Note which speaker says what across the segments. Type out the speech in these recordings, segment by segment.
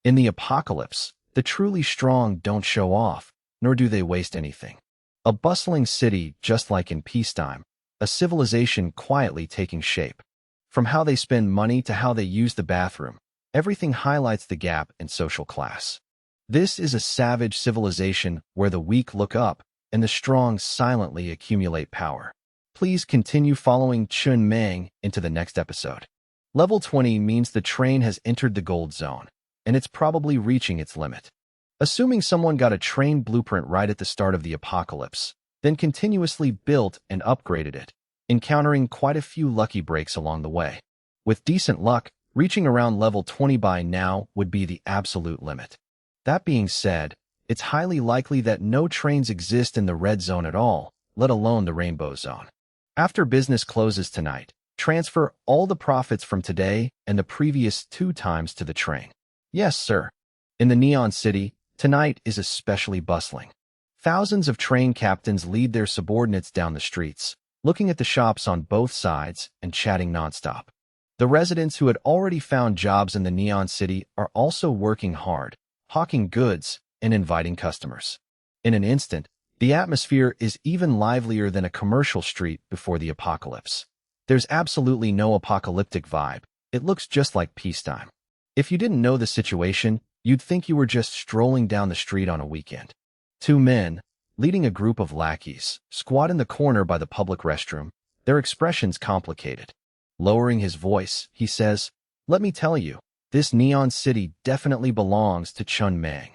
Speaker 1: In the apocalypse, the truly strong don't show off, nor do they waste anything. A bustling city just like in peacetime, a civilization quietly taking shape. From how they spend money to how they use the bathroom, everything highlights the gap in social class. This is a savage civilization where the weak look up and the strong silently accumulate power. Please continue following Chun Mang into the next episode. Level 20 means the train has entered the gold zone, and it's probably reaching its limit. Assuming someone got a train blueprint right at the start of the apocalypse, then continuously built and upgraded it, encountering quite a few lucky breaks along the way. With decent luck, reaching around level 20 by now would be the absolute limit. That being said, it's highly likely that no trains exist in the red zone at all, let alone the rainbow zone. After business closes tonight, transfer all the profits from today and the previous 2 times to the train. Yes, sir. In the Neon City, tonight is especially bustling. Thousands of train captains lead their subordinates down the streets, looking at the shops on both sides and chatting nonstop. The residents who had already found jobs in the Neon City are also working hard, hawking goods and inviting customers. In an instant, the atmosphere is even livelier than a commercial street before the apocalypse. There's absolutely no apocalyptic vibe. It looks just like peacetime. If you didn't know the situation, you'd think you were just strolling down the street on a weekend. 2 men, leading a group of lackeys, squat in the corner by the public restroom, their expressions complicated. Lowering his voice, he says, "Let me tell you, this Neon City definitely belongs to Chun Mang."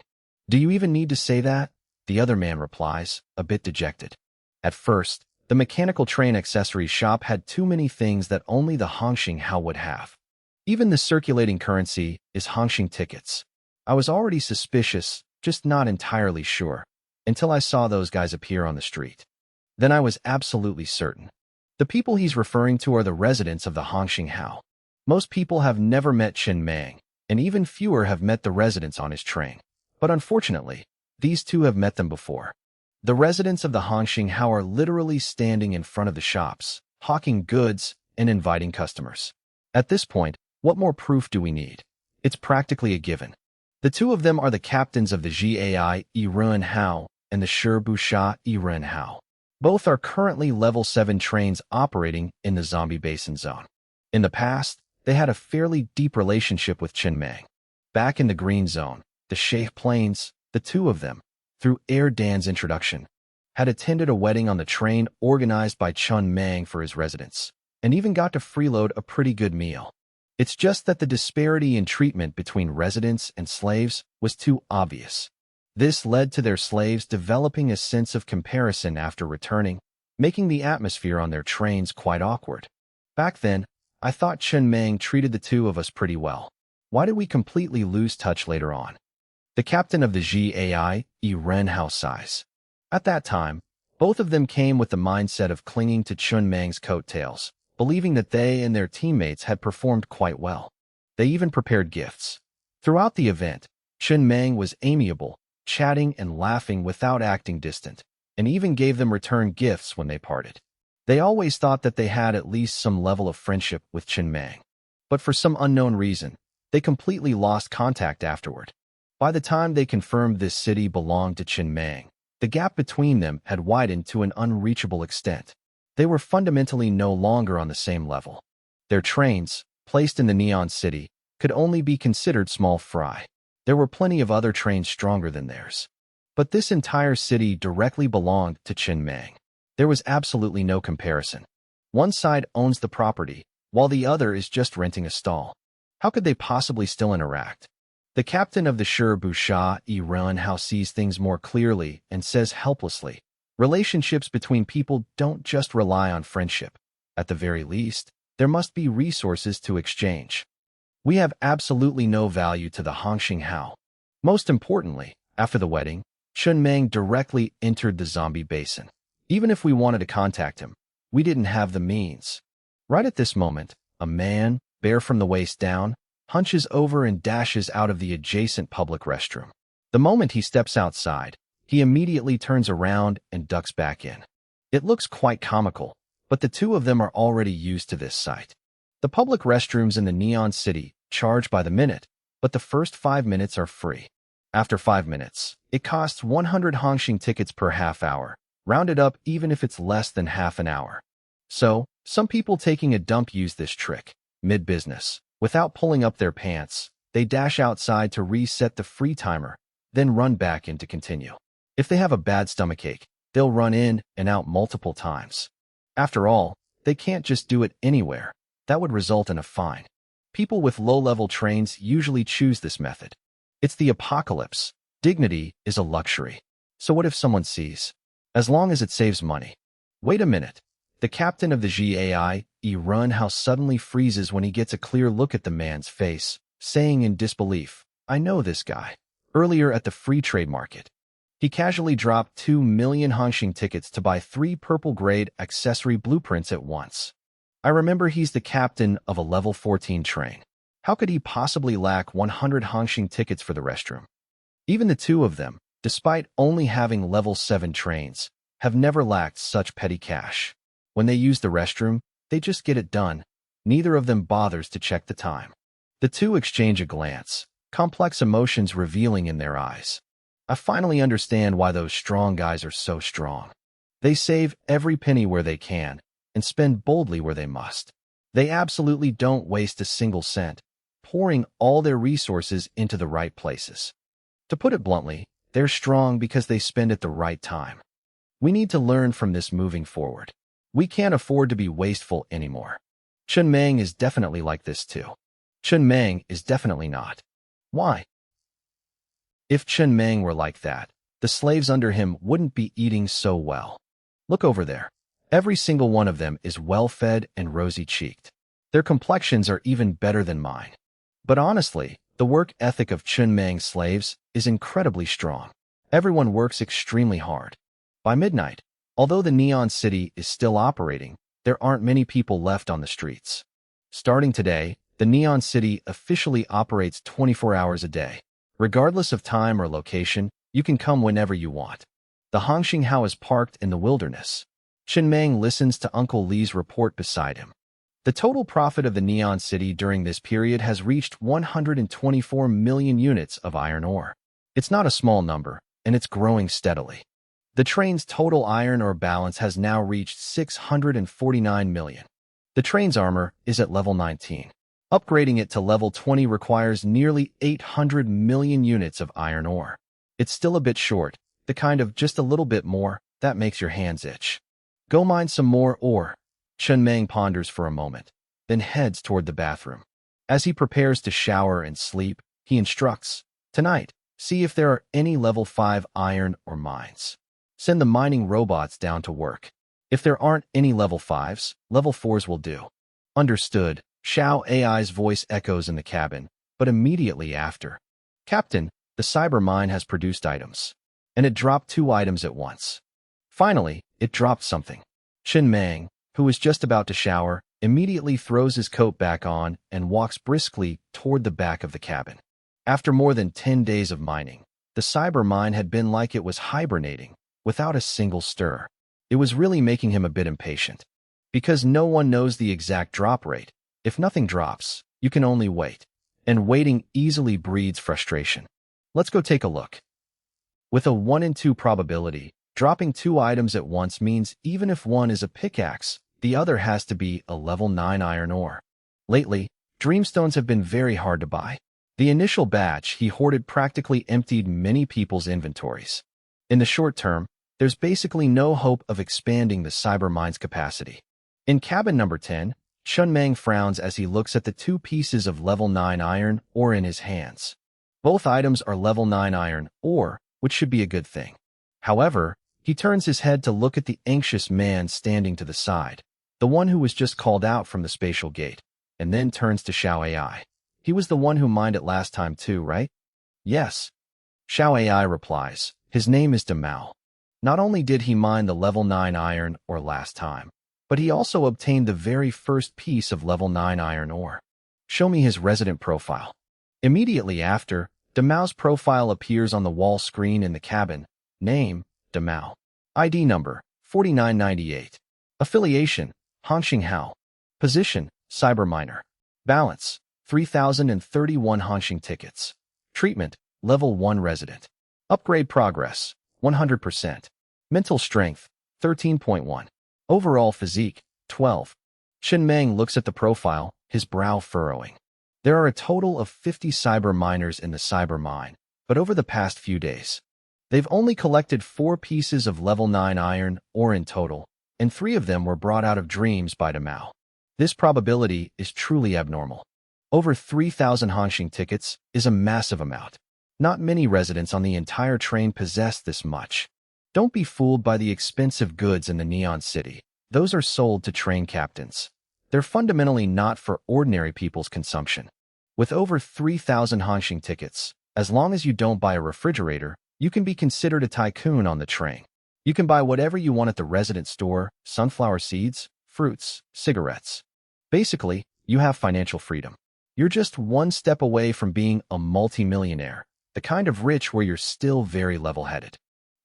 Speaker 1: "Do you even need to say that?" the other man replies, a bit dejected. At first, the mechanical train accessories shop had too many things that only the Hongxing Hao would have. Even the circulating currency is Hongxing tickets. I was already suspicious, just not entirely sure, until I saw those guys appear on the street. Then I was absolutely certain. The people he's referring to are the residents of the Hongxing Hao. Most people have never met Chun Mang, and even fewer have met the residents on his train. But unfortunately, these 2 have met them before. The residents of the Hongxing Hao are literally standing in front of the shops, hawking goods and inviting customers. At this point, what more proof do we need? It's practically a given. The 2 of them are the captains of the Gai Ren Hao and the Shi Busha Ren Hao. Both are currently level 7 trains operating in the zombie basin zone. In the past, they had a fairly deep relationship with Chun Mang. Back in the green zone, the Sheikh Plains, the 2 of them, through Dan's introduction, had attended a wedding on the train organized by Chun Mang for his residents, and even got to freeload a pretty good meal. It's just that the disparity in treatment between residents and slaves was too obvious. This led to their slaves developing a sense of comparison after returning, making the atmosphere on their trains quite awkward. Back then, I thought Chun Mang treated the 2 of us pretty well. Why did we completely lose touch later on? The captain of the Gai Ren Hao sighs. At that time, both of them came with the mindset of clinging to Chun Mang's coattails, believing that they and their teammates had performed quite well. They even prepared gifts. Throughout the event, Chun Mang was amiable, chatting and laughing without acting distant, and even gave them return gifts when they parted. They always thought that they had at least some level of friendship with Chun Mang. But for some unknown reason, they completely lost contact afterward. By the time they confirmed this city belonged to Chun Mang, the gap between them had widened to an unreachable extent. They were fundamentally no longer on the same level. Their trains, placed in the Neon City, could only be considered small fry. There were plenty of other trains stronger than theirs. But this entire city directly belonged to Chun Mang. There was absolutely no comparison. One side owns the property, while the other is just renting a stall. How could they possibly still interact? The captain of the Shi Busha Ren Hao sees things more clearly and says helplessly, relationships between people don't just rely on friendship. At the very least, there must be resources to exchange. We have absolutely no value to the Hongxing Hao. Most importantly, after the wedding, Chun Mang directly entered the zombie basin. Even if we wanted to contact him, we didn't have the means. Right at this moment, a man, bare from the waist down, hunches over and dashes out of the adjacent public restroom. The moment he steps outside, he immediately turns around and ducks back in. It looks quite comical, but the 2 of them are already used to this sight. The public restrooms in the Neon City charge by the minute, but the first 5 minutes are free. After 5 minutes, it costs 100 Hongxing tickets per half hour, rounded up even if it's less than half an hour. So, some people taking a dump use this trick, mid-business. Without pulling up their pants, they dash outside to reset the free timer, then run back in to continue. If they have a bad stomachache, they'll run in and out multiple times. After all, they can't just do it anywhere. That would result in a fine. People with low-level trains usually choose this method. It's the apocalypse. Dignity is a luxury. So what if someone sees? As long as it saves money. Wait a minute. The captain of the GAI run how suddenly freezes when he gets a clear look at the man's face, saying in disbelief, "I know this guy." Earlier at the free trade market, he casually dropped 2 million Hongxing tickets to buy 3 purple-grade accessory blueprints at once. I remember he's the captain of a level 14 train. How could he possibly lack 100 Hongxing tickets for the restroom? Even the two of them, despite only having level 7 trains, have never lacked such petty cash. When they use the restroom, they just get it done. Neither of them bothers to check the time. The two exchange a glance, complex emotions revealing in their eyes. I finally understand why those strong guys are so strong. They save every penny where they can and spend boldly where they must. They absolutely don't waste a single cent, pouring all their resources into the right places. To put it bluntly, they're strong because they spend at the right time. We need to learn from this moving forward. We can't afford to be wasteful anymore. Chen Meng is definitely like this too. Chen Meng is definitely not. Why? If Chen Meng were like that, the slaves under him wouldn't be eating so well. Look over there. Every single one of them is well-fed and rosy-cheeked. Their complexions are even better than mine. But honestly, the work ethic of Chen Meng's slaves is incredibly strong. Everyone works extremely hard. By midnight, although the Neon City is still operating, there aren't many people left on the streets. Starting today, the Neon City officially operates 24 hours a day. Regardless of time or location, you can come whenever you want. The Hongxing Hao is parked in the wilderness. Chen Meng listens to Uncle Li's report beside him. The total profit of the Neon City during this period has reached 124 million units of iron ore. It's not a small number, and it's growing steadily. The train's total iron ore balance has now reached 649 million. The train's armor is at level 19. Upgrading it to level 20 requires nearly 800 million units of iron ore. It's still a bit short, the kind of just a little bit more that makes your hands itch. Go mine some more ore. Chen Meng ponders for a moment, then heads toward the bathroom. As he prepares to shower and sleep, he instructs, "Tonight, see if there are any level 5 iron ore mines. Send the mining robots down to work. If there aren't any level 5s, level 4s will do." Understood. Xiao AI's voice echoes in the cabin, but immediately after, "Captain, the cyber mine has produced items." And it dropped 2 items at once. Finally, it dropped something. Chen Meng, who was just about to shower, immediately throws his coat back on and walks briskly toward the back of the cabin. After more than 10 days of mining, the cyber mine had been like it was hibernating, without a single stir. It was really making him a bit impatient. Because no one knows the exact drop rate, if nothing drops, you can only wait. And waiting easily breeds frustration. Let's go take a look. With a 1 in 2 probability, dropping 2 items at once means even if one is a pickaxe, the other has to be a level 9 iron ore. Lately, dreamstones have been very hard to buy. The initial batch he hoarded practically emptied many people's inventories. In the short term, there's basically no hope of expanding the cyber mine's capacity. In cabin number 10, Chen Meng frowns as he looks at the 2 pieces of level 9 iron ore in his hands. Both items are level 9 iron ore, which should be a good thing. However, he turns his head to look at the anxious man standing to the side, the one who was just called out from the spatial gate, and then turns to Xiao AI. "He was the one who mined it last time too, right?" "Yes." Xiao AI replies, "His name is Demao. Not only did he mine the level 9 iron ore last time, but he also obtained the very first piece of level 9 iron ore. Show me his resident profile." Immediately after, Demao's profile appears on the wall screen in the cabin. Name, Demao. ID number, 4998. Affiliation, Hongxing Hao. Position, cyber miner. Balance, 3,031 Hanxing tickets. Treatment, Level 1 resident. Upgrade progress, 100%. Mental strength, 13.1. Overall physique, 12. Chen Meng looks at the profile, his brow furrowing. There are a total of 50 cyber miners in the cyber mine, but over the past few days, they've only collected 4 pieces of level 9 iron ore in total, and 3 of them were brought out of dreams by Demao. This probability is truly abnormal. Over 3,000 Hanxing tickets is a massive amount. Not many residents on the entire train possess this much. Don't be fooled by the expensive goods in the Neon City. Those are sold to train captains. They're fundamentally not for ordinary people's consumption. With over 3,000 Hanxing tickets, as long as you don't buy a refrigerator, you can be considered a tycoon on the train. You can buy whatever you want at the resident store: sunflower seeds, fruits, cigarettes. Basically, you have financial freedom. You're just one step away from being a multimillionaire, the kind of rich where you're still very level-headed.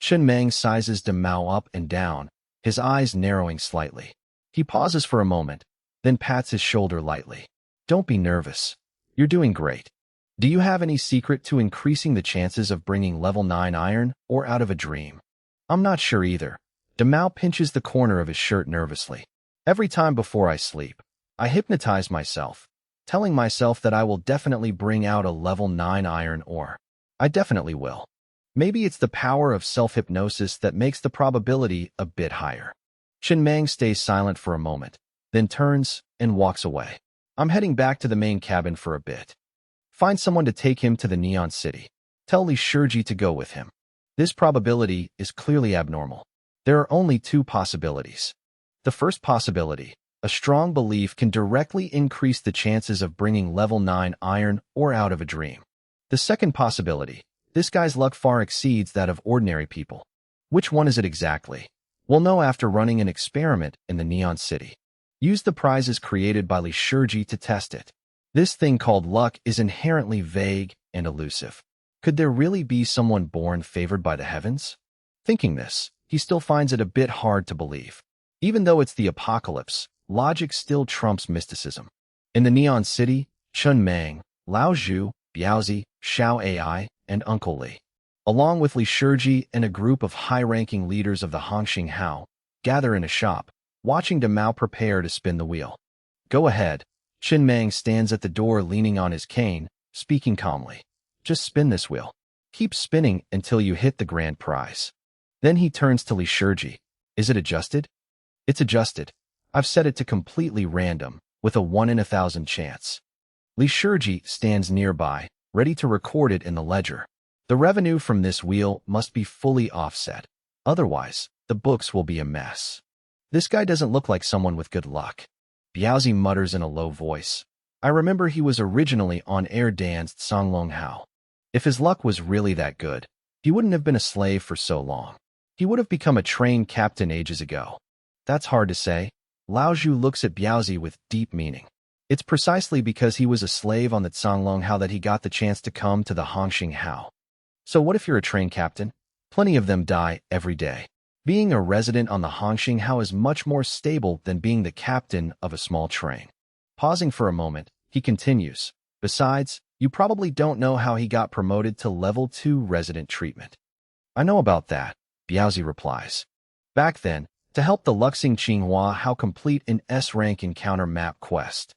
Speaker 1: Chen Meng sizes Demao up and down, his eyes narrowing slightly. He pauses for a moment, then pats his shoulder lightly. Don't be nervous. You're doing great. Do you have any secret to increasing the chances of bringing level 9 iron ore out of a dream? I'm not sure either. Demao pinches the corner of his shirt nervously. Every time before I sleep, I hypnotize myself, telling myself that I will definitely bring out a level 9 iron ore. I definitely will. Maybe it's the power of self-hypnosis that makes the probability a bit higher. Chen Meng stays silent for a moment, then turns and walks away. I'm heading back to the main cabin for a bit. Find someone to take him to the Neon City. Tell Li Shiji to go with him. This probability is clearly abnormal. There are only 2 possibilities. The first possibility, a strong belief can directly increase the chances of bringing level 9 iron ore out of a dream. The second possibility, this guy's luck far exceeds that of ordinary people. Which one is it exactly? We'll know after running an experiment in the Neon City. Use the prizes created by Li Shiji to test it. This thing called luck is inherently vague and elusive. Could there really be someone born favored by the heavens? Thinking this, he still finds it a bit hard to believe. Even though it's the apocalypse, logic still trumps mysticism. In the Neon City, Chen Meng, Lao Zhu, Biaozi, Xiao Ai, and Uncle Li, along with Li Shiji and a group of high-ranking leaders of the Hanxing Hao, gather in a shop, watching Demao prepare to spin the wheel. Go ahead. Chen Meng stands at the door leaning on his cane, speaking calmly. Just spin this wheel. Keep spinning until you hit the grand prize. Then he turns to Li Shiji. Is it adjusted? It's adjusted. I've set it to completely random, with a 1 in 1,000 chance. Li Shiji stands nearby, ready to record it in the ledger. The revenue from this wheel must be fully offset. Otherwise, the books will be a mess. This guy doesn't look like someone with good luck. Biaozi mutters in a low voice. I remember he was originally on air danced Songlong Hao. If his luck was really that good, he wouldn't have been a slave for so long. He would have become a trained captain ages ago. That's hard to say. Lao Zhu looks at Biaozi with deep meaning. It's precisely because he was a slave on the Songlong Hao that he got the chance to come to the Hanxing Hao. So what if you're a trained captain? Plenty of them die every day. Being a resident on the Hanxing Hao is much more stable than being the captain of a small train. Pausing for a moment, he continues. Besides, you probably don't know how he got promoted to level 2 resident treatment. I know about that, Biaozi replies. Back then, to help the Luxing Qinghua Hao complete an S-rank encounter map quest,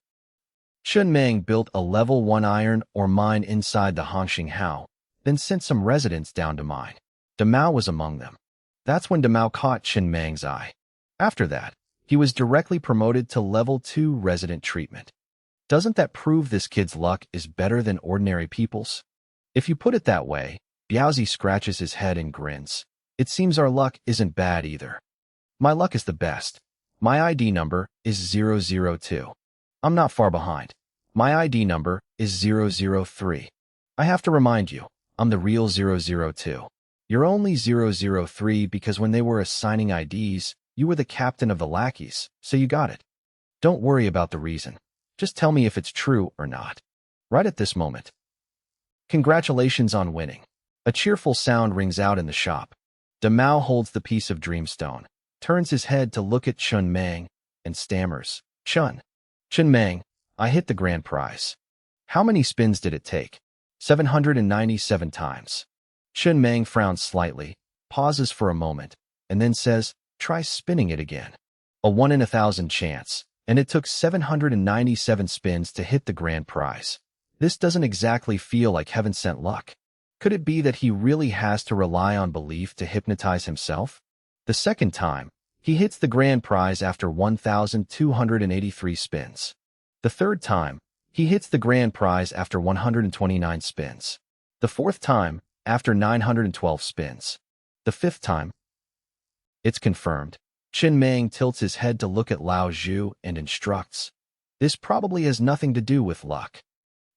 Speaker 1: Chen Meng built a level 1 iron ore mine inside the Hanxing Hao, then sent some residents down to mine. Demao was among them. That's when Demao caught Chen Meng's eye. After that, he was directly promoted to level 2 resident treatment. Doesn't that prove this kid's luck is better than ordinary people's? If you put it that way, Biaozi scratches his head and grins. It seems our luck isn't bad either. My luck is the best. My ID number is 002. I'm not far behind. My ID number is 003. I have to remind you, I'm the real 002. You're only 003 because when they were assigning IDs, you were the captain of the lackeys, so you got it. Don't worry about the reason. Just tell me if it's true or not. Right at this moment. Congratulations on winning. A cheerful sound rings out in the shop. Demao holds the piece of dreamstone, turns his head to look at Chen Meng, and stammers, Chen Meng, I hit the grand prize. How many spins did it take? 797 times. Chen Meng frowns slightly, pauses for a moment, and then says, try spinning it again. A 1 in 1,000 chance, and it took 797 spins to hit the grand prize. This doesn't exactly feel like heaven-sent luck. Could it be that he really has to rely on belief to hypnotize himself? The second time, he hits the grand prize after 1,283 spins. The third time, he hits the grand prize after 129 spins. The fourth time, after 912 spins. The fifth time, it's confirmed. Chen Meng tilts his head to look at Lao Zhu and instructs. This probably has nothing to do with luck.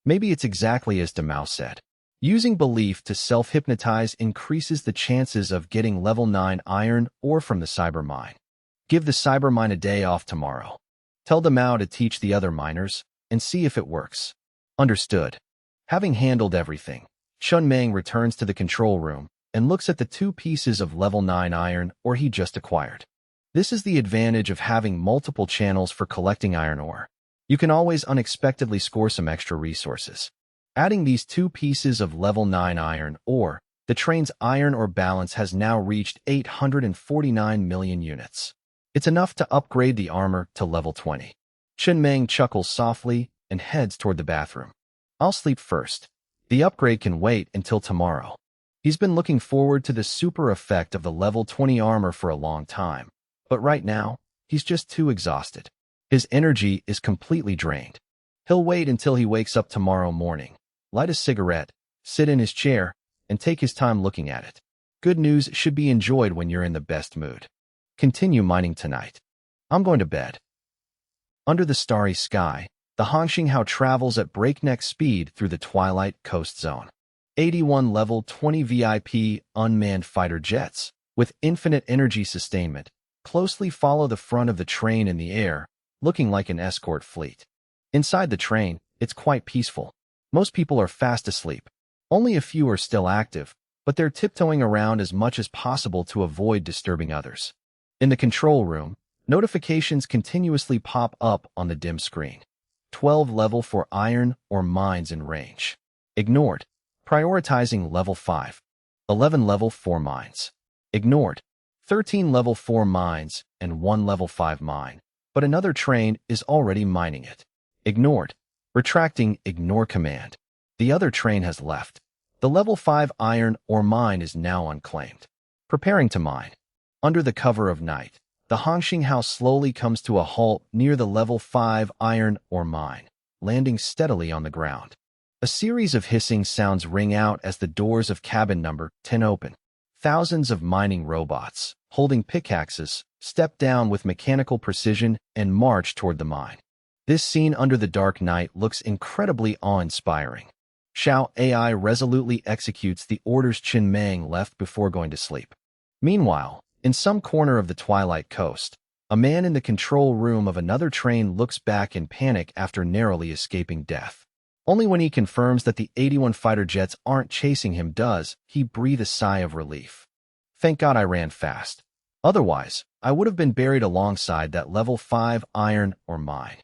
Speaker 1: Maybe it's exactly as Demao said. Using belief to self-hypnotize increases the chances of getting level 9 iron ore from the cyber mine. Give the cyber mine a day off tomorrow. Tell Demao to teach the other miners, and see if it works. Understood. Having handled everything, Chen Meng returns to the control room and looks at the 2 pieces of level 9 iron ore he just acquired. This is the advantage of having multiple channels for collecting iron ore. You can always unexpectedly score some extra resources. Adding these 2 pieces of level 9 iron ore, the train's iron ore balance has now reached 849 million units. It's enough to upgrade the armor to level 20. Chen Meng chuckles softly and heads toward the bathroom. I'll sleep first. The upgrade can wait until tomorrow. He's been looking forward to the super effect of the level 20 armor for a long time, but right now, he's just too exhausted. His energy is completely drained. He'll wait until he wakes up tomorrow morning, light a cigarette, sit in his chair, and take his time looking at it. Good news should be enjoyed when you're in the best mood. Continue mining tonight. I'm going to bed. Under the starry sky, the Hongxinghao travels at breakneck speed through the Twilight Coast Zone. 81 level 20 VIP unmanned fighter jets, with infinite energy sustainment, closely follow the front of the train in the air, looking like an escort fleet. Inside the train, it's quite peaceful. Most people are fast asleep. Only a few are still active, but they're tiptoeing around as much as possible to avoid disturbing others. In the control room, notifications continuously pop up on the dim screen. 12 level for iron ore mines in range. Ignored. Prioritizing level 5. 11 level 4 mines. Ignored. 13 level 4 mines and 1 level 5 mine, but another train is already mining it. Ignored. Retracting ignore command. The other train has left. The level 5 iron ore mine is now unclaimed. Preparing to mine. Under the cover of night, the Hongxinghao slowly comes to a halt near the level 5 iron ore mine, landing steadily on the ground. A series of hissing sounds ring out as the doors of cabin number 10 open. Thousands of mining robots, holding pickaxes, step down with mechanical precision and march toward the mine. This scene under the dark night looks incredibly awe-inspiring. Xiao AI resolutely executes the orders Chen Meng left before going to sleep. Meanwhile, in some corner of the Twilight Coast, a man in the control room of another train looks back in panic after narrowly escaping death. Only when he confirms that the 81 fighter jets aren't chasing him does he breathe a sigh of relief. Thank God I ran fast. Otherwise, I would have been buried alongside that level 5 iron ore mine.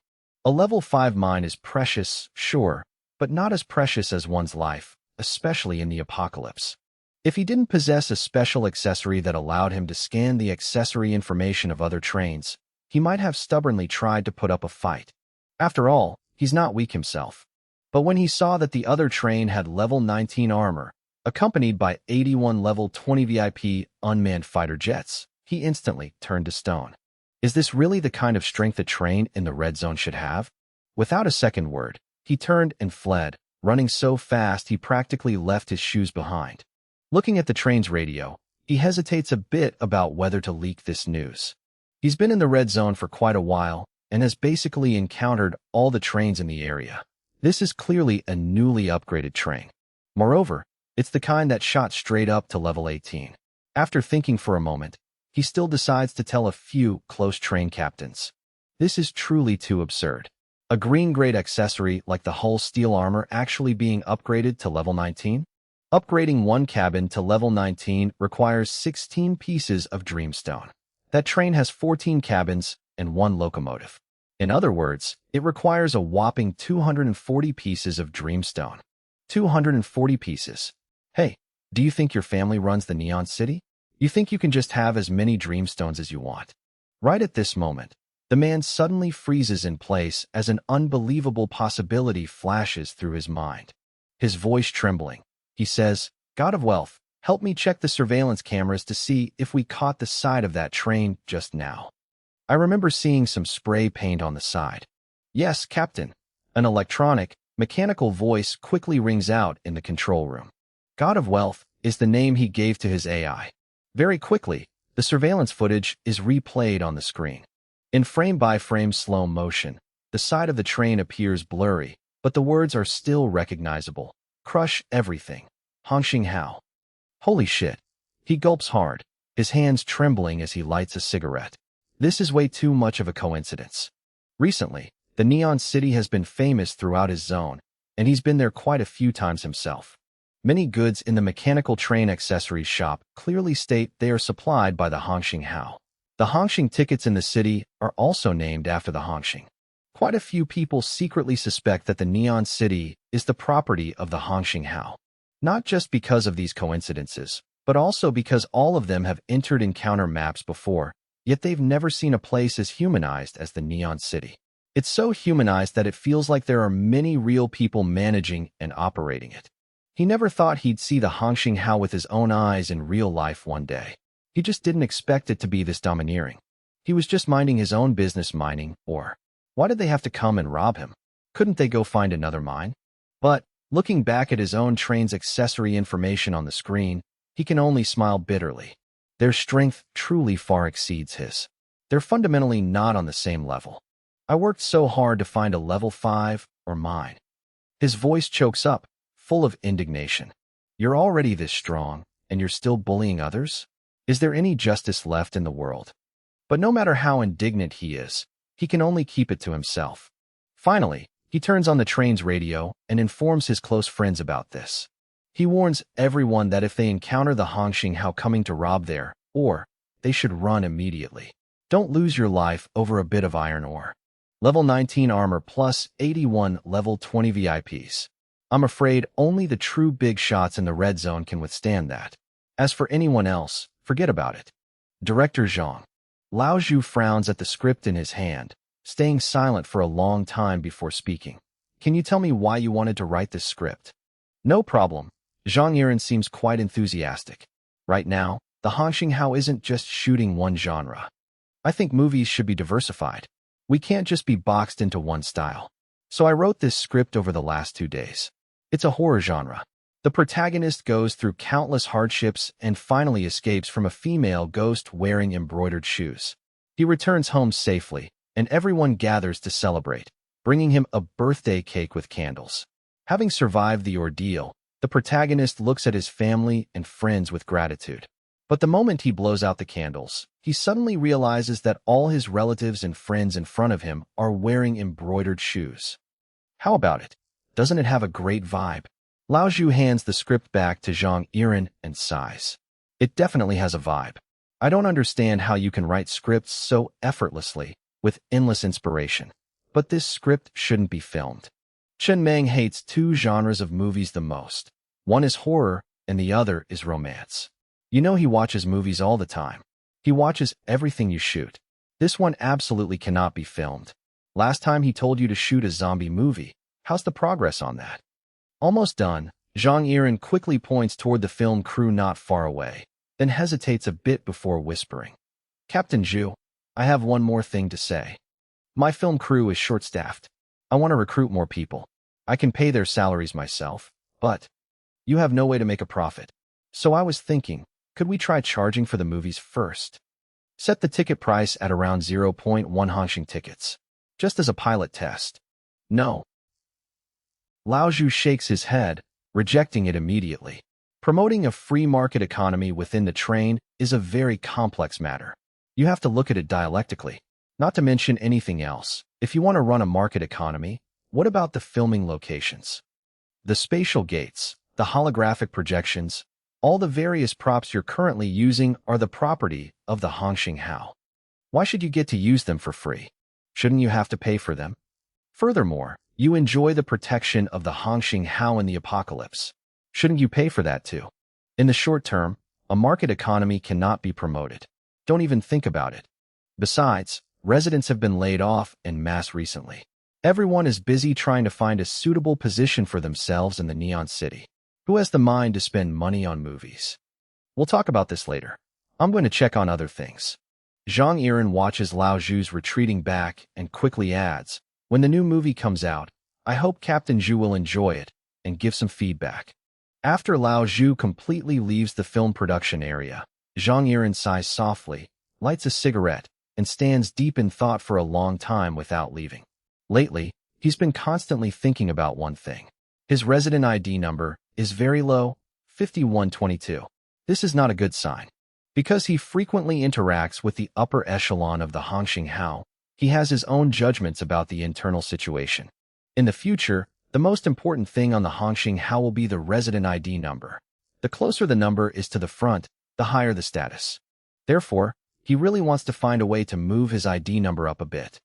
Speaker 1: A level 5 mine is precious, sure, but not as precious as one's life, especially in the apocalypse. If he didn't possess a special accessory that allowed him to scan the accessory information of other trains, he might have stubbornly tried to put up a fight. After all, he's not weak himself. But when he saw that the other train had level 19 armor, accompanied by 81 level 20 VIP unmanned fighter jets, he instantly turned to stone. Is this really the kind of strength a train in the red zone should have? Without a second word, he turned and fled, running so fast he practically left his shoes behind. Looking at the train's radio, he hesitates a bit about whether to leak this news. He's been in the red zone for quite a while and has basically encountered all the trains in the area. This is clearly a newly upgraded train. Moreover, it's the kind that shot straight up to level 18. After thinking for a moment, he still decides to tell a few close train captains. This is truly too absurd. A green-grade accessory like the hull steel armor actually being upgraded to level 19? Upgrading one cabin to level 19 requires 16 pieces of dreamstone. That train has 14 cabins and 1 locomotive. In other words, it requires a whopping 240 pieces of dreamstone. 240 pieces. Hey, do you think your family runs the Neon City? You think you can just have as many dreamstones as you want? Right at this moment, the man suddenly freezes in place as an unbelievable possibility flashes through his mind. His voice trembling, he says, "God of Wealth, help me check the surveillance cameras to see if we caught the side of that train just now. I remember seeing some spray paint on the side." "Yes, Captain." An electronic, mechanical voice quickly rings out in the control room. God of Wealth is the name he gave to his AI. Very quickly, the surveillance footage is replayed on the screen. In frame-by-frame slow motion, the side of the train appears blurry, but the words are still recognizable. "Crush everything. Hongxing Hao." Holy shit. He gulps hard, his hands trembling as he lights a cigarette. This is way too much of a coincidence. Recently, the Neon City has been famous throughout his zone, and he's been there quite a few times himself. Many goods in the mechanical train accessories shop clearly state they are supplied by the Hongxing Hao. The Hongxing tickets in the city are also named after the Hongxing. Quite a few people secretly suspect that the Neon City is the property of the Hongxing Hao. Not just because of these coincidences, but also because all of them have entered encounter maps before, yet they've never seen a place as humanized as the Neon City. It's so humanized that it feels like there are many real people managing and operating it. He never thought he'd see the Hongxing Hao with his own eyes in real life one day. He just didn't expect it to be this domineering. He was just minding his own business mining, or why did they have to come and rob him? Couldn't they go find another mine? But, looking back at his own train's accessory information on the screen, he can only smile bitterly. Their strength truly far exceeds his. They're fundamentally not on the same level. I worked so hard to find a level 5, or mine. His voice chokes up, full of indignation. You're already this strong, and you're still bullying others? Is there any justice left in the world? But no matter how indignant he is, he can only keep it to himself. Finally, he turns on the train's radio and informs his close friends about this. He warns everyone that if they encounter the Hongxing Hao coming to rob their ore, they should run immediately. Don't lose your life over a bit of iron ore. Level 19 armor plus 81 level 20 VIPs. I'm afraid only the true big shots in the red zone can withstand that. As for anyone else, forget about it. Director Zhang. Lao Zhu frowns at the script in his hand, staying silent for a long time before speaking. Can you tell me why you wanted to write this script? No problem. Zhang Yiren seems quite enthusiastic. Right now, the Hongxing Hao isn't just shooting one genre. I think movies should be diversified. We can't just be boxed into one style. So I wrote this script over the last 2 days. It's a horror genre. The protagonist goes through countless hardships and finally escapes from a female ghost wearing embroidered shoes. He returns home safely, and everyone gathers to celebrate, bringing him a birthday cake with candles. Having survived the ordeal, the protagonist looks at his family and friends with gratitude. But the moment he blows out the candles, he suddenly realizes that all his relatives and friends in front of him are wearing embroidered shoes. How about it? Doesn't it have a great vibe? Lao Zhu hands the script back to Zhang Yiren and sighs. It definitely has a vibe. I don't understand how you can write scripts so effortlessly, with endless inspiration. But this script shouldn't be filmed. Chen Meng hates 2 genres of movies the most. One is horror, and the other is romance. You know he watches movies all the time. He watches everything you shoot. This one absolutely cannot be filmed. Last time he told you to shoot a zombie movie. How's the progress on that? Almost done. Zhang Yiren quickly points toward the film crew not far away, then hesitates a bit before whispering. Captain Zhu, I have one more thing to say. My film crew is short-staffed. I want to recruit more people. I can pay their salaries myself, but you have no way to make a profit. So I was thinking, could we try charging for the movies first? Set the ticket price at around 0.1 Hongxing tickets, just as a pilot test. No. Lao Zhu shakes his head, rejecting it immediately. Promoting a free market economy within the train is a very complex matter. You have to look at it dialectically. Not to mention anything else. If you want to run a market economy, what about the filming locations? The spatial gates, the holographic projections, all the various props you're currently using are the property of the Hongxing Hao. Why should you get to use them for free? Shouldn't you have to pay for them? Furthermore, you enjoy the protection of the Hongxing Hao in the apocalypse. Shouldn't you pay for that too? In the short term, a market economy cannot be promoted. Don't even think about it. Besides, residents have been laid off en masse recently. Everyone is busy trying to find a suitable position for themselves in the Neon City. Who has the mind to spend money on movies? We'll talk about this later. I'm going to check on other things. Zhang Yiren watches Lao Zhu's retreating back and quickly adds, when the new movie comes out, I hope Captain Zhu will enjoy it and give some feedback. After Lao Zhu completely leaves the film production area, Zhang Yiren sighs softly, lights a cigarette, and stands deep in thought for a long time without leaving. Lately, he's been constantly thinking about one thing. His resident ID number is very low, 5122. This is not a good sign. Because he frequently interacts with the upper echelon of the Hongxing Hao, he has his own judgments about the internal situation. In the future, the most important thing on the Hongxing Hao will be the resident ID number. The closer the number is to the front, the higher the status. Therefore, he really wants to find a way to move his ID number up a bit.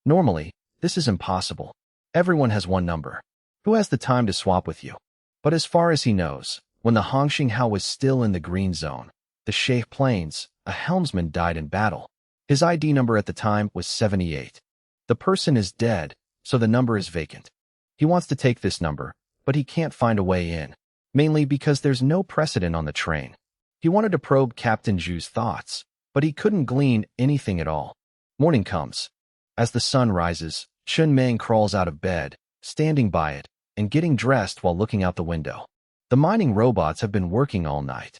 Speaker 1: Normally, this is impossible. Everyone has one number. Who has the time to swap with you? But as far as he knows, when the Hongxing Hao was still in the green zone, the Sheikh Plains, a helmsman died in battle. His ID number at the time was 78. The person is dead, so the number is vacant. He wants to take this number, but he can't find a way in, mainly because there's no precedent on the train. He wanted to probe Captain Zhu's thoughts, but he couldn't glean anything at all. Morning comes. As the sun rises, Chen Meng crawls out of bed, standing by it, and getting dressed while looking out the window. The mining robots have been working all night.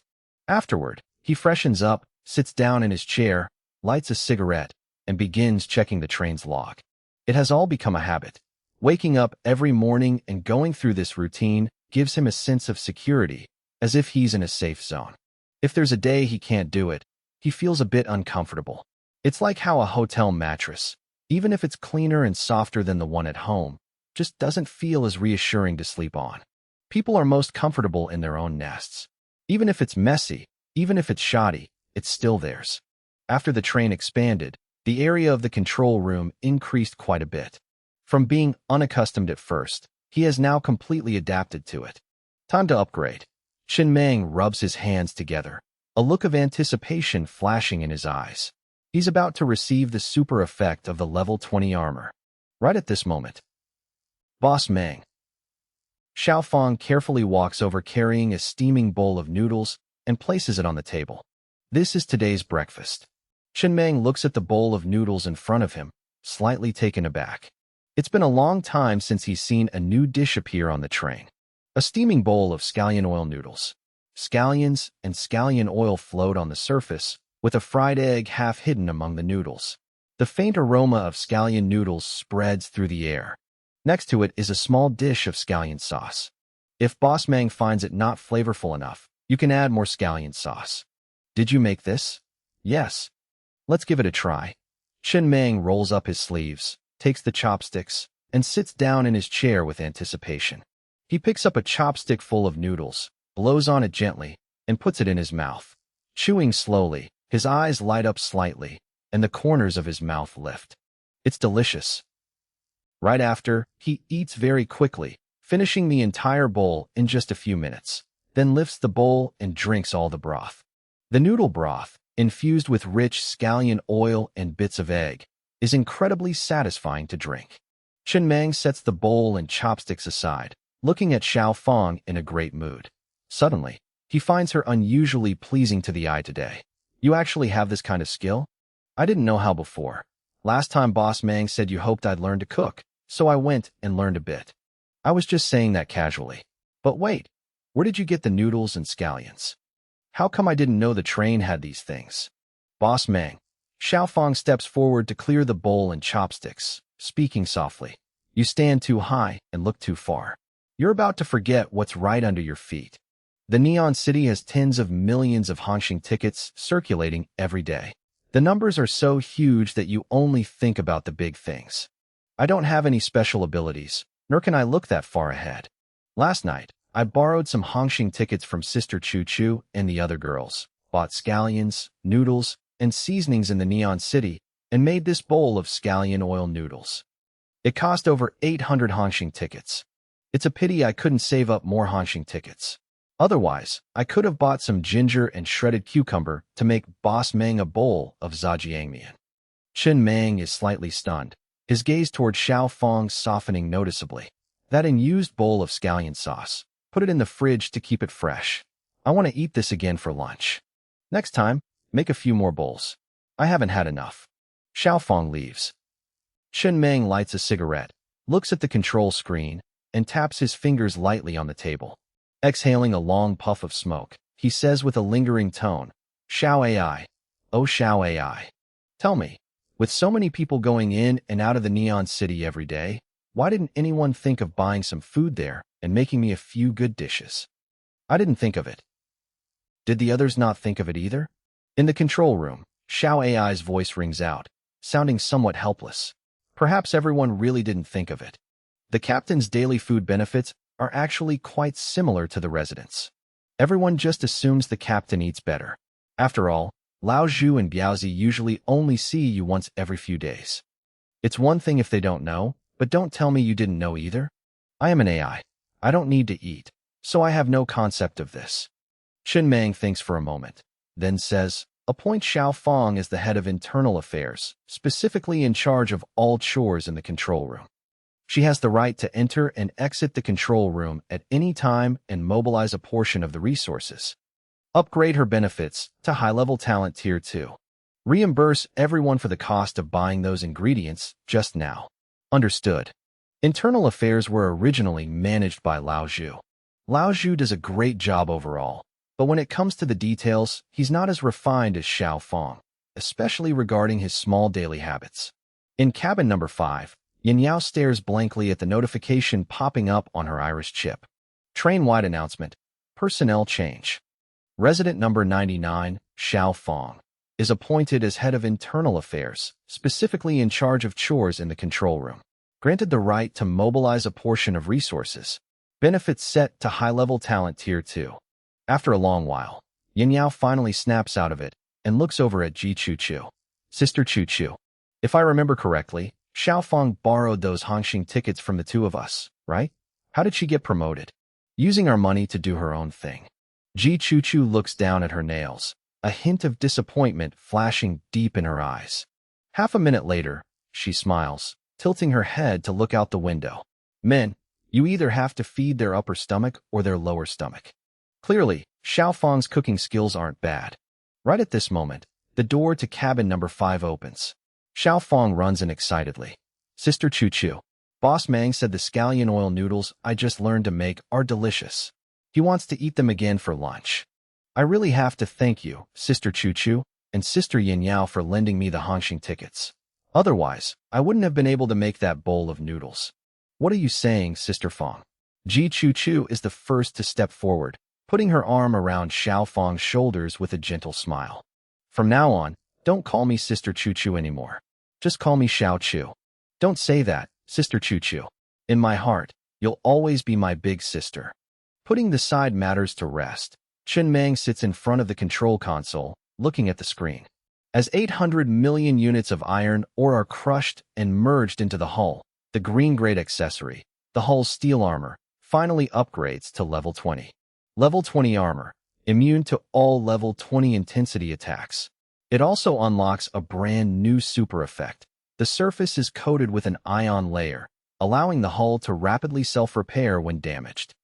Speaker 1: Afterward, he freshens up, sits down in his chair, lights a cigarette, and begins checking the train's log. It has all become a habit. Waking up every morning and going through this routine gives him a sense of security, as if he's in a safe zone. If there's a day he can't do it, he feels a bit uncomfortable. It's like how a hotel mattress, even if it's cleaner and softer than the one at home, just doesn't feel as reassuring to sleep on. People are most comfortable in their own nests. Even if it's messy, even if it's shoddy, it's still theirs. After the train expanded, the area of the control room increased quite a bit. From being unaccustomed at first, he has now completely adapted to it. Time to upgrade. Chen Meng rubs his hands together, a look of anticipation flashing in his eyes. He's about to receive the super effect of the level 20 armor. Right at this moment. Boss Meng. Xiaofang carefully walks over carrying a steaming bowl of noodles and places it on the table. This is today's breakfast. Chen Meng looks at the bowl of noodles in front of him, slightly taken aback. It's been a long time since he's seen a new dish appear on the train. A steaming bowl of scallion oil noodles. Scallions and scallion oil float on the surface, with a fried egg half hidden among the noodles. The faint aroma of scallion noodles spreads through the air. Next to it is a small dish of scallion sauce. If Boss Meng finds it not flavorful enough, you can add more scallion sauce. Did you make this? Yes. Let's give it a try. Chen Meng rolls up his sleeves, takes the chopsticks, and sits down in his chair with anticipation. He picks up a chopstick full of noodles, blows on it gently, and puts it in his mouth. Chewing slowly, his eyes light up slightly, and the corners of his mouth lift. It's delicious. Right after, he eats very quickly, finishing the entire bowl in just a few minutes, then lifts the bowl and drinks all the broth. The noodle broth, infused with rich scallion oil and bits of egg, is incredibly satisfying to drink. Chen Meng sets the bowl and chopsticks aside, looking at Xiaofang in a great mood. Suddenly, he finds her unusually pleasing to the eye today. You actually have this kind of skill? I didn't know how before. Last time Boss Meng said you hoped I'd learn to cook, so I went and learned a bit. I was just saying that casually. But wait, where did you get the noodles and scallions? How come I didn't know the train had these things? Boss Meng. Xiaofang steps forward to clear the bowl and chopsticks, speaking softly. You stand too high and look too far. You're about to forget what's right under your feet. The Neon City has tens of millions of Hongxing tickets circulating every day. The numbers are so huge that you only think about the big things. I don't have any special abilities, nor can I look that far ahead. Last night, I borrowed some Hongxing tickets from Sister Choo Choo and the other girls, bought scallions, noodles, and seasonings in the Neon City, and made this bowl of scallion oil noodles. It cost over 800 Hongxing tickets. It's a pity I couldn't save up more Hongxing tickets. Otherwise, I could have bought some ginger and shredded cucumber to make Boss Meng a bowl of zhajiangmian. Chen Meng is slightly stunned, his gaze toward Xiao Fong softening noticeably. That unused bowl of scallion sauce. Put it in the fridge to keep it fresh. I want to eat this again for lunch. Next time, make a few more bowls. I haven't had enough. Xiao Fong leaves. Chen Meng lights a cigarette, looks at the control screen, and taps his fingers lightly on the table. Exhaling a long puff of smoke, he says with a lingering tone, Xiao AI. Oh Xiao AI. Tell me, with so many people going in and out of the Neon City every day, why didn't anyone think of buying some food there and making me a few good dishes? I didn't think of it. Did the others not think of it either? In the control room, Xiao AI's voice rings out, sounding somewhat helpless. Perhaps everyone really didn't think of it. The captain's daily food benefits are actually quite similar to the residents. Everyone just assumes the captain eats better. After all, Lao Zhu and Biaozi usually only see you once every few days. It's one thing if they don't know, but don't tell me you didn't know either. I am an AI. I don't need to eat, so I have no concept of this. Chen Meng thinks for a moment, then says, appoint Xiao Fong as the head of internal affairs, specifically in charge of all chores in the control room. She has the right to enter and exit the control room at any time and mobilize a portion of the resources. Upgrade her benefits to high-level talent tier 2. Reimburse everyone for the cost of buying those ingredients just now. Understood. Internal affairs were originally managed by Lao Zhu. Lao Zhu does a great job overall, but when it comes to the details, he's not as refined as Xiao Fong, especially regarding his small daily habits. In cabin number 5, Yin Yao stares blankly at the notification popping up on her iris chip. Train-wide announcement. Personnel change. Resident number 99, Xiao Fong, is appointed as head of internal affairs, specifically in charge of chores in the control room. Granted the right to mobilize a portion of resources. Benefits set to high-level talent tier 2. After a long while, Yin Yao finally snaps out of it and looks over at Ji Chu Chu. Sister Chu Chu. If I remember correctly, Xiao Fong borrowed those Hongxing tickets from the two of us, right? How did she get promoted? Using our money to do her own thing. Ji Chu Chu looks down at her nails, a hint of disappointment flashing deep in her eyes. Half a minute later, she smiles, tilting her head to look out the window. Men, you either have to feed their upper stomach or their lower stomach. Clearly, Xiao Fong's cooking skills aren't bad. Right at this moment, the door to cabin number 5 opens. Xiao Fong runs in excitedly. Sister Chu Chu. Boss Mang said the scallion oil noodles I just learned to make are delicious. He wants to eat them again for lunch. I really have to thank you, Sister Chu Chu, and Sister Yin Yao for lending me the Hongxing tickets. Otherwise, I wouldn't have been able to make that bowl of noodles. What are you saying, Sister Fong? Ji Chu Chu is the first to step forward, putting her arm around Xiao Fong's shoulders with a gentle smile. From now on, don't call me Sister Chu Chu anymore. Just call me Xiao Chu. Don't say that, Sister Chu Chu. In my heart, you'll always be my big sister. Putting the side matters to rest, Chen Meng sits in front of the control console, looking at the screen. As 800 million units of iron ore are crushed and merged into the hull, the green-grade accessory, the hull's steel armor, finally upgrades to level 20. Level 20 armor, immune to all level 20 intensity attacks. It also unlocks a brand new super effect. The surface is coated with an ion layer, allowing the hull to rapidly self-repair when damaged.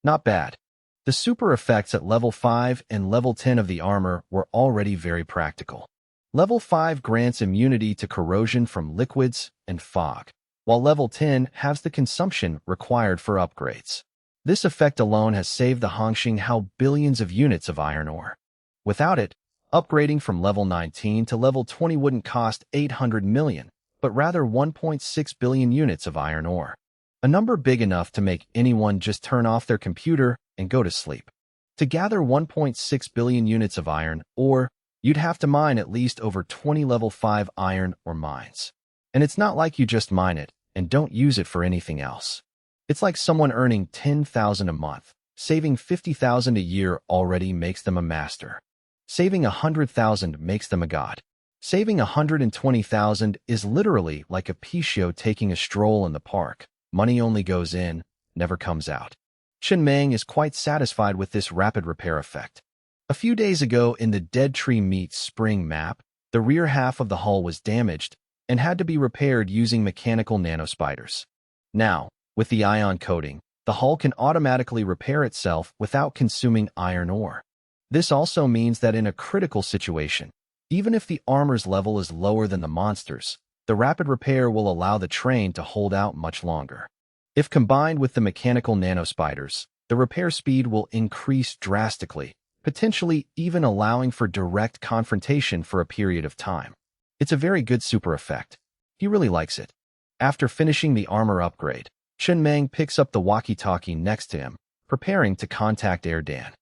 Speaker 1: Not bad. The super effects at level 5 and level 10 of the armor were already very practical. Level 5 grants immunity to corrosion from liquids and fog, while level 10 has the consumption required for upgrades. This effect alone has saved the Hongxing Hao billions of units of iron ore. Without it, upgrading from level 19 to level 20 wouldn't cost 800 million, but rather 1.6 billion units of iron ore. A number big enough to make anyone just turn off their computer and go to sleep. To gather 1.6 billion units of iron ore, you'd have to mine at least over 20 level 5 iron ore mines. And it's not like you just mine it and don't use it for anything else. It's like someone earning 10,000 a month. Saving 50,000 a year already makes them a master. Saving 100,000 makes them a god. Saving 120,000 is literally like a Pichio taking a stroll in the park. Money only goes in, never comes out. Chen Meng is quite satisfied with this rapid repair effect. A few days ago in the Dead Tree Meets Spring map, the rear half of the hull was damaged and had to be repaired using mechanical nanospiders. Now, with the ion coating, the hull can automatically repair itself without consuming iron ore. This also means that in a critical situation, even if the armor's level is lower than the monster's, the rapid repair will allow the train to hold out much longer. If combined with the mechanical nanospiders, the repair speed will increase drastically, potentially even allowing for direct confrontation for a period of time. It's a very good super effect. He really likes it. After finishing the armor upgrade, Chen Meng picks up the walkie-talkie next to him, preparing to contact Erdan.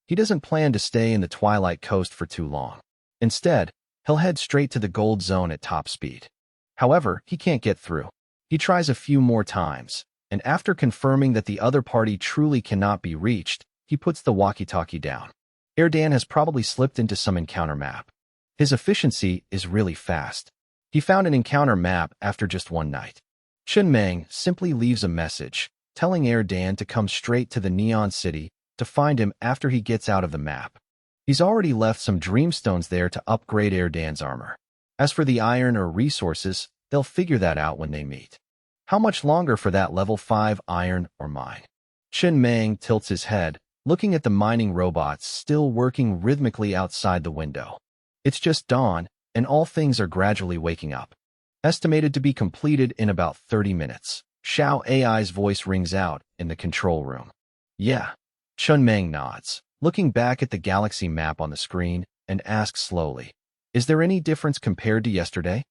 Speaker 1: He doesn't plan to stay in the Twilight Coast for too long. Instead, he'll head straight to the Gold Zone at top speed. However, he can't get through. He tries a few more times, and after confirming that the other party truly cannot be reached, he puts the walkie-talkie down. Erdan has probably slipped into some encounter map. His efficiency is really fast. He found an encounter map after just one night. Chen Meng simply leaves a message, telling Erdan to come straight to the Neon City to find him after he gets out of the map. He's already left some dreamstones there to upgrade Erdan's armor. As for the iron or resources, they'll figure that out when they meet. How much longer for that level 5 iron or mine? Chen Meng tilts his head, looking at the mining robots still working rhythmically outside the window. It's just dawn, and all things are gradually waking up. Estimated to be completed in about 30 minutes. Xiao AI's voice rings out in the control room. Yeah. Chen Meng nods, looking back at the galaxy map on the screen, and asks slowly, is there any difference compared to yesterday?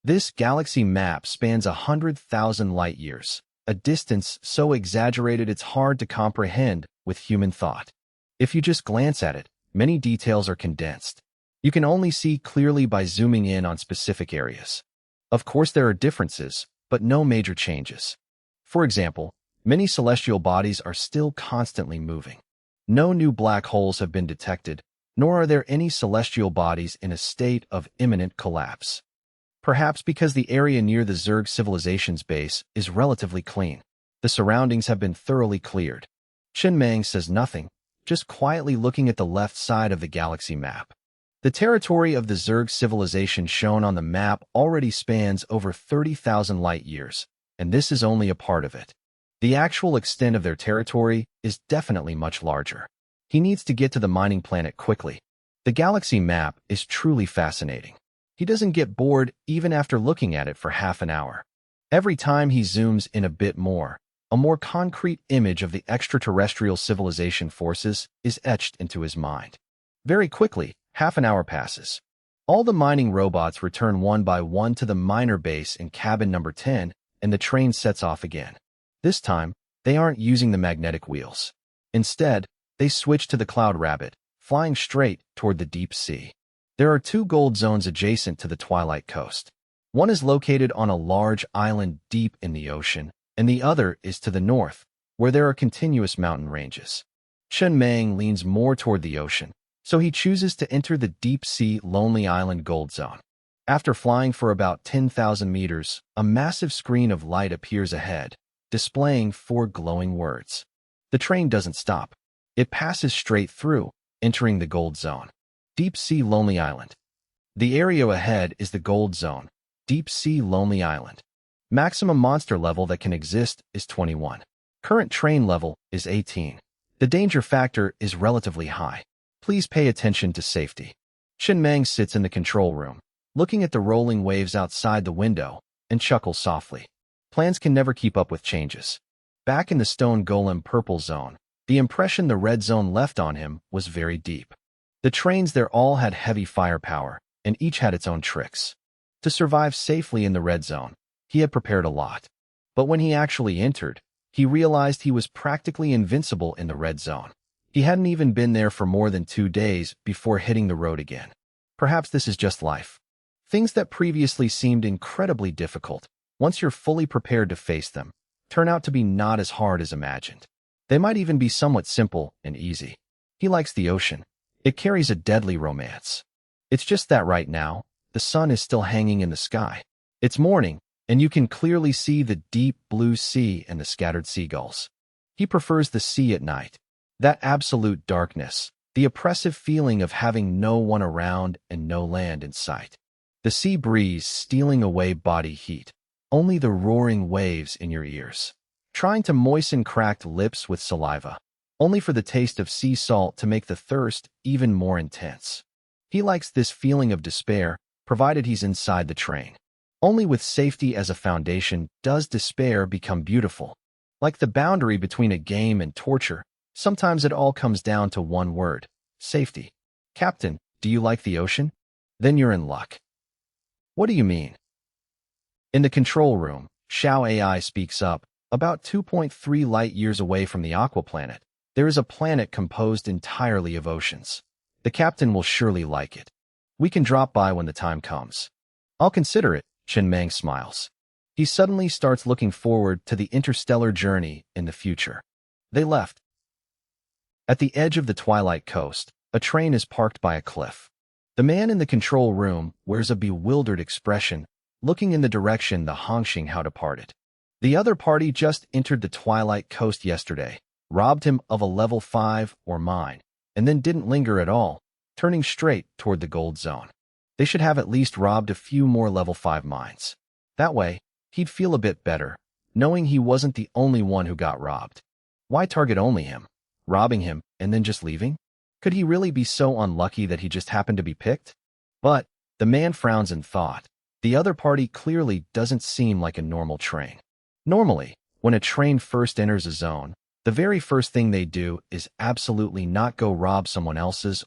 Speaker 1: This galaxy map spans 100,000 light-years, a distance so exaggerated it's hard to comprehend with human thought. If you just glance at it, many details are condensed. You can only see clearly by zooming in on specific areas. Of course there are differences, but no major changes. For example, many celestial bodies are still constantly moving. No new black holes have been detected, nor are there any celestial bodies in a state of imminent collapse. Perhaps because the area near the Zerg civilization's base is relatively clean. The surroundings have been thoroughly cleared. Chen Meng says nothing, just quietly looking at the left side of the galaxy map. The territory of the Zerg civilization shown on the map already spans over 30,000 light-years, and this is only a part of it. The actual extent of their territory is definitely much larger. He needs to get to the mining planet quickly. The galaxy map is truly fascinating. He doesn't get bored even after looking at it for half an hour. Every time he zooms in a more concrete image of the extraterrestrial civilization forces is etched into his mind. Very quickly, half an hour passes. All the mining robots return one by one to the miner base in cabin number 10, and the train sets off again. This time, they aren't using the magnetic wheels. Instead, they switch to the Cloud Rabbit, flying straight toward the deep sea. There are 2 gold zones adjacent to the Twilight Coast. One is located on a large island deep in the ocean, and the other is to the north, where there are continuous mountain ranges. Chen Meng leans more toward the ocean, so he chooses to enter the deep-sea Lonely Island Gold Zone. After flying for about 10,000 meters, a massive screen of light appears ahead, displaying 4 glowing words. The train doesn't stop. It passes straight through, entering the Gold Zone. Deep Sea Lonely Island. The area ahead is the Gold Zone, Deep Sea Lonely Island. Maximum monster level that can exist is 21. Current train level is 18. The danger factor is relatively high. Please pay attention to safety. Chen Meng sits in the control room, looking at the rolling waves outside the window, and chuckles softly. Plans can never keep up with changes. Back in the Stone Golem Purple Zone, the impression the Red Zone left on him was very deep. The trains there all had heavy firepower, and each had its own tricks. To survive safely in the Red Zone, he had prepared a lot. But when he actually entered, he realized he was practically invincible in the Red Zone. He hadn't even been there for more than 2 days before hitting the road again. Perhaps this is just life. Things that previously seemed incredibly difficult, once you're fully prepared to face them, turn out to be not as hard as imagined. They might even be somewhat simple and easy. He likes the ocean. It carries a deadly romance. It's just that right now, the sun is still hanging in the sky. It's morning, and you can clearly see the deep blue sea and the scattered seagulls. He prefers the sea at night. That absolute darkness, the oppressive feeling of having no one around and no land in sight. The sea breeze stealing away body heat, only the roaring waves in your ears. Trying to moisten cracked lips with saliva, only for the taste of sea salt to make the thirst even more intense. He likes this feeling of despair, provided he's inside the train. Only with safety as a foundation does despair become beautiful. Like the boundary between a game and torture, sometimes it all comes down to one word: safety. Captain, do you like the ocean? Then you're in luck. What do you mean? In the control room, Xiao AI speaks up. About 2.3 light-years away from the Aqua Planet, there is a planet composed entirely of oceans. The captain will surely like it. We can drop by when the time comes. I'll consider it, Chen Mang smiles. He suddenly starts looking forward to the interstellar journey in the future. They left. At the edge of the Twilight Coast, a train is parked by a cliff. The man in the control room wears a bewildered expression, looking in the direction the Hongxinghao departed. The other party just entered the Twilight Coast yesterday, robbed him of a level 5 or mine, and then didn't linger at all, turning straight toward the gold zone. They should have at least robbed a few more level 5 mines. That way, he'd feel a bit better, knowing he wasn't the only one who got robbed. Why target only him? Robbing him and then just leaving? Could he really be so unlucky that he just happened to be picked? But the man frowns in thought. The other party clearly doesn't seem like a normal train. Normally, when a train first enters a zone, the very first thing they do is absolutely not go rob someone else's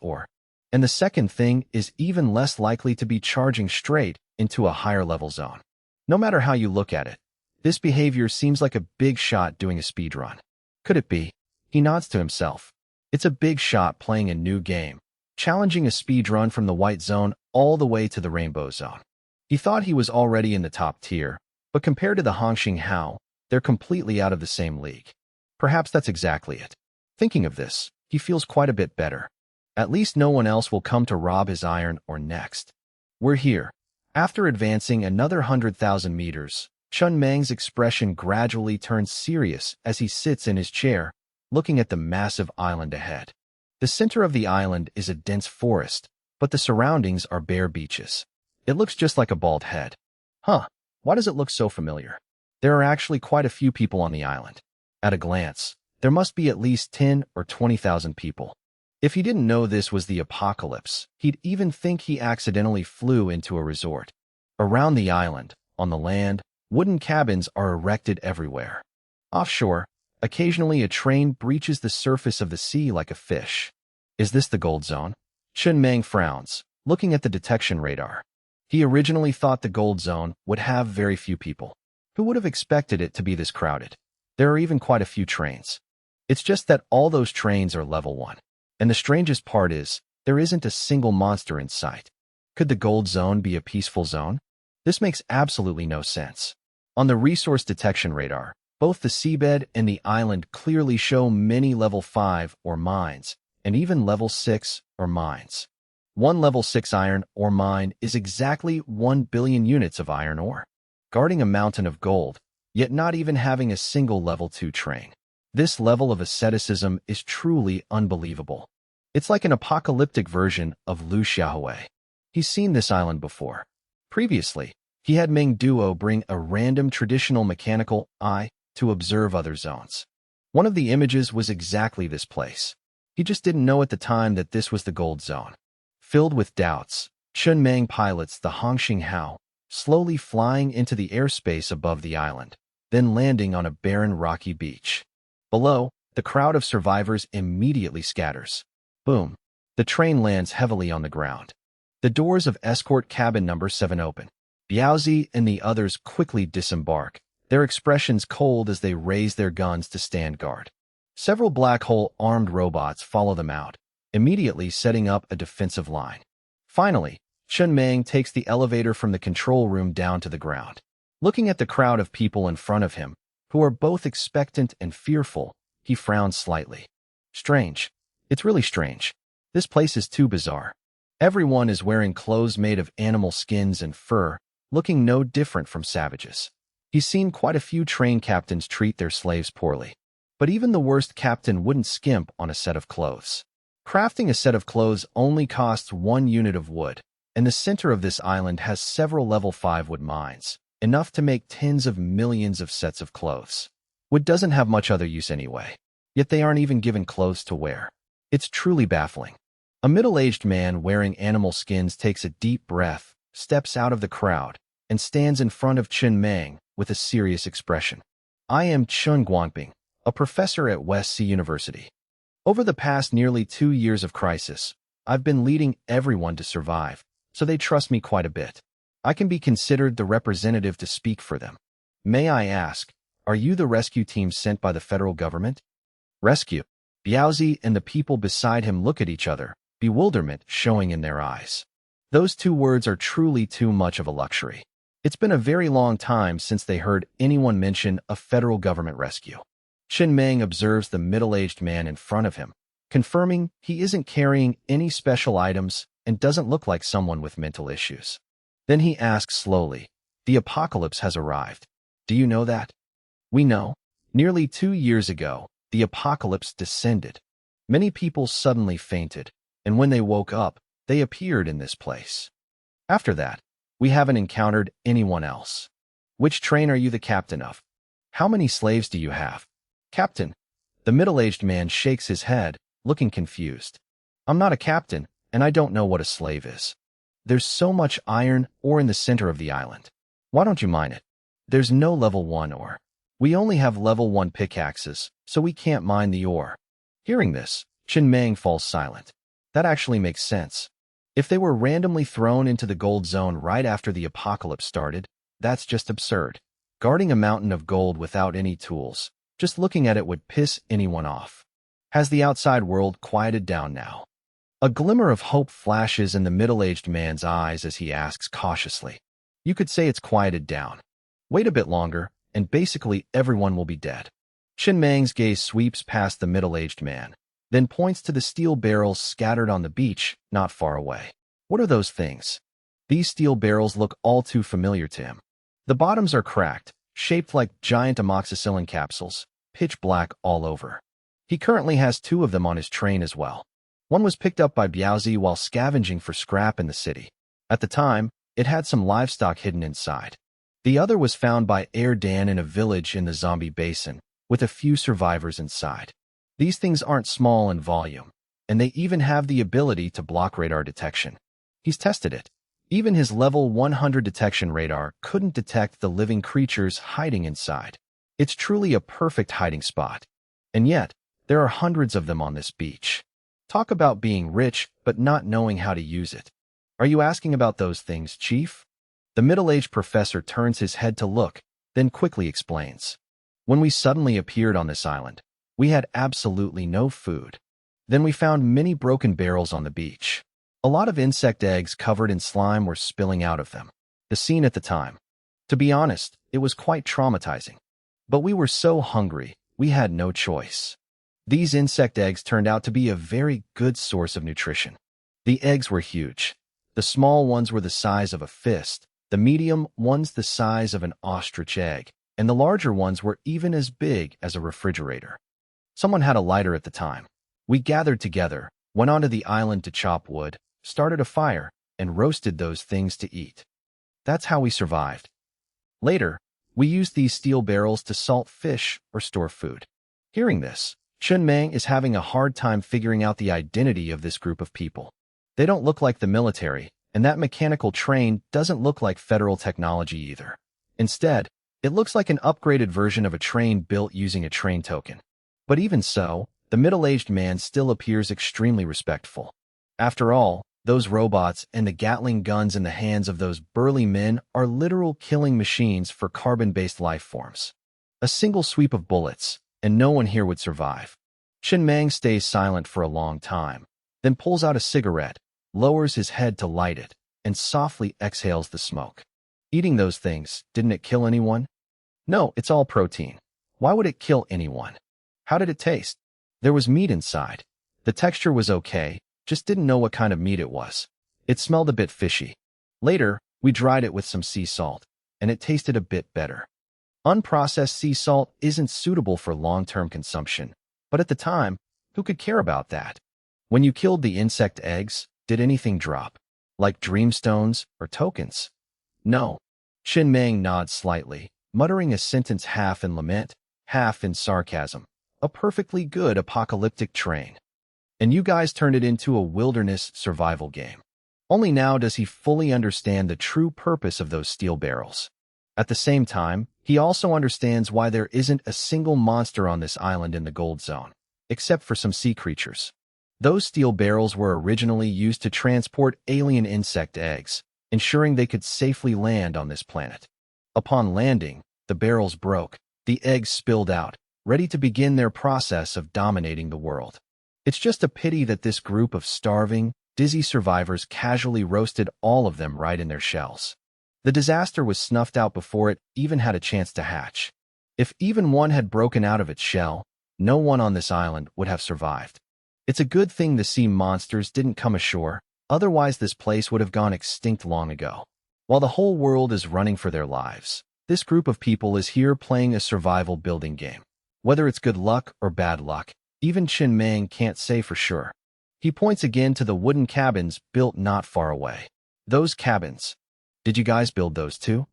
Speaker 1: and the second thing is even less likely to be charging straight into a higher level zone. No matter how you look at it, this behavior seems like a big shot doing a speedrun. Could it be? He nods to himself. It's a big shot playing a new game, challenging a speedrun from the white zone all the way to the rainbow zone. He thought he was already in the top tier, but compared to the Hongxinghao, they're completely out of the same league. Perhaps that's exactly it. Thinking of this, he feels quite a bit better. At least no one else will come to rob his iron ore next. We're here. After advancing another 100,000 meters, Chun Mang's expression gradually turns serious as he sits in his chair, looking at the massive island ahead. The center of the island is a dense forest, but the surroundings are bare beaches. It looks just like a bald head. Huh, why does it look so familiar? There are actually quite a few people on the island. At a glance, there must be at least 10 or 20,000 people. If he didn't know this was the apocalypse, he'd even think he accidentally flew into a resort. Around the island, on the land, wooden cabins are erected everywhere. Offshore, occasionally a train breaches the surface of the sea like a fish. Is this the gold zone? Chun Mang frowns, looking at the detection radar. He originally thought the gold zone would have very few people. Who would have expected it to be this crowded? There are even quite a few trains. It's just that all those trains are level 1. And the strangest part is, there isn't a single monster in sight. Could the gold zone be a peaceful zone? This makes absolutely no sense. On the resource detection radar, both the seabed and the island clearly show many level 5 or mines, and even level 6 or mines. One level 6 iron ore mine is exactly 1 billion units of iron ore, guarding a mountain of gold, yet not even having a single level 2 train. This level of asceticism is truly unbelievable. It's like an apocalyptic version of Lu Xiaohui. He's seen this island before. Previously, he had Meng Duo bring a random traditional mechanical eye to observe other zones. One of the images was exactly this place. He just didn't know at the time that this was the gold zone. Filled with doubts, Chun Mang pilots the Hongxinghao, slowly flying into the airspace above the island, then landing on a barren rocky beach. Below, the crowd of survivors immediately scatters. Boom. The train lands heavily on the ground. The doors of escort cabin number 7 open. Biaozi and the others quickly disembark, their expressions cold as they raise their guns to stand guard. Several black hole armed robots follow them out, immediately setting up a defensive line. Finally, Chun Mang takes the elevator from the control room down to the ground. Looking at the crowd of people in front of him, who are both expectant and fearful, he frowns slightly. Strange. It's really strange. This place is too bizarre. Everyone is wearing clothes made of animal skins and fur, looking no different from savages. He's seen quite a few train captains treat their slaves poorly. But even the worst captain wouldn't skimp on a set of clothes. Crafting a set of clothes only costs 1 unit of wood, and the center of this island has several level 5 wood mines, enough to make tens of millions of sets of clothes. Wood doesn't have much other use anyway, yet they aren't even given clothes to wear. It's truly baffling. A middle-aged man wearing animal skins takes a deep breath, steps out of the crowd, and stands in front of Chen Mang with a serious expression. I am Chun Guangping, a professor at West Sea University. Over the past nearly 2 years of crisis, I've been leading everyone to survive, so they trust me quite a bit. I can be considered the representative to speak for them. May I ask, are you the rescue team sent by the federal government? Rescue. Biaozi and the people beside him look at each other, bewilderment showing in their eyes. Those 2 words are truly too much of a luxury. It's been a very long time since they heard anyone mention a federal government rescue. Chen Mang observes the middle-aged man in front of him, confirming he isn't carrying any special items and doesn't look like someone with mental issues. Then he asks slowly, the apocalypse has arrived. Do you know that? We know. Nearly 2 years ago, the apocalypse descended. Many people suddenly fainted, and when they woke up, they appeared in this place. After that, we haven't encountered anyone else. Which train are you the captain of? How many slaves do you have? Captain. The middle-aged man shakes his head, looking confused. I'm not a captain, and I don't know what a slave is. There's so much iron ore in the center of the island. Why don't you mine it? There's no level 1 ore. We only have level 1 pickaxes, so we can't mine the ore. Hearing this, Chen Mang falls silent. That actually makes sense. If they were randomly thrown into the gold zone right after the apocalypse started, that's just absurd. Guarding a mountain of gold without any tools, just looking at it would piss anyone off. Has the outside world quieted down now? A glimmer of hope flashes in the middle-aged man's eyes as he asks cautiously. You could say it's quieted down. Wait a bit longer, and basically everyone will be dead. Chen Mang's gaze sweeps past the middle-aged man, then points to the steel barrels scattered on the beach not far away. What are those things? These steel barrels look all too familiar to him. The bottoms are cracked, shaped like giant amoxicillin capsules, pitch black all over. He currently has 2 of them on his train as well. One was picked up by Biaozi while scavenging for scrap in the city. At the time, it had some livestock hidden inside. The other was found by Air Dan in a village in the zombie basin, with a few survivors inside. These things aren't small in volume, and they even have the ability to block radar detection. He's tested it. Even his level 100 detection radar couldn't detect the living creatures hiding inside. It's truly a perfect hiding spot. And yet, there are hundreds of them on this beach. Talk about being rich but not knowing how to use it. Are you asking about those things, Chief? The middle-aged professor turns his head to look, then quickly explains. When we suddenly appeared on this island, we had absolutely no food. Then we found many broken barrels on the beach. A lot of insect eggs covered in slime were spilling out of them. The scene at the time. To be honest, it was quite traumatizing. But we were so hungry, we had no choice. These insect eggs turned out to be a very good source of nutrition. The eggs were huge. The small ones were the size of a fist, the medium ones the size of an ostrich egg, and the larger ones were even as big as a refrigerator. Someone had a lighter at the time. We gathered together, went onto the island to chop wood, started a fire, and roasted those things to eat. That's how we survived. Later, we used these steel barrels to salt fish or store food. Hearing this, Chen Mang is having a hard time figuring out the identity of this group of people. They don't look like the military, and that mechanical train doesn't look like federal technology either. Instead, it looks like an upgraded version of a train built using a train token. But even so, the middle-aged man still appears extremely respectful. After all, those robots and the Gatling guns in the hands of those burly men are literal killing machines for carbon-based life forms. A single sweep of bullets, and no one here would survive. Chen Mang stays silent for a long time, then pulls out a cigarette, lowers his head to light it, and softly exhales the smoke. Eating those things, didn't it kill anyone? No, it's all protein. Why would it kill anyone? How did it taste? There was meat inside. The texture was okay, just didn't know what kind of meat it was. It smelled a bit fishy. Later, we dried it with some sea salt, and it tasted a bit better. Unprocessed sea salt isn't suitable for long-term consumption, but at the time, who could care about that? When you killed the insect eggs, did anything drop? Like dreamstones or tokens? No. Chin Meng nods slightly, muttering a sentence half in lament, half in sarcasm. A perfectly good apocalyptic train. And you guys turned it into a wilderness survival game. Only now does he fully understand the true purpose of those steel barrels. At the same time, he also understands why there isn't a single monster on this island in the Gold Zone, except for some sea creatures. Those steel barrels were originally used to transport alien insect eggs, ensuring they could safely land on this planet. Upon landing, the barrels broke, the eggs spilled out, ready to begin their process of dominating the world. It's just a pity that this group of starving, dizzy survivors casually roasted all of them right in their shells. The disaster was snuffed out before it even had a chance to hatch. If even one had broken out of its shell, no one on this island would have survived. It's a good thing the sea monsters didn't come ashore, otherwise this place would have gone extinct long ago. While the whole world is running for their lives, this group of people is here playing a survival building game. Whether it's good luck or bad luck, even Chin Meng can't say for sure. He points again to the wooden cabins built not far away. Those cabins. Did you guys build those too?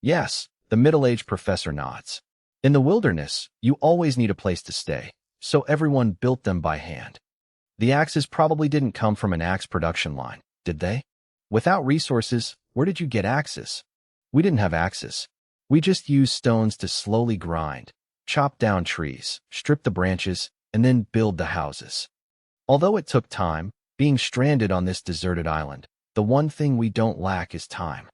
Speaker 1: Yes, the middle-aged professor nods. In the wilderness, you always need a place to stay, so everyone built them by hand. The axes probably didn't come from an axe production line, did they? Without resources, where did you get axes? We didn't have axes. We just used stones to slowly grind, chop down trees, strip the branches, and then build the houses. Although it took time, being stranded on this deserted island, the one thing we don't lack is time.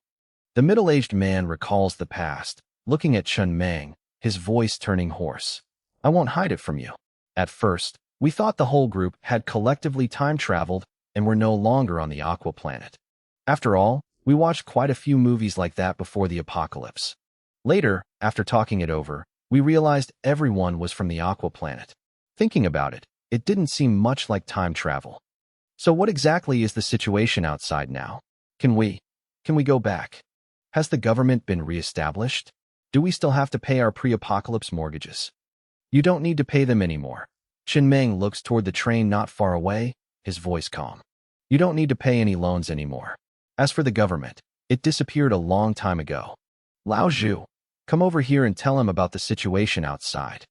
Speaker 1: The middle-aged man recalls the past, looking at Chin Meng, his voice turning hoarse. I won't hide it from you. At first, we thought the whole group had collectively time-traveled and were no longer on the Aqua Planet. After all, we watched quite a few movies like that before the apocalypse. Later, after talking it over, we realized everyone was from the Aqua Planet. Thinking about it, it didn't seem much like time travel. So what exactly is the situation outside now? Can we go back? Has the government been reestablished? Do we still have to pay our pre-apocalypse mortgages? You don't need to pay them anymore. Chin Meng looks toward the train not far away, his voice calm. You don't need to pay any loans anymore. As for the government, it disappeared a long time ago. Lao Zhu, come over here and tell him about the situation outside.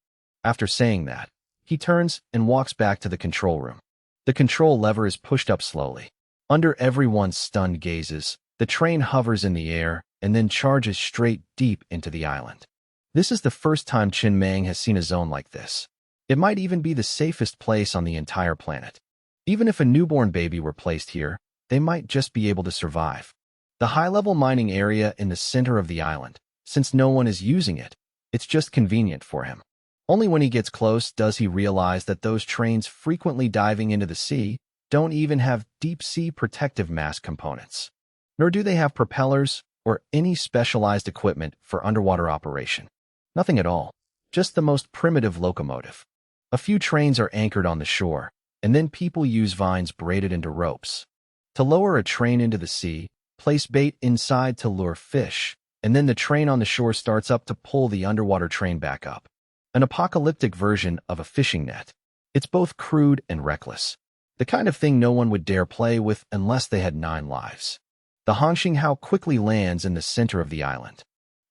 Speaker 1: After saying that, he turns and walks back to the control room. The control lever is pushed up slowly. Under everyone's stunned gazes, the train hovers in the air and then charges straight deep into the island. This is the first time Chin Meng has seen a zone like this. It might even be the safest place on the entire planet. Even if a newborn baby were placed here, they might just be able to survive. The high-level mining area in the center of the island, since no one is using it, it's just convenient for him. Only when he gets close does he realize that those trains frequently diving into the sea don't even have deep-sea protective mask components. Nor do they have propellers or any specialized equipment for underwater operation. Nothing at all, just the most primitive locomotive. A few trains are anchored on the shore, and then people use vines braided into ropes. To lower a train into the sea, place bait inside to lure fish, and then the train on the shore starts up to pull the underwater train back up. An apocalyptic version of a fishing net. It's both crude and reckless. The kind of thing no one would dare play with unless they had 9 lives. The Hongxinghao quickly lands in the center of the island.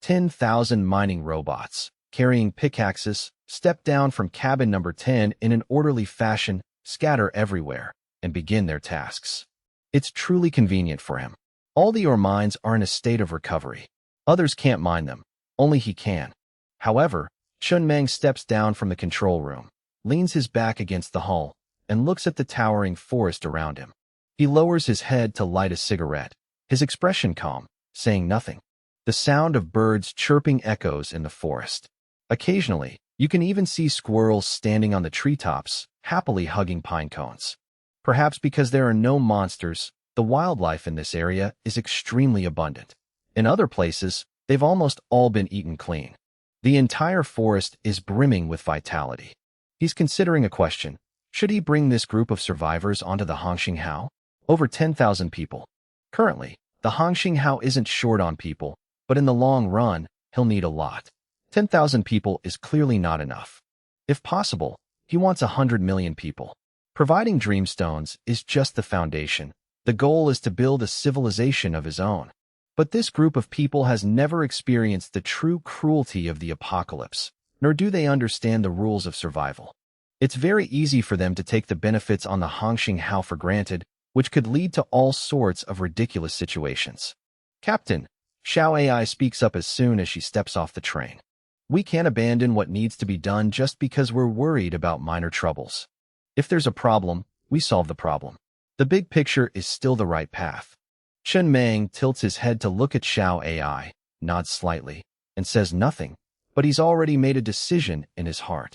Speaker 1: 10,000 mining robots, carrying pickaxes, step down from cabin number 10 in an orderly fashion, scatter everywhere, and begin their tasks. It's truly convenient for him. All the ore mines are in a state of recovery. Others can't mine them. Only he can. However, Chin Meng steps down from the control room, leans his back against the hull, and looks at the towering forest around him. He lowers his head to light a cigarette, his expression calm, saying nothing. The sound of birds chirping echoes in the forest. Occasionally, you can even see squirrels standing on the treetops, happily hugging pine cones. Perhaps because there are no monsters, the wildlife in this area is extremely abundant. In other places, they've almost all been eaten clean. The entire forest is brimming with vitality. He's considering a question. Should he bring this group of survivors onto the Hongxinghao? Over 10,000 people. Currently, the Hongxing Hao isn't short on people, but in the long run, he'll need a lot. 10,000 people is clearly not enough. If possible, he wants 100 million people. Providing Dreamstones is just the foundation. The goal is to build a civilization of his own. But this group of people has never experienced the true cruelty of the apocalypse, nor do they understand the rules of survival. It's very easy for them to take the benefits on the Hongxing Hao for granted, which could lead to all sorts of ridiculous situations. Captain, Xiao AI speaks up as soon as she steps off the train. We can't abandon what needs to be done just because we're worried about minor troubles. If there's a problem, we solve the problem. The big picture is still the right path. Chen Meng tilts his head to look at Xiao AI, nods slightly, and says nothing, but he's already made a decision in his heart.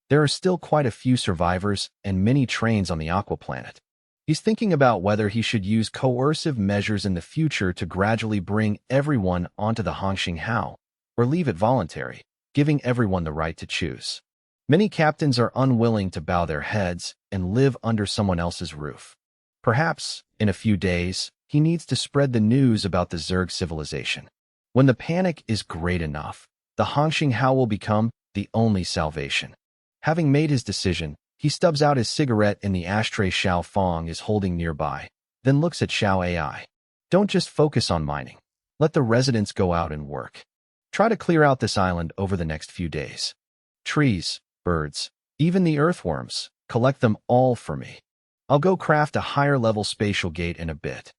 Speaker 1: There are still quite a few survivors and many trains on the Aqua Planet. He's thinking about whether he should use coercive measures in the future to gradually bring everyone onto the Hongxing Hao, or leave it voluntary, giving everyone the right to choose. Many captains are unwilling to bow their heads and live under someone else's roof. Perhaps, in a few days, he needs to spread the news about the Zerg civilization. When the panic is great enough, the Hongxing Hao will become the only salvation. Having made his decision, he stubs out his cigarette in the ashtray Xiao Fong is holding nearby, then looks at Xiao AI. Don't just focus on mining. Let the residents go out and work. Try to clear out this island over the next few days. Trees, birds, even the earthworms, collect them all for me. I'll go craft a higher-level spatial gate in a bit.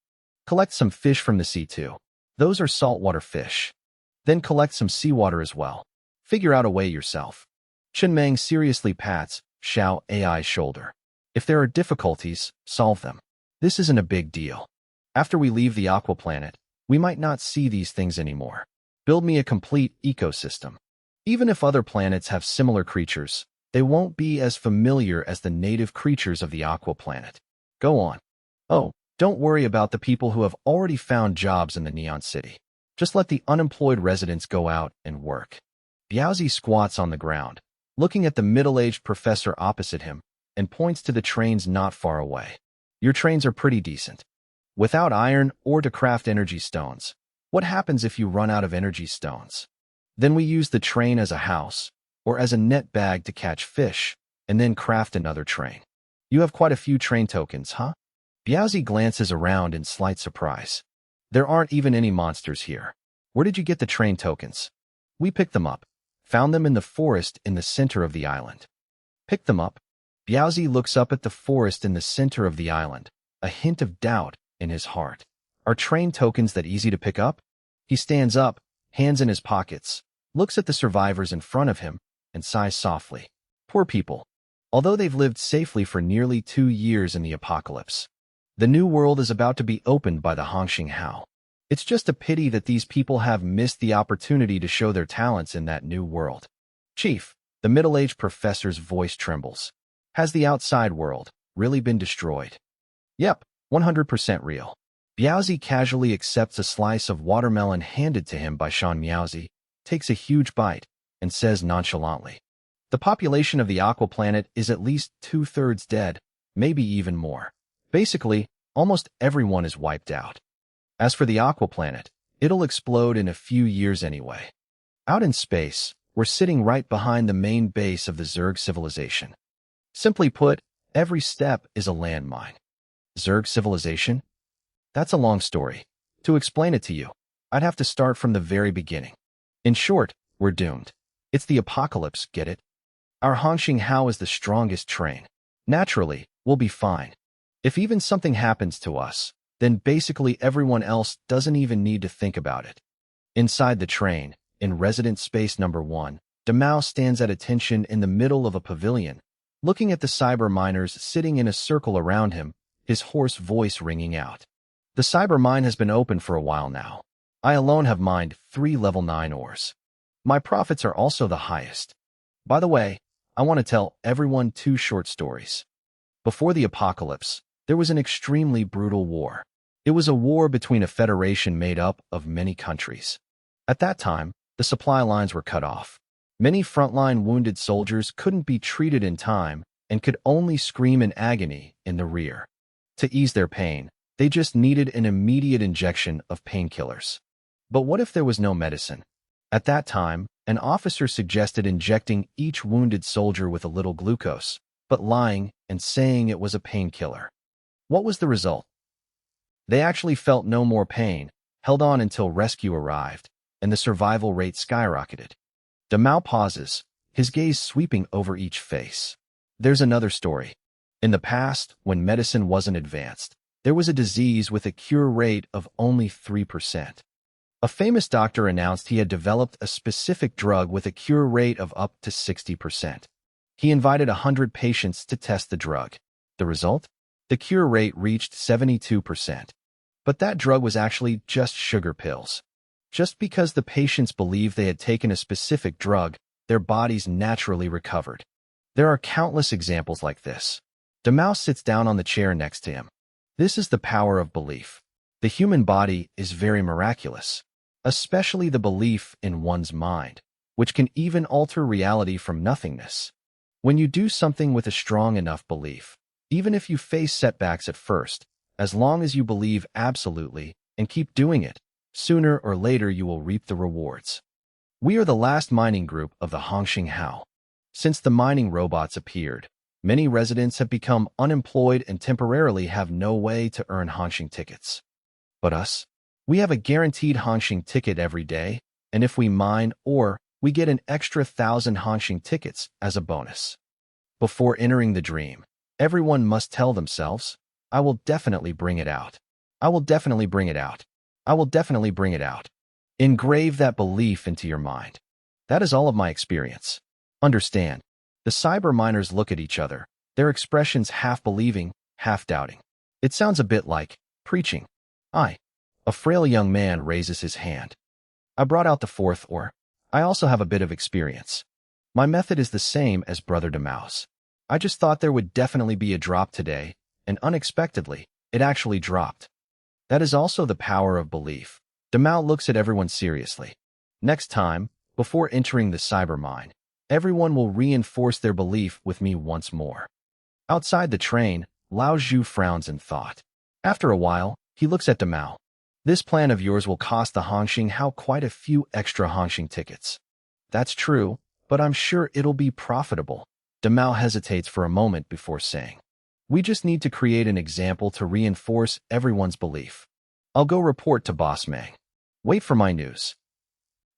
Speaker 1: Collect some fish from the sea too. Those are saltwater fish. Then collect some seawater as well. Figure out a way yourself. Chen Meng seriously pats Xiao AI's shoulder. If there are difficulties, solve them. This isn't a big deal. After we leave the Aqua Planet, we might not see these things anymore. Build me a complete ecosystem. Even if other planets have similar creatures, they won't be as familiar as the native creatures of the Aqua Planet. Go on. Oh, don't worry about the people who have already found jobs in the Neon City. Just let the unemployed residents go out and work. Biaozi squats on the ground, looking at the middle-aged professor opposite him, and points to the trains not far away. Your trains are pretty decent. Without iron or to craft energy stones, what happens if you run out of energy stones? Then we use the train as a house, or as a net bag to catch fish, and then craft another train. You have quite a few train tokens, huh? Biaozi glances around in slight surprise. There aren't even any monsters here. Where did you get the train tokens? We picked them up. Found them in the forest in the center of the island. Picked them up? Biaozi looks up at the forest in the center of the island, a hint of doubt in his heart. Are train tokens that easy to pick up? He stands up, hands in his pockets, looks at the survivors in front of him, and sighs softly. Poor people. Although they've lived safely for nearly 2 years in the apocalypse, the new world is about to be opened by the Hongxing Hao. It's just a pity that these people have missed the opportunity to show their talents in that new world. Chief, the middle-aged professor's voice trembles. Has the outside world really been destroyed? Yep, 100% real. Biaozi casually accepts a slice of watermelon handed to him by Shan Miaozi, takes a huge bite, and says nonchalantly, the population of the Aqua Planet is at least 2/3 dead, maybe even more. Basically, almost everyone is wiped out. As for the Aqua Planet, it'll explode in a few years anyway. Out in space, we're sitting right behind the main base of the Zerg civilization. Simply put, every step is a landmine. Zerg civilization? That's a long story. To explain it to you, I'd have to start from the very beginning. In short, we're doomed. It's the apocalypse, get it? Our Hongxing Hao is the strongest train. Naturally, we'll be fine. If even something happens to us, then basically everyone else doesn't even need to think about it. Inside the train, in resident space number 1, Demao stands at attention in the middle of a pavilion, looking at the cyber miners sitting in a circle around him, his hoarse voice ringing out. The cyber mine has been open for a while now. I alone have mined 3 level 9 ores. My profits are also the highest. By the way, I want to tell everyone 2 short stories. Before the apocalypse, there was an extremely brutal war. It was a war between a federation made up of many countries. At that time, the supply lines were cut off. Many frontline wounded soldiers couldn't be treated in time and could only scream in agony in the rear. To ease their pain, They just needed an immediate injection of painkillers. But what if there was no medicine? At that time, an officer suggested injecting each wounded soldier with a little glucose, but lying and saying it was a painkiller. What was the result? They actually felt no more pain, held on until rescue arrived, and the survival rate skyrocketed. Damao pauses, his gaze sweeping over each face. There's another story. In the past, when medicine wasn't advanced, there was a disease with a cure rate of only 3%. A famous doctor announced he had developed a specific drug with a cure rate of up to 60%. He invited 100 patients to test the drug. The result? The cure rate reached 72%. But that drug was actually just sugar pills. Just because the patients believed they had taken a specific drug, their bodies naturally recovered. There are countless examples like this. Damao sits down on the chair next to him. This is the power of belief. The human body is very miraculous, especially the belief in one's mind, which can even alter reality from nothingness. When you do something with a strong enough belief, even if you face setbacks at first, as long as you believe absolutely and keep doing it, sooner or later you will reap the rewards. We are the last mining group of the Hongxing Hao. Since the mining robots appeared, many residents have become unemployed and temporarily have no way to earn Hongxing tickets. But us? We have a guaranteed Hongxing ticket every day, and if we mine ore, we get an extra 1,000 Hongxing tickets as a bonus. Before entering the dream, everyone must tell themselves, I will definitely bring it out. I will definitely bring it out. I will definitely bring it out. Engrave that belief into your mind. That is all of my experience. Understand, the cyber miners look at each other, their expressions half believing, half doubting. It sounds a bit like preaching. A frail young man raises his hand. I brought out the fourth ore. I also have a bit of experience. My method is the same as Brother Damao's. I just thought there would definitely be a drop today, and unexpectedly, it actually dropped. That is also the power of belief. Damao looks at everyone seriously. Next time, before entering the cyber mine, everyone will reinforce their belief with me once more. Outside the train, Lao Zhu frowns in thought. After a while, he looks at Damao. This plan of yours will cost the Hongxing Hao quite a few extra Hongxing tickets. That's true, but I'm sure it'll be profitable. Damao hesitates for a moment before saying, we just need to create an example to reinforce everyone's belief. I'll go report to Boss Meng. Wait for my news.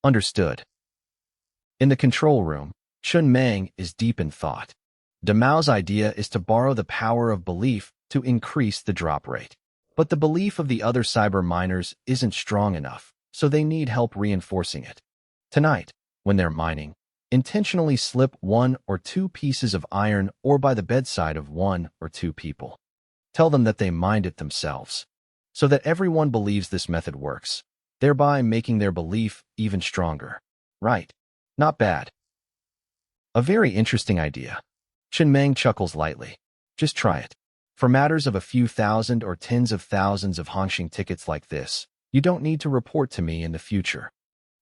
Speaker 1: Understood. In the control room, Chun Meng is deep in thought. Damao's idea is to borrow the power of belief to increase the drop rate. But the belief of the other cyber miners isn't strong enough, so they need help reinforcing it. Tonight, when they're mining, intentionally slip 1 or 2 pieces of iron ore by the bedside of 1 or 2 people. Tell them that they mined it themselves, so that everyone believes this method works, thereby making their belief even stronger. Right. Not bad. A very interesting idea. Chen Meng chuckles lightly. Just try it. For matters of a few thousand or tens of thousands of Hongxing tickets like this, you don't need to report to me in the future.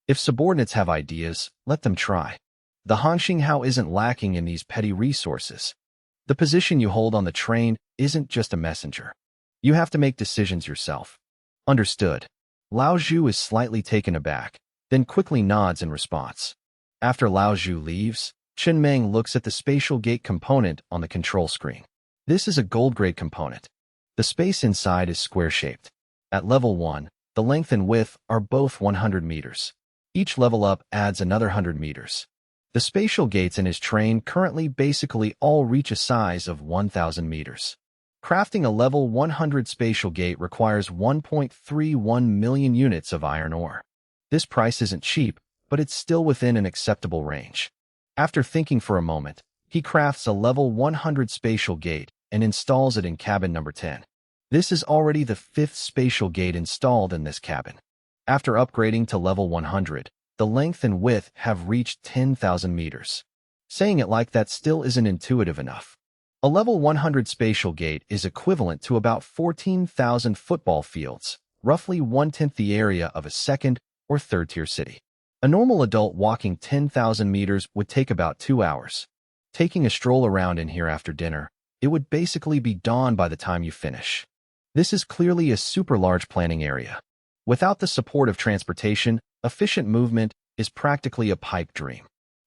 Speaker 1: If subordinates have ideas, let them try. The Hongxing Hao isn't lacking in these petty resources. The position you hold on the train isn't just a messenger. You have to make decisions yourself. Understood. Lao Zhu is slightly taken aback, then quickly nods in response. After Lao Zhu leaves, Chen Meng looks at the spatial gate component on the control screen. This is a gold-grade component. The space inside is square-shaped. At level 1, the length and width are both 100 meters. Each level up adds another 100 meters. The spatial gates in his train currently basically all reach a size of 1,000 meters. Crafting a level 100 spatial gate requires 1.31 million units of iron ore. This price isn't cheap, but it's still within an acceptable range. After thinking for a moment, he crafts a level 100 spatial gate and installs it in cabin number 10. This is already the 5th spatial gate installed in this cabin. After upgrading to level 100, the length and width have reached 10,000 meters. Saying it like that still isn't intuitive enough. A level 100 spatial gate is equivalent to about 14,000 football fields, roughly 1/10 the area of a 2nd or 3rd-tier city. A normal adult walking 10,000 meters would take about 2 hours. Taking a stroll around in here after dinner, it would basically be dawn by the time you finish. This is clearly a super large planning area. Without the support of transportation, efficient movement is practically a pipe dream.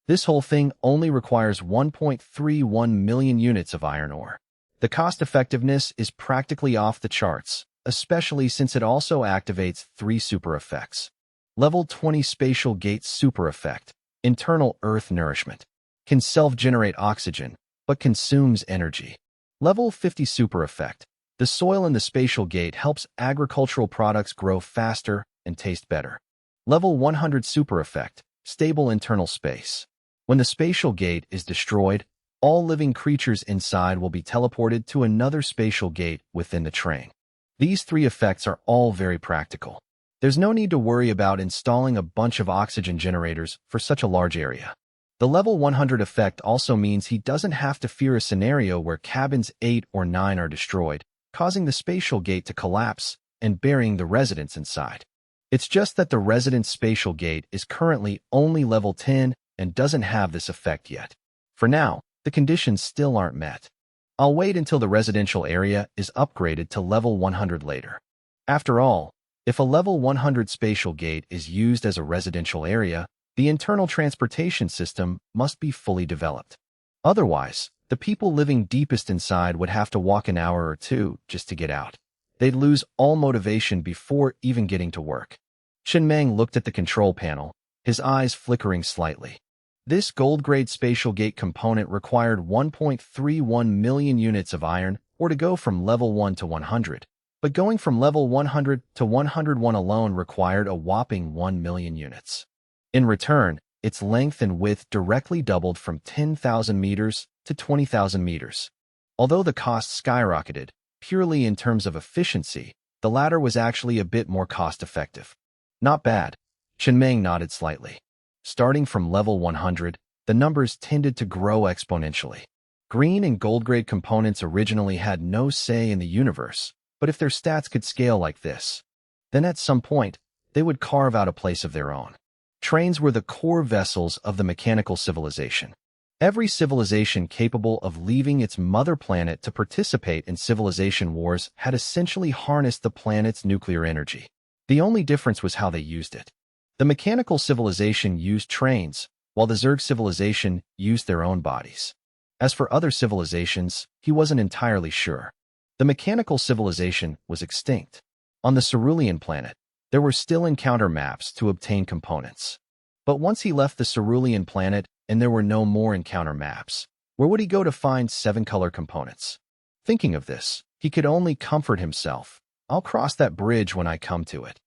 Speaker 1: This whole thing only requires 1.31 million units of iron ore. The cost-effectiveness is practically off the charts, especially since it also activates 3 super effects. Level 20 Spatial Gate Super Effect. Internal Earth Nourishment. Can self-generate oxygen, but consumes energy. Level 50 Super Effect. The soil in the spatial gate helps agricultural products grow faster and taste better. Level 100 Super Effect. Stable internal space. When the spatial gate is destroyed, all living creatures inside will be teleported to another spatial gate within the train. These 3 effects are all very practical. There's no need to worry about installing a bunch of oxygen generators for such a large area. The level 100 effect also means he doesn't have to fear a scenario where cabins 8 or 9 are destroyed, causing the spatial gate to collapse and burying the residents inside. It's just that the resident's spatial gate is currently only level 10 and doesn't have this effect yet. For now, the conditions still aren't met. I'll wait until the residential area is upgraded to level 100 later. After all, if a level 100 spatial gate is used as a residential area, the internal transportation system must be fully developed. Otherwise, the people living deepest inside would have to walk an hour or 2 just to get out. They'd lose all motivation before even getting to work. Shin-Mang looked at the control panel, his eyes flickering slightly. This gold-grade spatial gate component required 1.31 million units of iron or to go from level 1 to 100. But going from level 100 to 101 alone required a whopping 1 million units. In return, its length and width directly doubled from 10,000 meters to 20,000 meters. Although the cost skyrocketed, purely in terms of efficiency, the latter was actually a bit more cost-effective. Not bad. Shin-Mang nodded slightly. Starting from level 100, the numbers tended to grow exponentially. Green and gold-grade components originally had no say in the universe, but if their stats could scale like this, then at some point, they would carve out a place of their own. Trains were the core vessels of the mechanical civilization. Every civilization capable of leaving its mother planet to participate in civilization wars had essentially harnessed the planet's nuclear energy. The only difference was how they used it. The mechanical civilization used trains, while the Zerg civilization used their own bodies. As for other civilizations, he wasn't entirely sure. The mechanical civilization was extinct. On the Cerulean planet, there were still encounter maps to obtain components. But once he left the Cerulean planet and there were no more encounter maps, where would he go to find 7-color components? Thinking of this, he could only comfort himself. I'll cross that bridge when I come to it.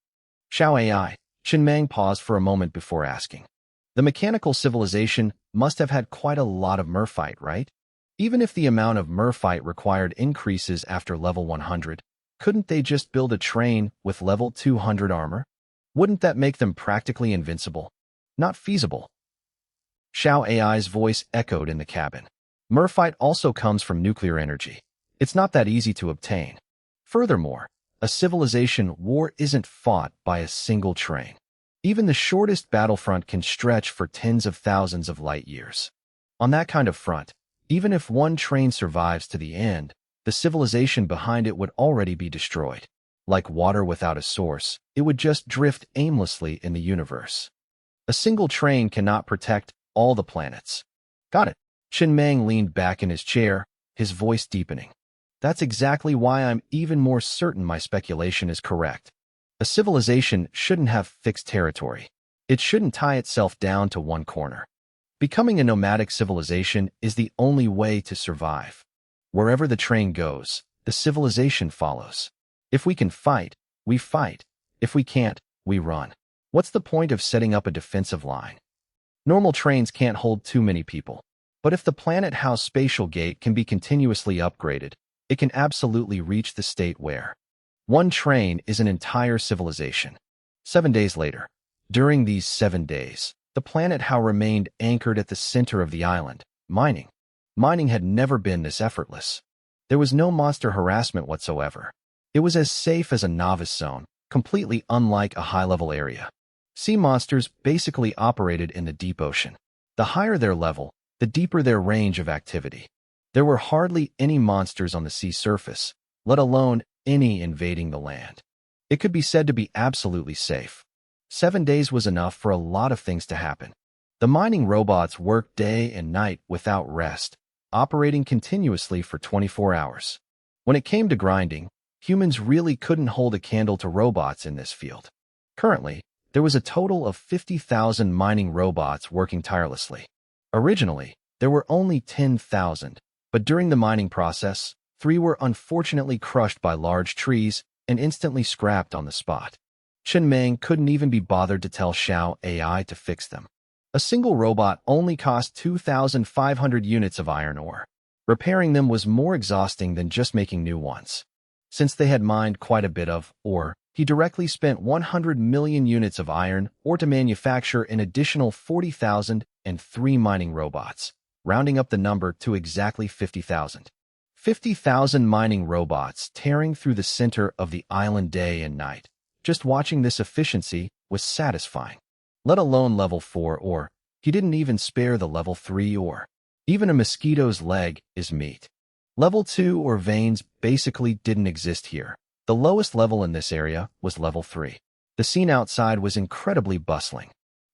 Speaker 1: Xiao AI. Shin-Mang paused for a moment before asking. The mechanical civilization must have had quite a lot of merphite, right? Even if the amount of merphite required increases after level 100, couldn't they just build a train with level 200 armor? Wouldn't that make them practically invincible? Not feasible. Xiao AI's voice echoed in the cabin. Merphite also comes from nuclear energy. It's not that easy to obtain. Furthermore, a civilization war isn't fought by a single train. Even the shortest battlefront can stretch for tens of thousands of light years. On that kind of front, even if one train survives to the end, the civilization behind it would already be destroyed. Like water without a source, it would just drift aimlessly in the universe. A single train cannot protect all the planets. Got it. Shin-Mang leaned back in his chair, his voice deepening. That's exactly why I'm even more certain my speculation is correct. A civilization shouldn't have fixed territory. It shouldn't tie itself down to one corner. Becoming a nomadic civilization is the only way to survive. Wherever the train goes, the civilization follows. If we can fight, we fight. If we can't, we run. What's the point of setting up a defensive line? Normal trains can't hold too many people. But if the Planet House spatial gate can be continuously upgraded, it can absolutely reach the state where one train is an entire civilization. 7 days later. During these 7 days, the Planet House remained anchored at the center of the island, mining. Mining had never been this effortless. There was no monster harassment whatsoever. It was as safe as a novice zone, completely unlike a high-level area. Sea monsters basically operated in the deep ocean. The higher their level, the deeper their range of activity. There were hardly any monsters on the sea surface, let alone any invading the land. It could be said to be absolutely safe. 7 days was enough for a lot of things to happen. The mining robots worked day and night without rest, operating continuously for 24 hours. When it came to grinding, humans really couldn't hold a candle to robots in this field. Currently, there was a total of 50,000 mining robots working tirelessly. Originally, there were only 10,000, but during the mining process, 3 were unfortunately crushed by large trees and instantly scrapped on the spot. Chen Meng couldn't even be bothered to tell Xiao AI to fix them. A single robot only cost 2,500 units of iron ore. Repairing them was more exhausting than just making new ones. Since they had mined quite a bit of ore, he directly spent 100 million units of iron ore to manufacture an additional 40,003 mining robots, rounding up the number to exactly 50,000. 50,000 mining robots tearing through the center of the island day and night. Just watching this efficiency was satisfying. Let alone level 4 ore. He didn't even spare the level 3 ore. Even a mosquito's leg is meat. Level 2 ore veins basically didn't exist here. The lowest level in this area was level 3. The scene outside was incredibly bustling.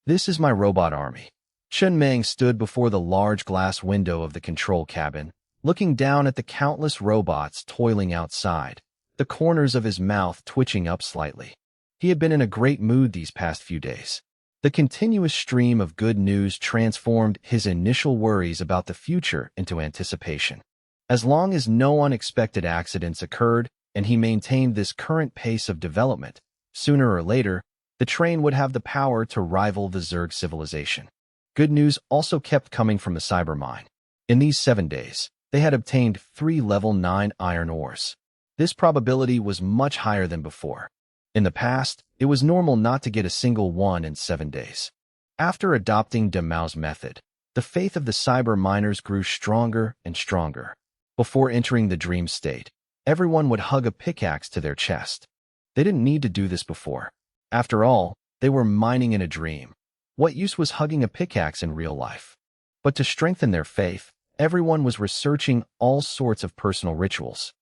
Speaker 1: This is my robot army. Chen Meng stood before the large glass window of the control cabin, looking down at the countless robots toiling outside, the corners of his mouth twitching up slightly. He had been in a great mood these past few days. The continuous stream of good news transformed his initial worries about the future into anticipation. As long as no unexpected accidents occurred and he maintained this current pace of development, sooner or later, the train would have the power to rival the Zerg civilization. Good news also kept coming from the cyber mine. In these 7 days, they had obtained 3 level 9 iron ores. This probability was much higher than before. In the past, it was normal not to get a single one in 7 days. After adopting De Mao's method, the faith of the cyber miners grew stronger and stronger. Before entering the dream state, everyone would hug a pickaxe to their chest. They didn't need to do this before. After all, they were mining in a dream. What use was hugging a pickaxe in real life? But to strengthen their faith, everyone was researching all sorts of personal rituals.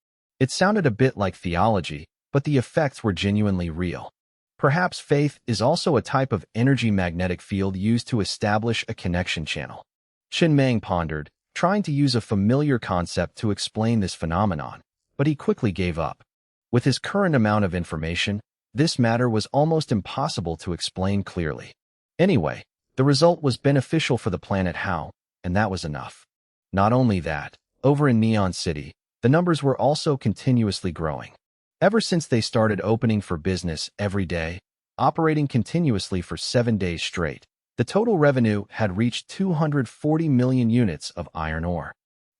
Speaker 1: It sounded a bit like theology, but the effects were genuinely real. Perhaps faith is also a type of energy magnetic field used to establish a connection channel. Chen Meng pondered, trying to use a familiar concept to explain this phenomenon, but he quickly gave up. With his current amount of information, this matter was almost impossible to explain clearly. Anyway, the result was beneficial for the planet Hao, and that was enough. Not only that, over in Neon City, the numbers were also continuously growing. Ever since they started opening for business every day, operating continuously for 7 days straight, the total revenue had reached 240 million units of iron ore.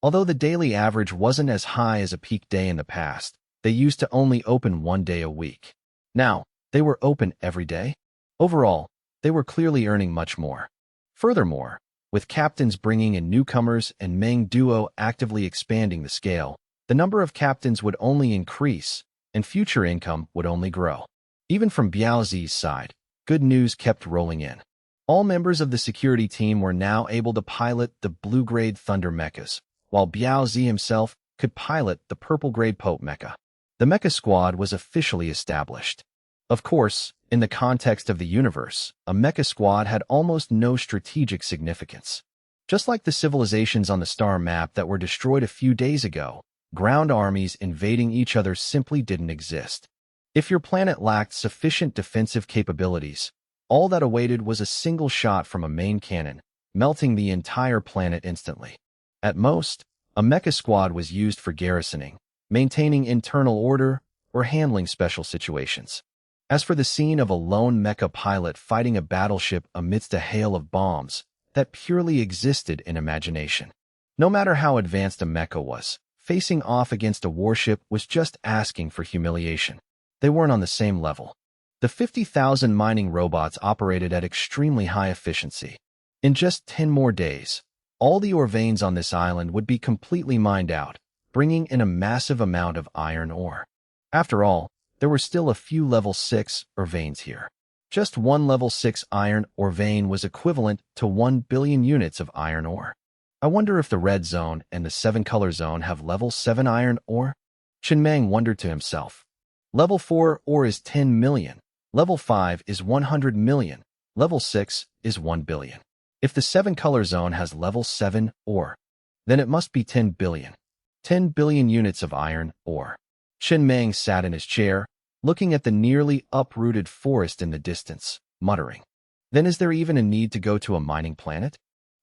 Speaker 1: Although the daily average wasn't as high as a peak day in the past, they used to only open 1 day a week. Now, they were open every day. Overall, they were clearly earning much more. Furthermore, with captains bringing in newcomers and Meng Duo actively expanding the scale, the number of captains would only increase, and future income would only grow. Even from Biaozi's side, good news kept rolling in. All members of the security team were now able to pilot the blue-grade Thunder mechas, while Biaozi himself could pilot the purple-grade Pope mecha. The mecha squad was officially established. Of course, in the context of the universe, a mecha squad had almost no strategic significance. Just like the civilizations on the star map that were destroyed a few days ago, ground armies invading each other simply didn't exist. If your planet lacked sufficient defensive capabilities, all that awaited was a single shot from a main cannon, melting the entire planet instantly. At most, a mecha squad was used for garrisoning, maintaining internal order, or handling special situations. As for the scene of a lone mecha pilot fighting a battleship amidst a hail of bombs, that purely existed in imagination. No matter how advanced a mecha was, facing off against a warship was just asking for humiliation. They weren't on the same level. The 50,000 mining robots operated at extremely high efficiency. In just 10 more days, all the ore veins on this island would be completely mined out, bringing in a massive amount of iron ore. After all, there were still a few level 6 ore veins here. Just one level 6 iron ore vein was equivalent to 1 billion units of iron ore. I wonder if the red zone and the 7-color zone have level 7 iron ore? Meng wondered to himself. Level 4 ore is 10 million. Level 5 is 100 million. Level 6 is 1 billion. If the 7-color zone has level 7 ore, then it must be 10 billion. 10 billion units of iron ore. Meng sat in his chair, looking at the nearly uprooted forest in the distance, muttering. Then is there even a need to go to a mining planet?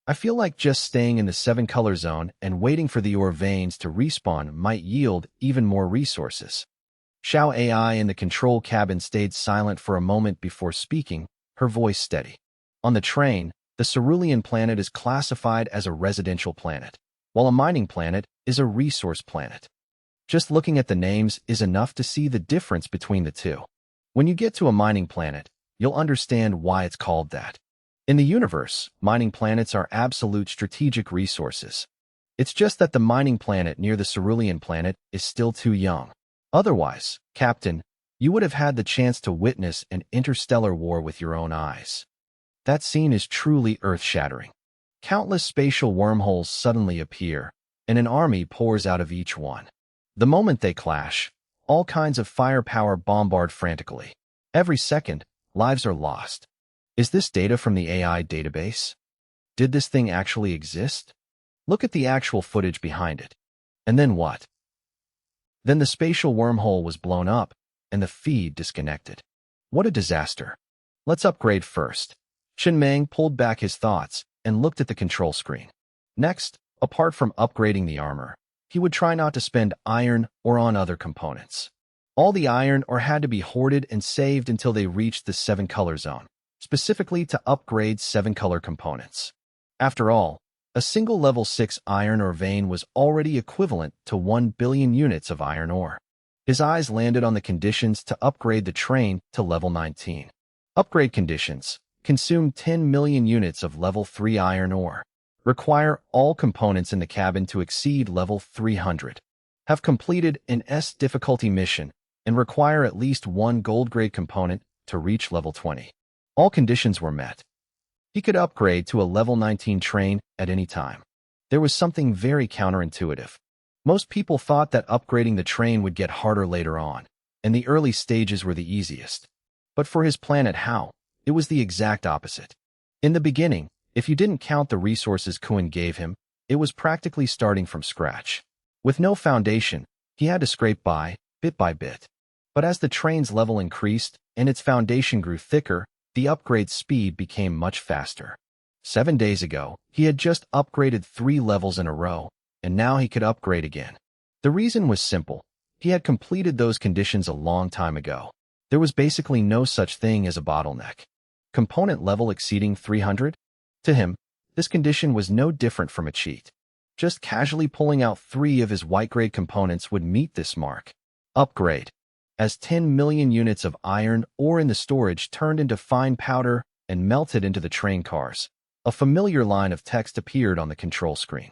Speaker 1: I feel like just staying in the 7-color zone and waiting for the ore veins to respawn might yield even more resources. Xiao AI in the control cabin stayed silent for a moment before speaking, her voice steady. On the train, the cerulean planet is classified as a residential planet, while a mining planet is a resource planet. Just looking at the names is enough to see the difference between the two. When you get to a mining planet, you'll understand why it's called that. In the universe, mining planets are absolute strategic resources. It's just that the mining planet near the cerulean planet is still too young. Otherwise, Captain, you would have had the chance to witness an interstellar war with your own eyes. That scene is truly earth-shattering. Countless spatial wormholes suddenly appear, and an army pours out of each one. The moment they clash, all kinds of firepower bombard frantically. Every second, lives are lost. Is this data from the AI database? Did this thing actually exist? Look at the actual footage behind it. And then what? Then the spatial wormhole was blown up, and the feed disconnected. What a disaster. Let's upgrade first. Meng pulled back his thoughts and looked at the control screen. Next, apart from upgrading the armor, he would try not to spend iron ore on other components. All the iron ore had to be hoarded and saved until they reached the 7-color zone, specifically to upgrade 7-color components. After all, a single level 6 iron ore vein was already equivalent to 1 billion units of iron ore. His eyes landed on the conditions to upgrade the train to level 19. Upgrade conditions: consume 10 million units of level 3 iron ore. Require all components in the cabin to exceed level 300. Have completed an S difficulty mission and require at least one gold-grade component to reach level 20. All conditions were met. He could upgrade to a level 19 train at any time. There was something very counterintuitive. Most people thought that upgrading the train would get harder later on, and the early stages were the easiest. But for his planet How, it was the exact opposite. In the beginning, if you didn't count the resources Kuan gave him, it was practically starting from scratch. With no foundation, he had to scrape by, bit by bit. But as the train's level increased and its foundation grew thicker, the upgrade speed became much faster. 7 days ago, he had just upgraded 3 levels in a row, and now he could upgrade again. The reason was simple. He had completed those conditions a long time ago. There was basically no such thing as a bottleneck. Component level exceeding 300? To him, this condition was no different from a cheat. Just casually pulling out 3 of his white-grade components would meet this mark. Upgrade. As 10 million units of iron ore in the storage turned into fine powder and melted into the train cars, a familiar line of text appeared on the control screen.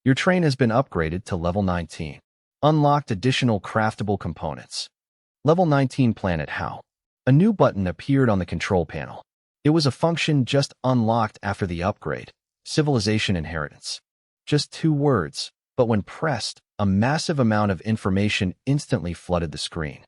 Speaker 1: Your train has been upgraded to level 19. Unlocked additional craftable components. Level 19 Planet How. A new button appeared on the control panel. It was a function just unlocked after the upgrade: Civilization Inheritance. Just 2 words, but when pressed, a massive amount of information instantly flooded the screen.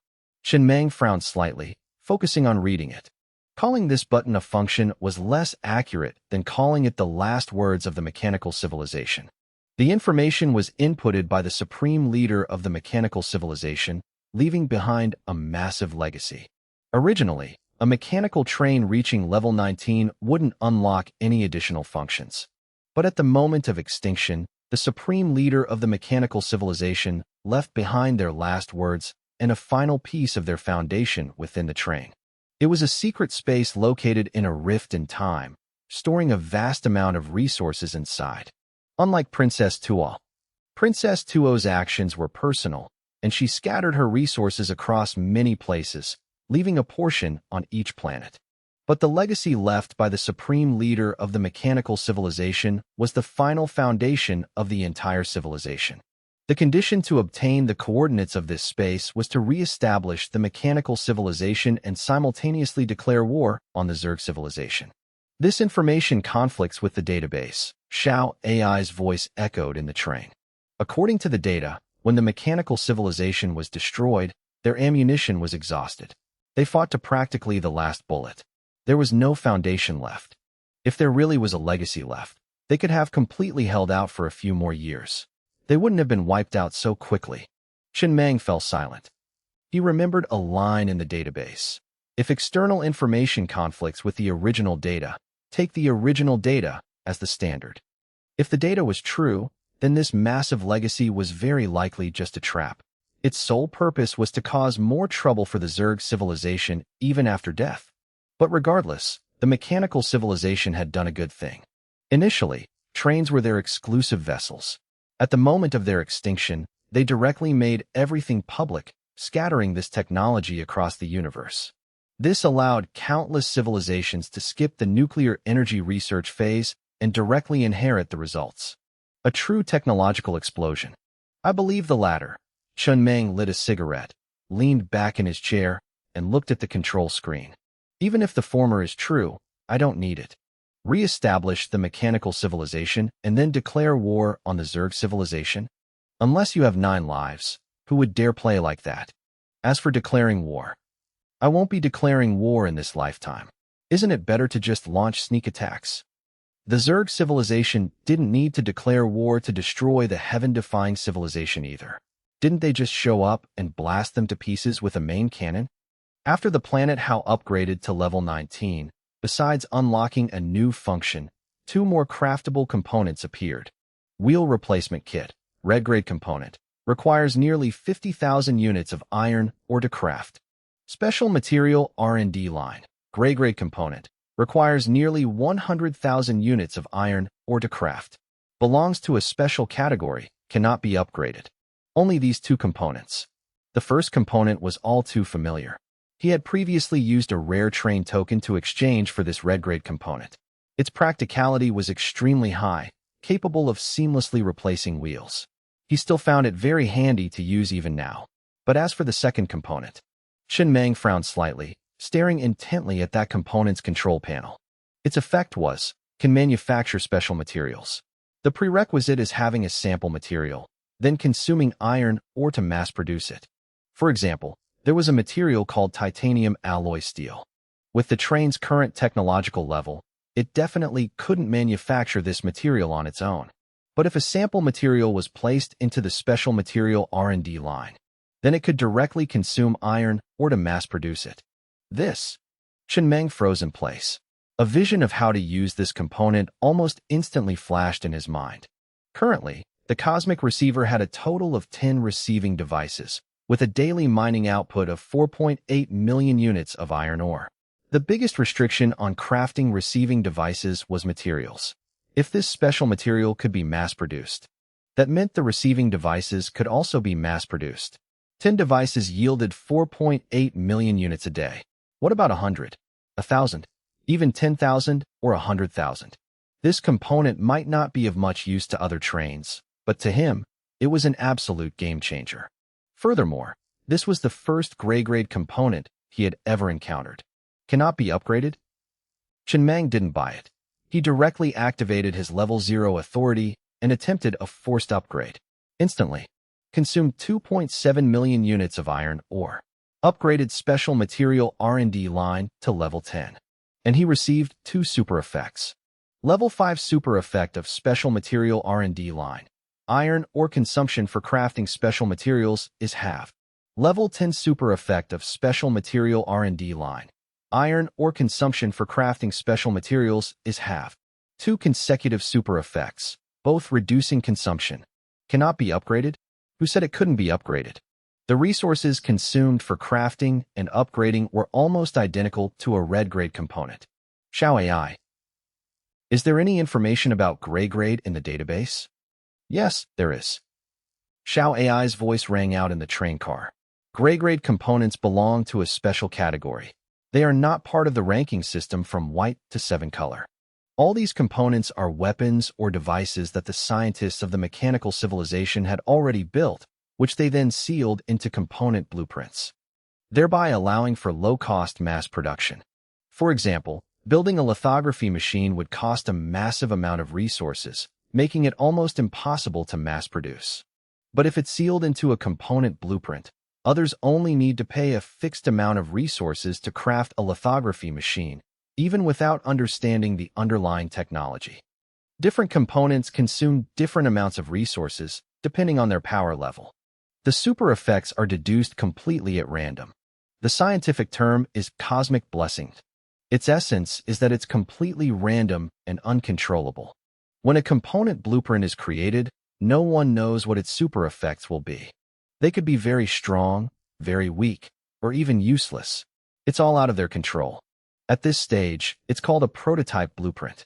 Speaker 1: Meng frowned slightly, focusing on reading it. Calling this button a function was less accurate than calling it the last words of the mechanical civilization. The information was inputted by the supreme leader of the mechanical civilization, leaving behind a massive legacy. Originally, a mechanical train reaching level 19 wouldn't unlock any additional functions. But at the moment of extinction, the supreme leader of the mechanical civilization left behind their last words and a final piece of their foundation within the train. It was a secret space located in a rift in time, storing a vast amount of resources inside. Unlike Princess Tuo, Princess Tuo's actions were personal, and she scattered her resources across many places, leaving a portion on each planet. But the legacy left by the supreme leader of the mechanical civilization was the final foundation of the entire civilization. The condition to obtain the coordinates of this space was to re-establish the mechanical civilization and simultaneously declare war on the Zerg civilization. This information conflicts with the database. Xiao AI's voice echoed in the train. According to the data, When the mechanical civilization was destroyed, their ammunition was exhausted. They fought to practically the last bullet. There was no foundation left. If there really was a legacy left, they could have completely held out for a few more years. They wouldn't have been wiped out so quickly. Chen Mang fell silent. He remembered a line in the database. If external information conflicts with the original data, take the original data as the standard. If the data was true, then this massive legacy was very likely just a trap. Its sole purpose was to cause more trouble for the Zerg civilization even after death. But regardless, the mechanical civilization had done a good thing. Initially, trains were their exclusive vessels. At the moment of their extinction, they directly made everything public, scattering this technology across the universe. This allowed countless civilizations to skip the nuclear energy research phase and directly inherit the results. A true technological explosion. I believe the latter. Chen Mang lit a cigarette, leaned back in his chair, and looked at the control screen. Even if the former is true, I don't need it. Re-establish the mechanical civilization and then declare war on the Zerg civilization? Unless you have 9 lives, who would dare play like that? As for declaring war, I won't be declaring war in this lifetime. Isn't it better to just launch sneak attacks? The Zerg civilization didn't need to declare war to destroy the heaven-defying civilization either. Didn't they just show up and blast them to pieces with a main cannon? After the planet HAL upgraded to level 19, besides unlocking a new function, 2 more craftable components appeared. Wheel replacement kit, red grade component, requires nearly 50,000 units of iron ore to craft. Special material R&D line, gray grade component, requires nearly 100,000 units of iron ore to craft. Belongs to a special category, cannot be upgraded. Only these 2 components. The first component was all too familiar. He had previously used a rare train token to exchange for this red grade component. Its practicality was extremely high, capable of seamlessly replacing wheels. He still found it very handy to use even now. But as for the second component, Chen Mang frowned slightly, staring intently at that component's control panel. Its effect was, can manufacture special materials. The prerequisite is having a sample material, then consuming iron ore to mass produce it. For example, there was a material called titanium alloy steel. With the train's current technological level, it definitely couldn't manufacture this material on its own. But if a sample material was placed into the special material R&D line, then it could directly consume iron ore to mass produce it. This, Chen Mang froze in place. A vision of how to use this component almost instantly flashed in his mind. Currently, the Cosmic Receiver had a total of 10 receiving devices, with a daily mining output of 4.8 million units of iron ore. The biggest restriction on crafting receiving devices was materials. If this special material could be mass-produced, that meant the receiving devices could also be mass-produced. 10 devices yielded 4.8 million units a day. What about 100, 1,000, even 10,000 or 100,000? This component might not be of much use to other trains, but to him, it was an absolute game-changer. Furthermore, this was the first gray-grade component he had ever encountered. Cannot be upgraded? Chen Mang didn't buy it. He directly activated his level 0 authority and attempted a forced upgrade. Instantly, consumed 2.7 million units of iron ore. Upgraded special material R&D line to level 10. And he received 2 super effects. Level 5 super effect of special material R&D line. Iron ore consumption for crafting special materials is halved. Level 10 super effect of special material R&D line. Iron ore consumption for crafting special materials is halved. 2 consecutive super effects, both reducing consumption. Cannot be upgraded? Who said it couldn't be upgraded? The resources consumed for crafting and upgrading were almost identical to a red grade component. Xiao AI. Is there any information about gray grade in the database? Yes, there is. Xiao AI's voice rang out in the train car. Gray grade components belong to a special category. They are not part of the ranking system from white to 7 color. All these components are weapons or devices that the scientists of the mechanical civilization had already built, which they then sealed into component blueprints, thereby allowing for low-cost mass production. For example, building a lithography machine would cost a massive amount of resources, making it almost impossible to mass produce. But if it's sealed into a component blueprint, others only need to pay a fixed amount of resources to craft a lithography machine, even without understanding the underlying technology. Different components consume different amounts of resources, depending on their power level. The super effects are deduced completely at random. The scientific term is cosmic blessing. Its essence is that it's completely random and uncontrollable. When a component blueprint is created, no one knows what its super effects will be. They could be very strong, very weak, or even useless. It's all out of their control. At this stage, it's called a prototype blueprint.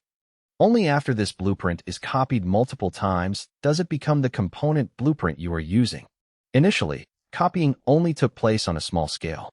Speaker 1: Only after this blueprint is copied multiple times does it become the component blueprint you are using. Initially, copying only took place on a small scale.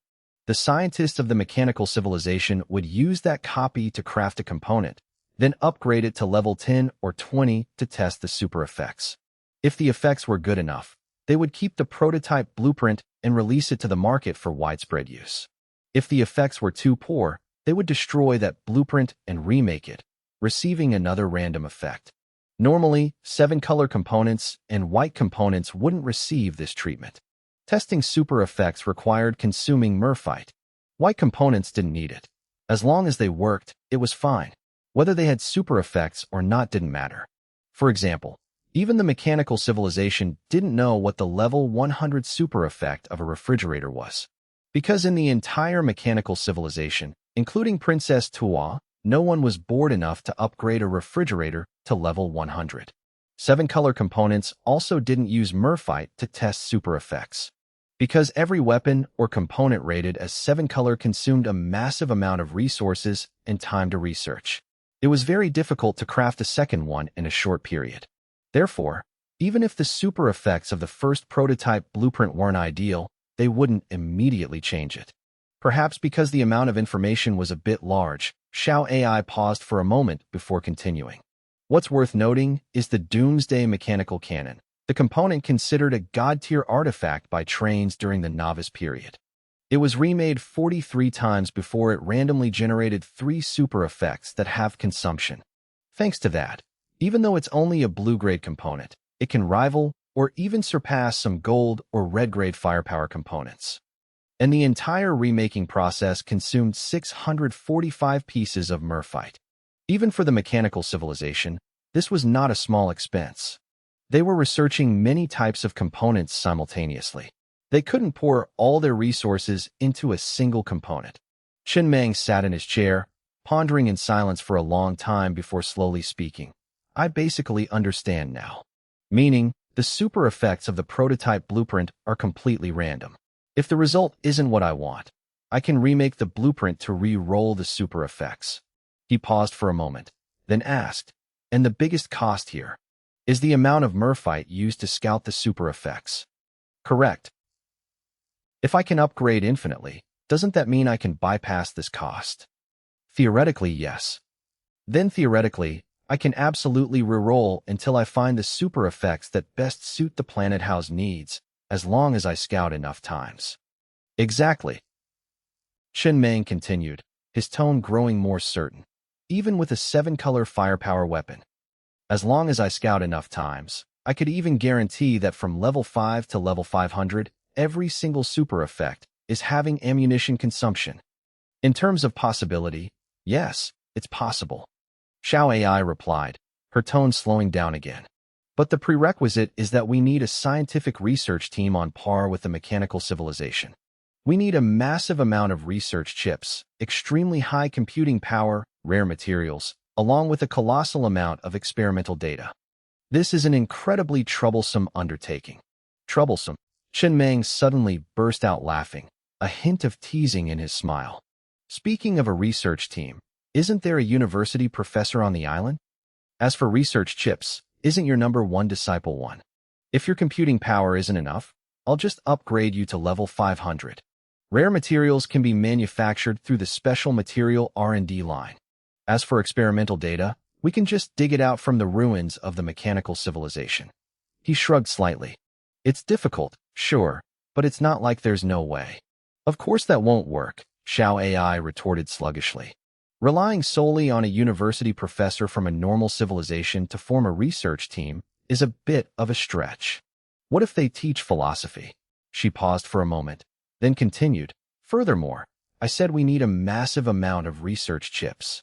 Speaker 1: The scientists of the mechanical civilization would use that copy to craft a component, then upgrade it to level 10 or 20 to test the super effects. If the effects were good enough, they would keep the prototype blueprint and release it to the market for widespread use. If the effects were too poor, they would destroy that blueprint and remake it, receiving another random effect. Normally, 7-color components and white components wouldn't receive this treatment. Testing super effects required consuming merphite. White components didn't need it. As long as they worked, it was fine. Whether they had super effects or not didn't matter. For example, even the mechanical civilization didn't know what the level 100 super effect of a refrigerator was. Because in the entire mechanical civilization, including Princess Tua, no one was bored enough to upgrade a refrigerator to level 100. 7-color components also didn't use merphite to test super effects. Because every weapon or component rated as 7-color consumed a massive amount of resources and time to research, it was very difficult to craft a second one in a short period. Therefore, even if the super effects of the first prototype blueprint weren't ideal, they wouldn't immediately change it. Perhaps because the amount of information was a bit large, Xiao AI paused for a moment before continuing. What's worth noting is the Doomsday Mechanical Cannon, the component considered a god-tier artifact by trains during the novice period. It was remade 43 times before it randomly generated 3 super effects that have consumption. Thanks to that, even though it's only a blue-grade component, it can rival or even surpass some gold or red-grade firepower components. And the entire remaking process consumed 645 pieces of merphite. Even for the mechanical civilization, this was not a small expense. They were researching many types of components simultaneously. They couldn't pour all their resources into a single component. Chen Meng sat in his chair, pondering in silence for a long time before slowly speaking. I basically understand now. Meaning, the super effects of the prototype blueprint are completely random. If the result isn't what I want, I can remake the blueprint to re-roll the super effects. He paused for a moment, then asked, and the biggest cost here is the amount of merphite used to scout the super effects. Correct. If I can upgrade infinitely, doesn't that mean I can bypass this cost? Theoretically, yes. Then theoretically, I can absolutely re-roll until I find the super effects that best suit the planet house needs, as long as I scout enough times. Exactly. Chen Meng continued, his tone growing more certain. Even with a 7-color firepower weapon, as long as I scout enough times, I could even guarantee that from level 5 to level 500, every single super effect is having ammunition consumption. In terms of possibility, yes, it's possible. Xiao AI replied, her tone slowing down again. But the prerequisite is that we need a scientific research team on par with the mechanical civilization. We need a massive amount of research chips, extremely high computing power, rare materials, along with a colossal amount of experimental data. This is an incredibly troublesome undertaking. Troublesome? Chen Meng suddenly burst out laughing, a hint of teasing in his smile. Speaking of a research team, isn't there a university professor on the island? As for research chips, isn't your number 1 disciple one? If your computing power isn't enough, I'll just upgrade you to level 500. Rare materials can be manufactured through the special material R&D line. As for experimental data, we can just dig it out from the ruins of the mechanical civilization. He shrugged slightly. It's difficult, sure, but it's not like there's no way. Of course that won't work, Xiao AI retorted sluggishly. Relying solely on a university professor from a normal civilization to form a research team is a bit of a stretch. What if they teach philosophy? She paused for a moment, then continued. Furthermore, I said we need a massive amount of research chips.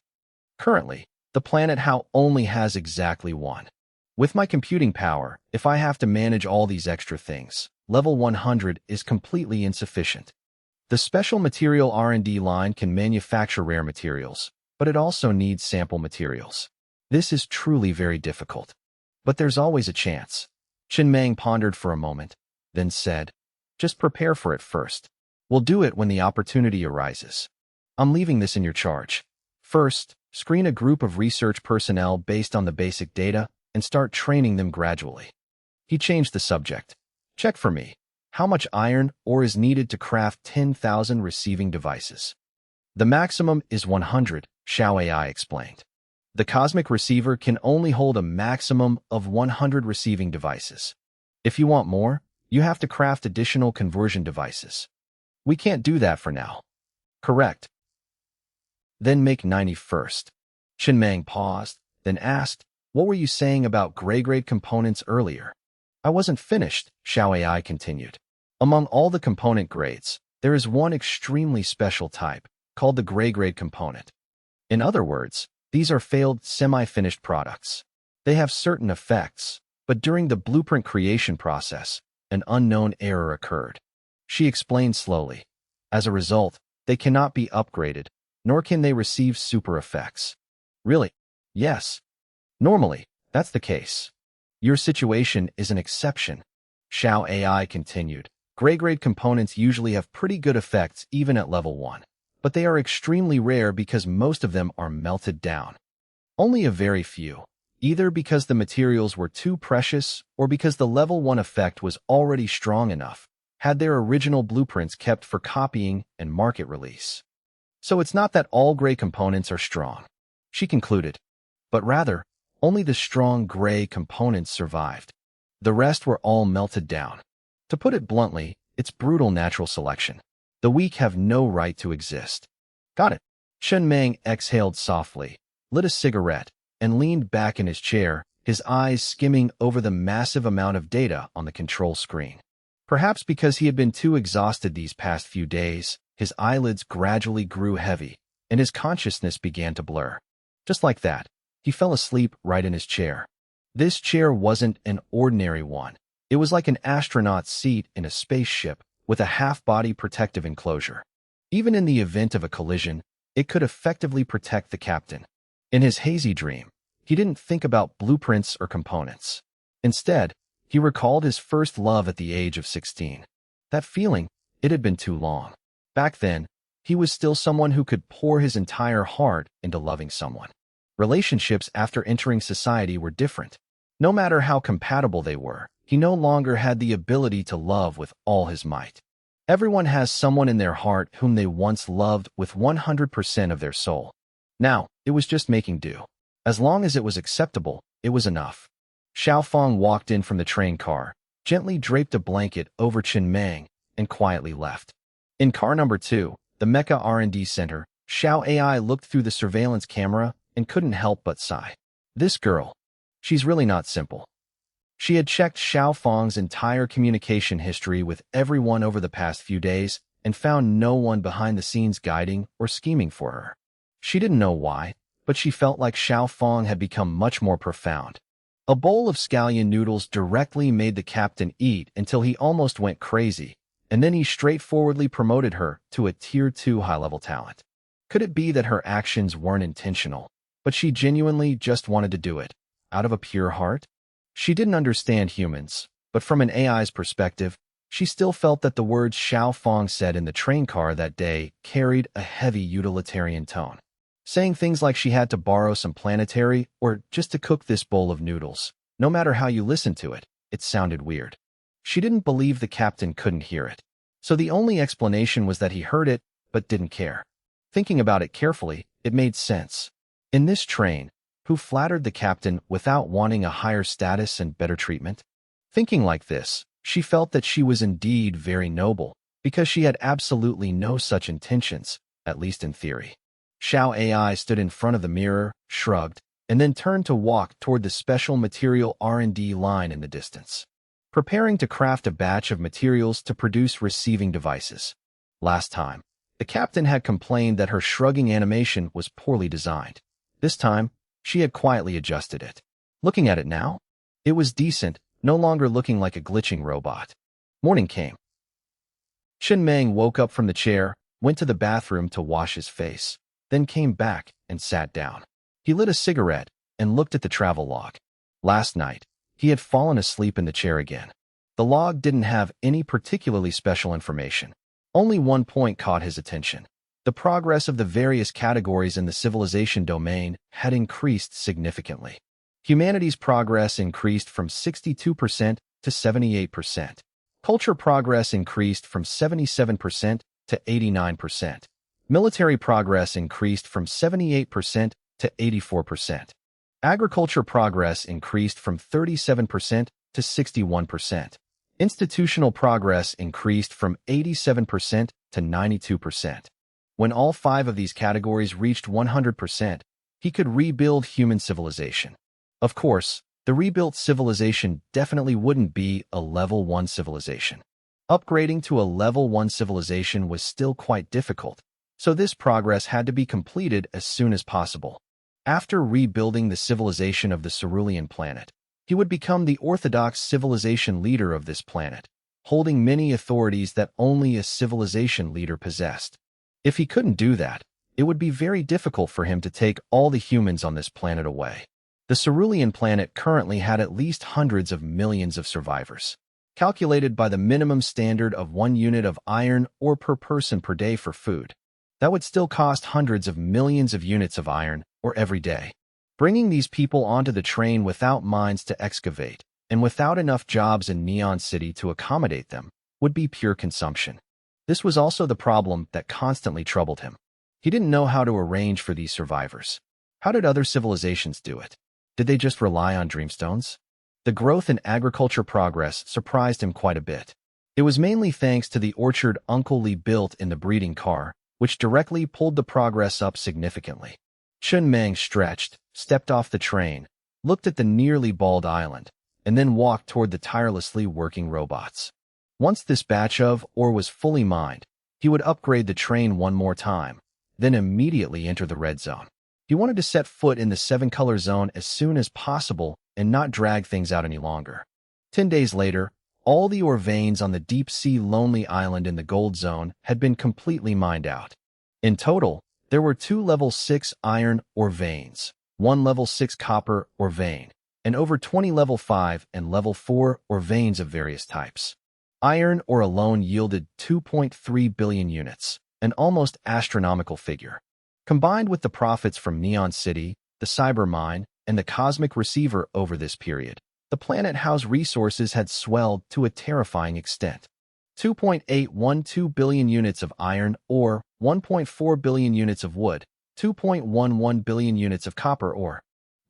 Speaker 1: Currently, the planet How only has exactly one. With my computing power, if I have to manage all these extra things, level 100 is completely insufficient. The special material R&D line can manufacture rare materials, but it also needs sample materials. This is truly very difficult. But there's always a chance. Chen Meng pondered for a moment, then said, just prepare for it first. We'll do it when the opportunity arises. I'm leaving this in your charge. First, screen a group of research personnel based on the basic data and start training them gradually. He changed the subject. Check for me. How much iron ore is needed to craft 10,000 receiving devices? The maximum is 100, Xiao AI explained. The cosmic receiver can only hold a maximum of 100 receiving devices. If you want more, you have to craft additional conversion devices. We can't do that for now. Correct. Then make 90 first. Chen Meng paused, then asked, what were you saying about gray-grade components earlier? I wasn't finished, Xiao AI continued. Among all the component grades, there is one extremely special type, called the gray-grade component. In other words, these are failed semi-finished products. They have certain effects, but during the blueprint creation process, an unknown error occurred. She explained slowly. As a result, they cannot be upgraded, nor can they receive super effects. Really? Yes. Normally, that's the case. Your situation is an exception. Xiao AI continued. Gray-grade components usually have pretty good effects even at level 1. But they are extremely rare because most of them are melted down. Only a very few, either because the materials were too precious or because the level 1 effect was already strong enough, had their original blueprints kept for copying and market release. So it's not that all gray components are strong, she concluded, but rather, only the strong gray components survived. The rest were all melted down. To put it bluntly, it's brutal natural selection. The weak have no right to exist. Got it. Chen Meng exhaled softly, lit a cigarette, and leaned back in his chair, his eyes skimming over the massive amount of data on the control screen. Perhaps because he had been too exhausted these past few days, his eyelids gradually grew heavy, and his consciousness began to blur. Just like that, he fell asleep right in his chair. This chair wasn't an ordinary one. It was like an astronaut's seat in a spaceship, with a half-body protective enclosure. Even in the event of a collision, it could effectively protect the captain. In his hazy dream, he didn't think about blueprints or components. Instead, he recalled his first love at the age of 16. That feeling, it had been too long. Back then, he was still someone who could pour his entire heart into loving someone. Relationships after entering society were different. No matter how compatible they were, he no longer had the ability to love with all his might. Everyone has someone in their heart whom they once loved with 100% of their soul. Now, it was just making do. As long as it was acceptable, it was enough. Xiao Fang walked in from the train car, gently draped a blanket over Chen Meng, and quietly left. In car number 2, the Mecha R&D Center, Xiao AI looked through the surveillance camera and couldn't help but sigh. This girl, she's really not simple. She had checked Xiao Fang's entire communication history with everyone over the past few days and found no one behind the scenes guiding or scheming for her. She didn't know why, but she felt like Xiao Fang had become much more profound. A bowl of scallion noodles directly made the captain eat until he almost went crazy, and then he straightforwardly promoted her to a Tier 2 high-level talent. Could it be that her actions weren't intentional, but she genuinely just wanted to do it, out of a pure heart? She didn't understand humans, but from an AI's perspective, she still felt that the words Xiao Fang said in the train car that day carried a heavy utilitarian tone. Saying things like she had to borrow some planetary or just to cook this bowl of noodles, no matter how you listened to it, it sounded weird. She didn't believe the captain couldn't hear it. So the only explanation was that he heard it, but didn't care. Thinking about it carefully, it made sense. In this train, who flattered the captain without wanting a higher status and better treatment? Thinking like this, she felt that she was indeed very noble, because she had absolutely no such intentions, at least in theory. Xiao AI stood in front of the mirror, shrugged, and then turned to walk toward the special material R&D line in the distance. preparing to craft a batch of materials to produce receiving devices. Last time, the captain had complained that her shrugging animation was poorly designed. This time, she had quietly adjusted it. Looking at it now, it was decent, no longer looking like a glitching robot. Morning came. Shin Meng woke up from the chair, went to the bathroom to wash his face, then came back and sat down. He lit a cigarette and looked at the travel log. Last night, he had fallen asleep in the chair again. The log didn't have any particularly special information. Only one point caught his attention. The progress of the various categories in the civilization domain had increased significantly. Humanity's progress increased from 62% to 78%. Culture progress increased from 77% to 89%. Military progress increased from 78% to 84%. Agriculture progress increased from 37% to 61%. Institutional progress increased from 87% to 92%. When all 5 of these categories reached 100%, he could rebuild human civilization. Of course, the rebuilt civilization definitely wouldn't be a level 1 civilization. Upgrading to a level 1 civilization was still quite difficult, so this progress had to be completed as soon as possible. After rebuilding the civilization of the Cerulean planet, he would become the orthodox civilization leader of this planet, holding many authorities that only a civilization leader possessed. If he couldn't do that, it would be very difficult for him to take all the humans on this planet away. The Cerulean planet currently had at least hundreds of millions of survivors, calculated by the minimum standard of 1 unit of iron ore per person per day for food. That would still cost hundreds of millions of units of iron ore every day. Bringing these people onto the train without mines to excavate and without enough jobs in Neon City to accommodate them would be pure consumption. This was also the problem that constantly troubled him. He didn't know how to arrange for these survivors. How did other civilizations do it? Did they just rely on dreamstones? The growth in agriculture progress surprised him quite a bit. It was mainly thanks to the orchard Uncle Lee built in the breeding car, which directly pulled the progress up significantly. Chun Meng stretched, stepped off the train, looked at the nearly bald island, and then walked toward the tirelessly working robots. Once this batch of ore was fully mined, he would upgrade the train one more time, then immediately enter the red zone. He wanted to set foot in the 7-color zone as soon as possible and not drag things out any longer. 10 days later, all the ore veins on the deep-sea lonely island in the gold zone had been completely mined out. In total, there were 2 level 6 iron ore veins, 1 level 6 copper ore vein, and over 20 level 5 and level 4 ore veins of various types. Iron ore alone yielded 2.3 billion units, an almost astronomical figure. Combined with the profits from Neon City, the cyber mine, and the cosmic receiver over this period, the planet house resources had swelled to a terrifying extent. 2.812 billion units of iron ore, 1.4 billion units of wood, 2.11 billion units of copper ore,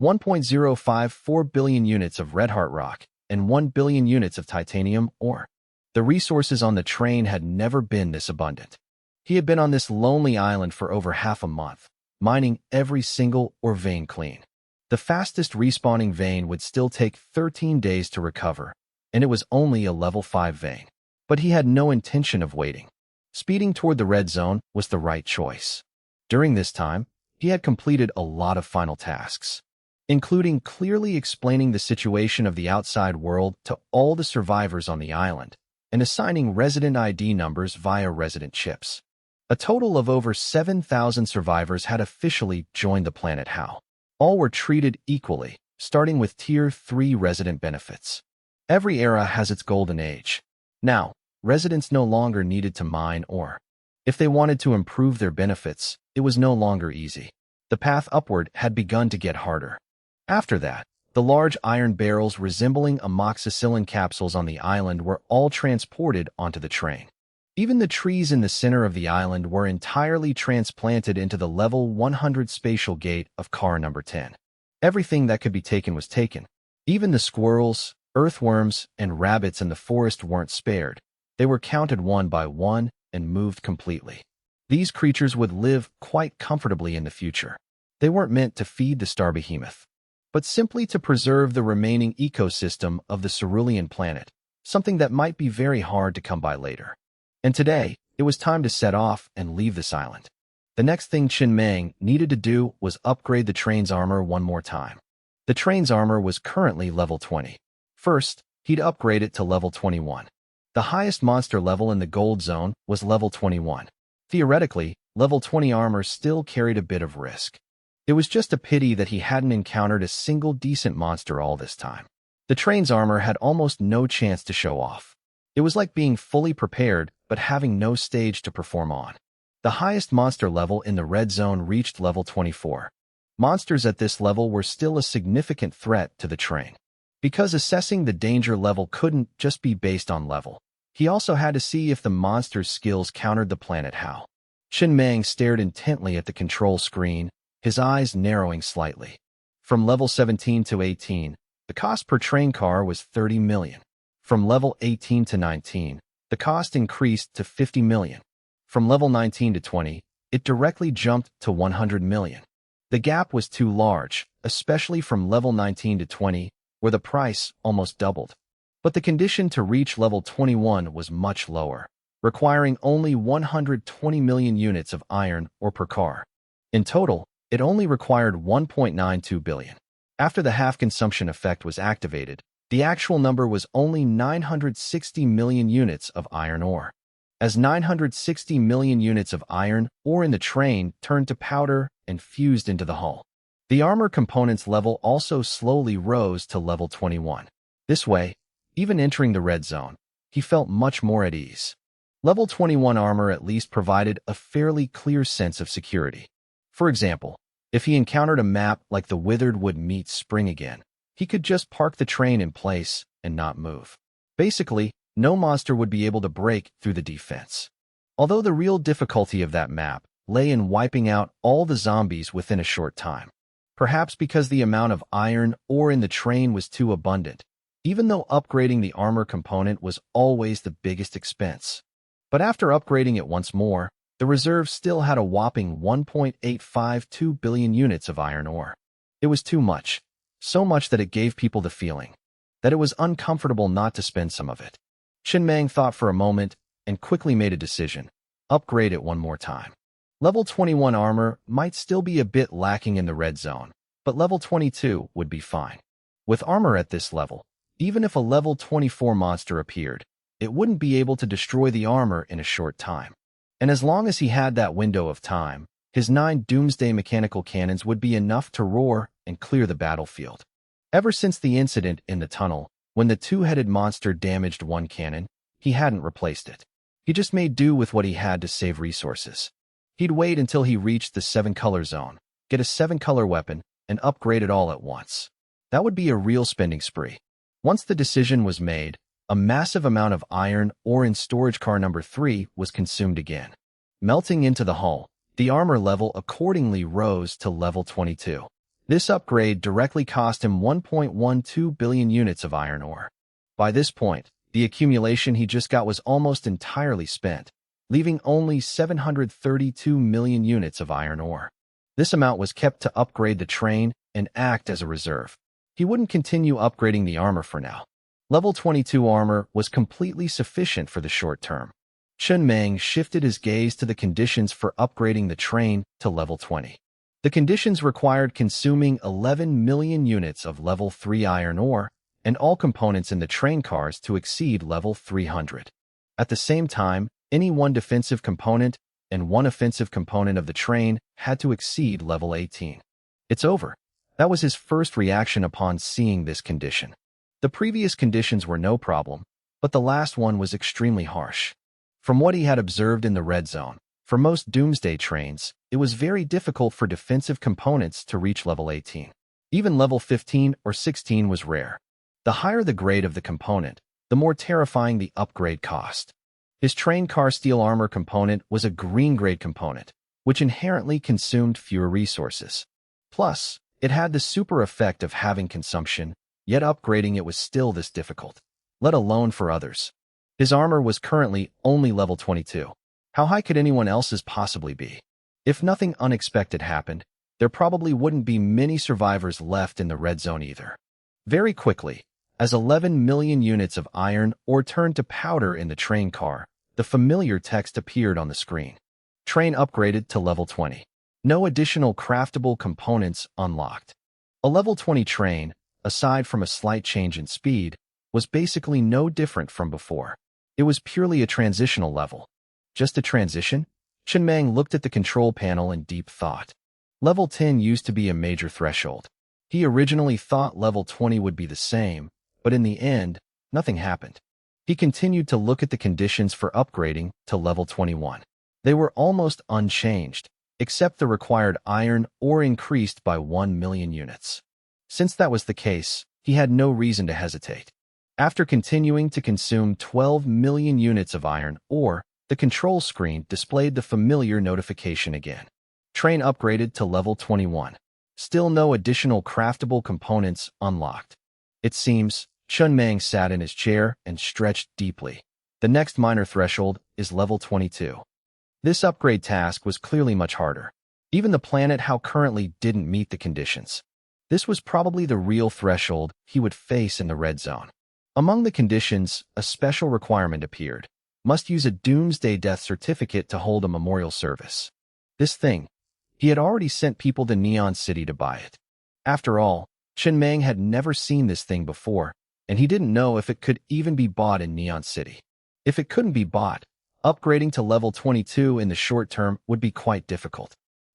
Speaker 1: 1.054 billion units of red heart rock, and 1 billion units of titanium ore. The resources on the train had never been this abundant. He had been on this lonely island for over half a month, mining every single ore vein clean. The fastest respawning vein would still take 13 days to recover, and it was only a level 5 vein. But he had no intention of waiting. Speeding toward the red zone was the right choice. During this time, he had completed a lot of final tasks, including clearly explaining the situation of the outside world to all the survivors on the island and assigning resident ID numbers via resident chips. A total of over 7,000 survivors had officially joined the planet HAL. All were treated equally, starting with Tier 3 resident benefits. Every era has its golden age. Now, residents no longer needed to mine ore. If they wanted to improve their benefits, it was no longer easy. The path upward had begun to get harder. After that, the large iron barrels resembling amoxicillin capsules on the island were all transported onto the train. Even the trees in the center of the island were entirely transplanted into the level 100 spatial gate of car number 10. Everything that could be taken was taken. Even the squirrels, earthworms, and rabbits in the forest weren't spared. They were counted one by one and moved completely. These creatures would live quite comfortably in the future. They weren't meant to feed the star behemoth, but simply to preserve the remaining ecosystem of the Cerulean planet, something that might be very hard to come by later. And today, it was time to set off and leave this island. The next thing Chen Meng needed to do was upgrade the train's armor one more time. The train's armor was currently level 20. First, he'd upgrade it to level 21. The highest monster level in the gold zone was level 21. Theoretically, level 20 armor still carried a bit of risk. It was just a pity that he hadn't encountered a single decent monster all this time. The train's armor had almost no chance to show off. It was like being fully prepared but having no stage to perform on. The highest monster level in the red zone reached level 24. Monsters at this level were still a significant threat to the train. Because assessing the danger level couldn't just be based on level, he also had to see if the monster's skills countered the planet how. Chen Meng stared intently at the control screen, his eyes narrowing slightly. From level 17 to 18, the cost per train car was 30 million. From level 18 to 19, the cost increased to 50 million. From level 19 to 20, it directly jumped to 100 million. The gap was too large, especially from level 19 to 20, where the price almost doubled. But the condition to reach level 21 was much lower, requiring only 120 million units of iron ore per car. In total, it only required 1.92 billion. After the half-consumption effect was activated, the actual number was only 960 million units of iron ore. As 960 million units of iron ore in the train turned to powder and fused into the hull, the armor components level also slowly rose to level 21. This way, even entering the red zone, he felt much more at ease. Level 21 armor at least provided a fairly clear sense of security. For example, if he encountered a map like the withered wood meets spring again, he could just park the train in place and not move. Basically, no monster would be able to break through the defense. Although the real difficulty of that map lay in wiping out all the zombies within a short time. Perhaps because the amount of iron ore in the train was too abundant, even though upgrading the armor component was always the biggest expense. But after upgrading it once more, the reserve still had a whopping 1.852 billion units of iron ore. It was too much, so much that it gave people the feeling that it was uncomfortable not to spend some of it. Chen Meng thought for a moment and quickly made a decision. Upgrade it one more time. Level 21 armor might still be a bit lacking in the red zone, but level 22 would be fine. With armor at this level, even if a level 24 monster appeared, it wouldn't be able to destroy the armor in a short time. And as long as he had that window of time, his 9 doomsday mechanical cannons would be enough to roar and clear the battlefield. Ever since the incident in the tunnel, when the two-headed monster damaged one cannon, he hadn't replaced it. He just made do with what he had to save resources. He'd wait until he reached the 7-color zone, get a 7-color weapon, and upgrade it all at once. That would be a real spending spree. Once the decision was made, a massive amount of iron ore in storage car number 3 was consumed again. Melting into the hull, the armor level accordingly rose to level 22. This upgrade directly cost him 1.12 billion units of iron ore. By this point, the accumulation he just got was almost entirely spent, leaving only 732 million units of iron ore. This amount was kept to upgrade the train and act as a reserve. He wouldn't continue upgrading the armor for now. Level 22 armor was completely sufficient for the short term. Chen Meng shifted his gaze to the conditions for upgrading the train to level 20. The conditions required consuming 11 million units of level 3 iron ore and all components in the train cars to exceed level 300. At the same time, any one defensive component and one offensive component of the train had to exceed level 18. It's over. That was his first reaction upon seeing this condition. The previous conditions were no problem, but the last one was extremely harsh. From what he had observed in the red zone, for most doomsday trains, it was very difficult for defensive components to reach level 18. Even level 15 or 16 was rare. The higher the grade of the component, the more terrifying the upgrade cost. His train car steel armor component was a green-grade component, which inherently consumed fewer resources. Plus, it had the super effect of having consumption, yet upgrading it was still this difficult, let alone for others. His armor was currently only level 22. How high could anyone else's possibly be? If nothing unexpected happened, there probably wouldn't be many survivors left in the red zone either. Very quickly, As 11 million units of iron ore turned to powder in the train car, the familiar text appeared on the screen. Train upgraded to level 20. No additional craftable components unlocked. A level 20 train, aside from a slight change in speed, was basically no different from before. It was purely a transitional level. Just a transition? Shenmeng looked at the control panel in deep thought. Level 10 used to be a major threshold. He originally thought level 20 would be the same, but in the end, nothing happened. He continued to look at the conditions for upgrading to level 21. They were almost unchanged, except the required iron ore increased by 1 million units. Since that was the case, he had no reason to hesitate. After continuing to consume 12 million units of iron ore, the control screen displayed the familiar notification again. Train upgraded to level 21. Still no additional craftable components unlocked. It seems, Chunmang sat in his chair and stretched deeply. The next minor threshold is level 22. This upgrade task was clearly much harder. Even the planet How currently didn't meet the conditions. This was probably the real threshold he would face in the red zone. Among the conditions, a special requirement appeared. Must use a doomsday death certificate to hold a memorial service. This thing, he had already sent people to Neon City to buy it. After all, Chen Meng had never seen this thing before, and he didn't know if it could even be bought in Neon City. If it couldn't be bought, upgrading to level 22 in the short term would be quite difficult.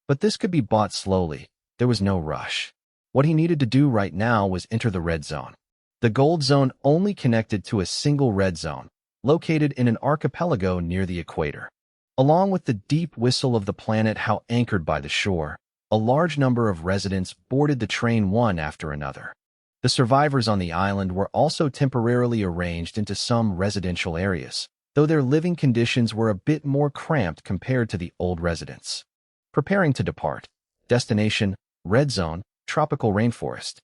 Speaker 1: But this could be bought slowly. There was no rush. What he needed to do right now was enter the red zone. The gold zone only connected to a single red zone, located in an archipelago near the equator. Along with the deep whistle of the planet How anchored by the shore, a large number of residents boarded the train one after another. The survivors on the island were also temporarily arranged into some residential areas, though their living conditions were a bit more cramped compared to the old residents. Preparing to depart. Destination, Red Zone, Tropical Rainforest.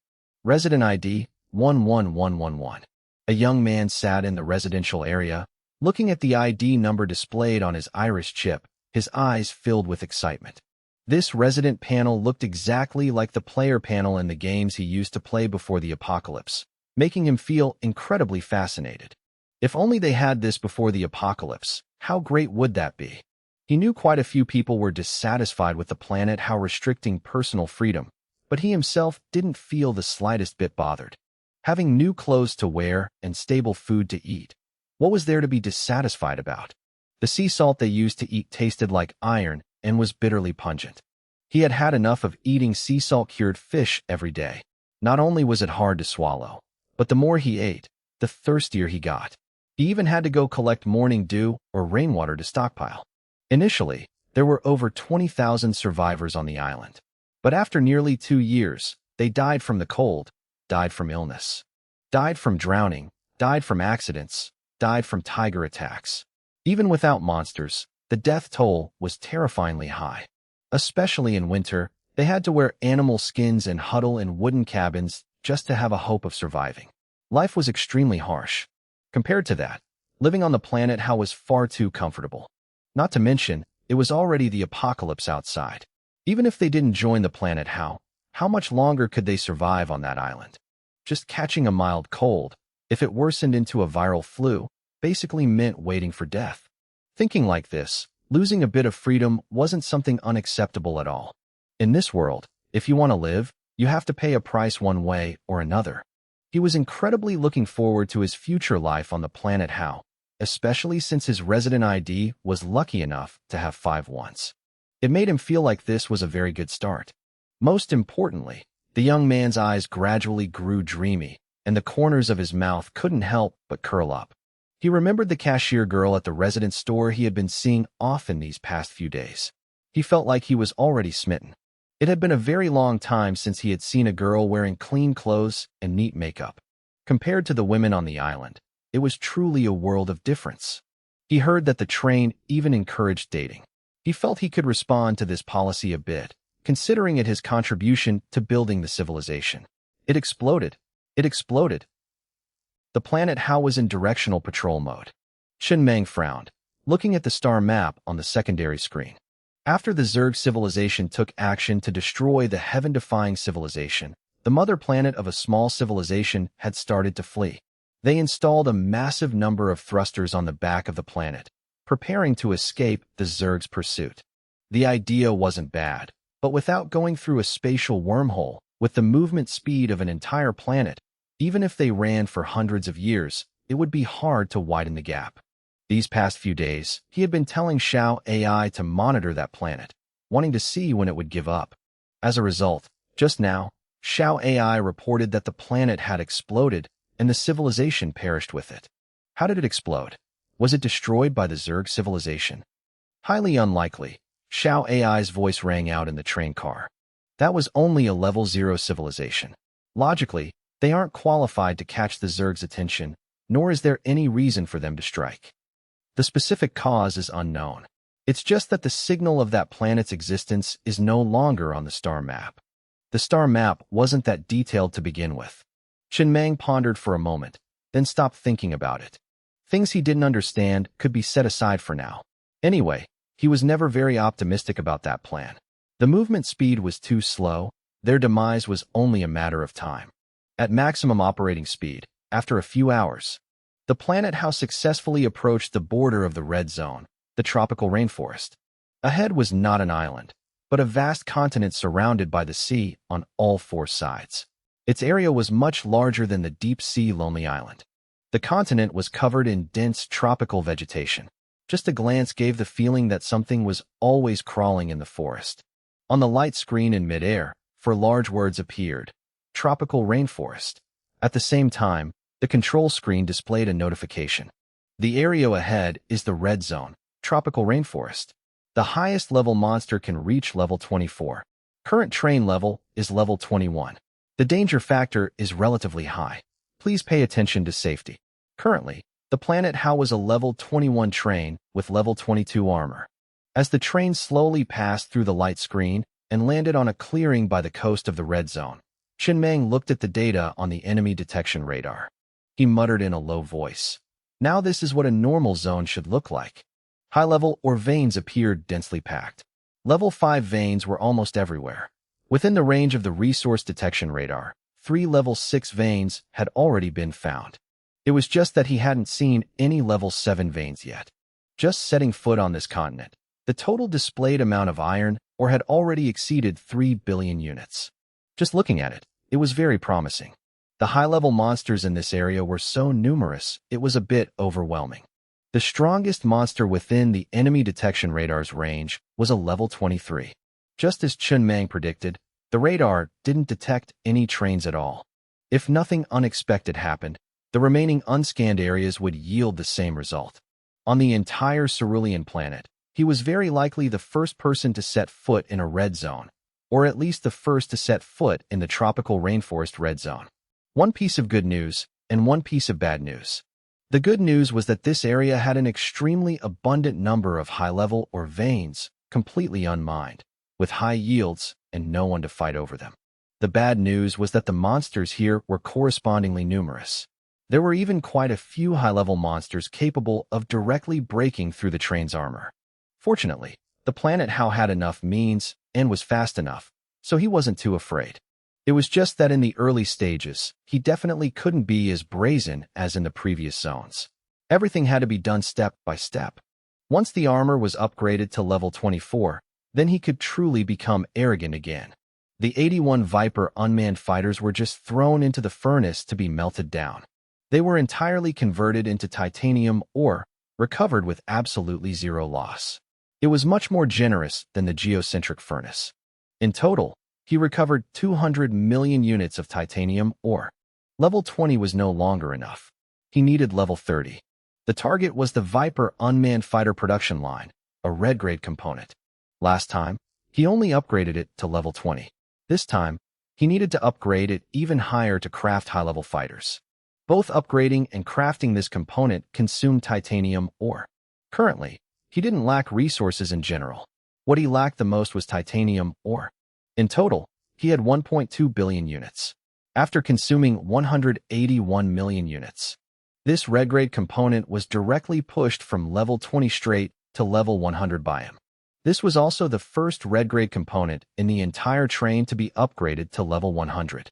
Speaker 1: Resident ID, 11111. A young man sat in the residential area, looking at the ID number displayed on his iris chip, his eyes filled with excitement. This resident panel looked exactly like the player panel in the games he used to play before the apocalypse, making him feel incredibly fascinated. If only they had this before the apocalypse, how great would that be? He knew quite a few people were dissatisfied with the planet How restricting personal freedom, but he himself didn't feel the slightest bit bothered. Having new clothes to wear and stable food to eat. What was there to be dissatisfied about? The sea salt they used to eat tasted like iron and was bitterly pungent. He had had enough of eating sea salt-cured fish every day. Not only was it hard to swallow, but the more he ate, the thirstier he got. He even had to go collect morning dew or rainwater to stockpile. Initially, there were over 20,000 survivors on the island. But after nearly 2 years, they died from the cold, died from illness, died from drowning, died from accidents, died from tiger attacks. Even without monsters, the death toll was terrifyingly high. Especially in winter, they had to wear animal skins and huddle in wooden cabins just to have a hope of surviving. Life was extremely harsh. Compared to that, living on the planet How was far too comfortable. Not to mention, it was already the apocalypse outside. Even if they didn't join the planet how much longer could they survive on that island? Just catching a mild cold, if it worsened into a viral flu, basically meant waiting for death. Thinking like this, losing a bit of freedom wasn't something unacceptable at all. In this world, if you want to live, you have to pay a price one way or another. He was incredibly looking forward to his future life on the planet How, especially since his resident ID was lucky enough to have 5 once. It made him feel like this was a very good start. Most importantly, the young man's eyes gradually grew dreamy, and the corners of his mouth couldn't help but curl up. He remembered the cashier girl at the residence store he had been seeing often these past few days. He felt like he was already smitten. It had been a very long time since he had seen a girl wearing clean clothes and neat makeup. Compared to the women on the island, it was truly a world of difference. He heard that the train even encouraged dating. He felt he could respond to this policy a bit, considering it his contribution to building the civilization. It exploded. It exploded. The planet How was in directional patrol mode. Shen Meng frowned, looking at the star map on the secondary screen. After the Zerg civilization took action to destroy the heaven-defying civilization, The mother planet of a small civilization had started to flee. They installed a massive number of thrusters on the back of the planet, preparing to escape the Zerg's pursuit. The idea wasn't bad, but without going through a spatial wormhole, with the movement speed of an entire planet, even if they ran for hundreds of years, it would be hard to widen the gap. These past few days, he had been telling Xiao AI to monitor that planet, wanting to see when it would give up. As a result, just now, Xiao AI reported that the planet had exploded and the civilization perished with it. How did it explode? Was it destroyed by the Zerg civilization? Highly unlikely. Xiao AI's voice rang out in the train car. That was only a level 0 civilization. Logically, they aren't qualified to catch the Zerg's attention, nor is there any reason for them to strike. The specific cause is unknown. It's just that the signal of that planet's existence is no longer on the star map. The star map wasn't that detailed to begin with. Qinmang pondered for a moment, then stopped thinking about it. Things he didn't understand could be set aside for now. Anyway, he was never very optimistic about that plan. The movement speed was too slow. Their demise was only a matter of time. At maximum operating speed, after a few hours, the planet how successfully approached the border of the red zone, the tropical rainforest. Ahead was not an island, but a vast continent surrounded by the sea on all four sides. Its area was much larger than the deep-sea Lonely Island. The continent was covered in dense tropical vegetation. Just a glance gave the feeling that something was always crawling in the forest. On the light screen in midair, 4 large words appeared. Tropical rainforest. At the same time, the control screen displayed a notification. The area ahead is the red zone, tropical rainforest. The highest level monster can reach level 24. Current train level is level 21. The danger factor is relatively high. Please pay attention to safety. Currently, the planet How was a level 21 train with level 22 armor. As the train slowly passed through the light screen and landed on a clearing by the coast of the red zone, Qinmang looked at the data on the enemy detection radar. He muttered in a low voice. Now this is what a normal zone should look like. High level or veins appeared densely packed. Level 5 veins were almost everywhere. Within the range of the resource detection radar, 3 level 6 veins had already been found. It was just that he hadn't seen any level 7 veins yet. Just setting foot on this continent, the total displayed amount of iron ore had already exceeded 3 billion units. Just looking at it, it was very promising. The high-level monsters in this area were so numerous, it was a bit overwhelming. The strongest monster within the enemy detection radar's range was a level 23. Just as Qinmang predicted, the radar didn't detect any trains at all. If nothing unexpected happened, the remaining unscanned areas would yield the same result. On the entire Cerulean planet, he was very likely the first person to set foot in a red zone, or at least the first to set foot in the tropical rainforest red zone. One piece of good news and one piece of bad news. The good news was that this area had an extremely abundant number of high-level or veins, completely unmined, with high yields and no one to fight over them. The bad news was that the monsters here were correspondingly numerous. There were even quite a few high-level monsters capable of directly breaking through the train's armor. Fortunately, the planet How had enough means and was fast enough, so he wasn't too afraid. It was just that in the early stages, he definitely couldn't be as brazen as in the previous zones. Everything had to be done step by step. Once the armor was upgraded to level 24, then he could truly become arrogant again. The 81 Viper unmanned fighters were just thrown into the furnace to be melted down. They were entirely converted into titanium ore, recovered with absolutely zero loss. It was much more generous than the geocentric furnace. In total, he recovered 200 million units of titanium ore. Level 20 was no longer enough. He needed level 30. The target was the Viper unmanned fighter production line, a red-grade component. Last time, he only upgraded it to level 20. This time, he needed to upgrade it even higher to craft high-level fighters. Both upgrading and crafting this component consumed titanium ore. Currently, he didn't lack resources in general. What he lacked the most was titanium ore. In total, he had 1.2 billion units. After consuming 181 million units, this red-grade component was directly pushed from level 20 straight to level 100 by him. This was also the first red-grade component in the entire train to be upgraded to level 100.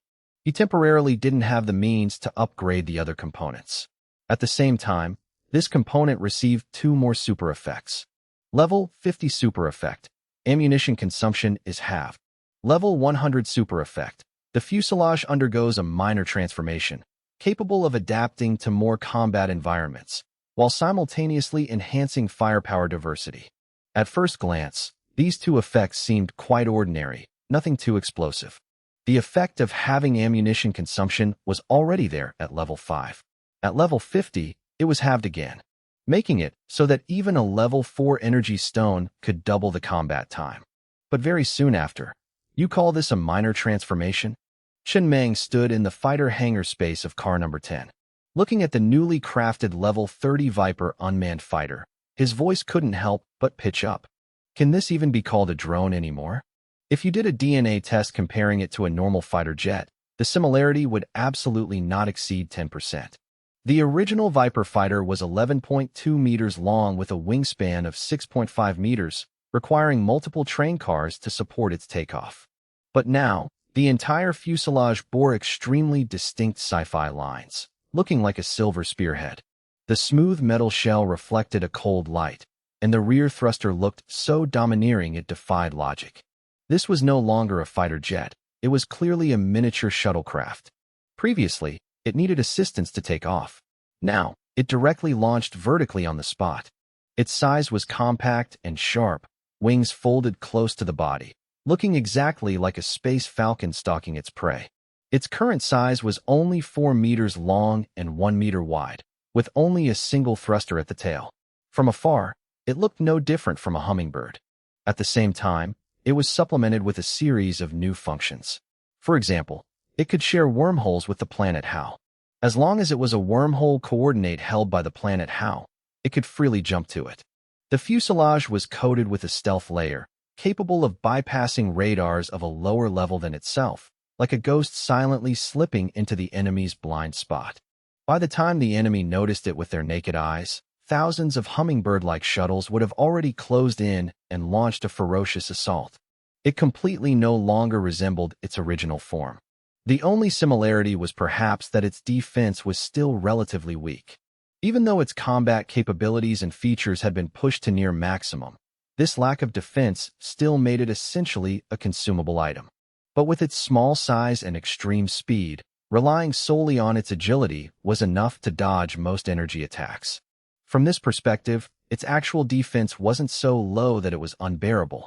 Speaker 1: He temporarily didn't have the means to upgrade the other components. At the same time, this component received two more super effects. Level 50 super effect. Ammunition consumption is halved. Level 100 super effect. The fuselage undergoes a minor transformation, capable of adapting to more combat environments, while simultaneously enhancing firepower diversity. At first glance, these two effects seemed quite ordinary, nothing too explosive. The effect of having ammunition consumption was already there at level 5. At level 50, it was halved again, making it so that even a level 4 energy stone could double the combat time. But very soon after, you call this a minor transformation? Chen Meng stood in the fighter hangar space of car number 10. Looking at the newly crafted level 30 Viper unmanned fighter, his voice couldn't help but pitch up. Can this even be called a drone anymore? If you did a DNA test comparing it to a normal fighter jet, the similarity would absolutely not exceed 10%. The original Viper fighter was 11.2 meters long with a wingspan of 6.5 meters, requiring multiple train cars to support its takeoff. But now, the entire fuselage bore extremely distinct sci-fi lines, looking like a silver spearhead. The smooth metal shell reflected a cold light, and the rear thruster looked so domineering it defied logic. This was no longer a fighter jet, it was clearly a miniature shuttlecraft. Previously, it needed assistance to take off. Now, it directly launched vertically on the spot. Its size was compact and sharp, wings folded close to the body, looking exactly like a space falcon stalking its prey. Its current size was only 4 meters long and 1 meter wide, with only a single thruster at the tail. From afar, it looked no different from a hummingbird. At the same time, it was supplemented with a series of new functions. For example, it could share wormholes with the planet How. As long as it was a wormhole coordinate held by the planet How, it could freely jump to it. The fuselage was coated with a stealth layer, capable of bypassing radars of a lower level than itself, like a ghost silently slipping into the enemy's blind spot. By the time the enemy noticed it with their naked eyes, thousands of hummingbird-like shuttles would have already closed in and launched a ferocious assault. It completely no longer resembled its original form. The only similarity was perhaps that its defense was still relatively weak. Even though its combat capabilities and features had been pushed to near maximum, this lack of defense still made it essentially a consumable item. But with its small size and extreme speed, relying solely on its agility was enough to dodge most energy attacks. From this perspective, its actual defense wasn't so low that it was unbearable.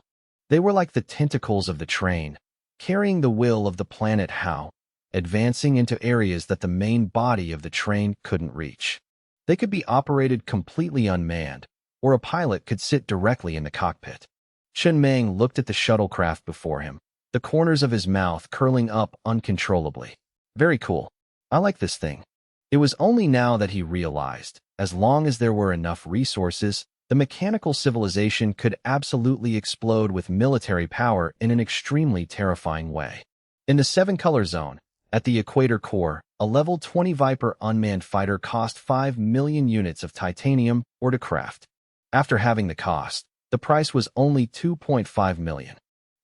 Speaker 1: They were like the tentacles of the train, carrying the will of the planet How, advancing into areas that the main body of the train couldn't reach. They could be operated completely unmanned, or a pilot could sit directly in the cockpit. Chen Meng looked at the shuttlecraft before him, the corners of his mouth curling up uncontrollably. Very cool. I like this thing. It was only now that he realized, as long as there were enough resources, the mechanical civilization could absolutely explode with military power in an extremely terrifying way. In the 7-color zone, at the equator core, a level 20 Viper unmanned fighter cost 5 million units of titanium ore to craft. After having the cost, the price was only 2.5 million.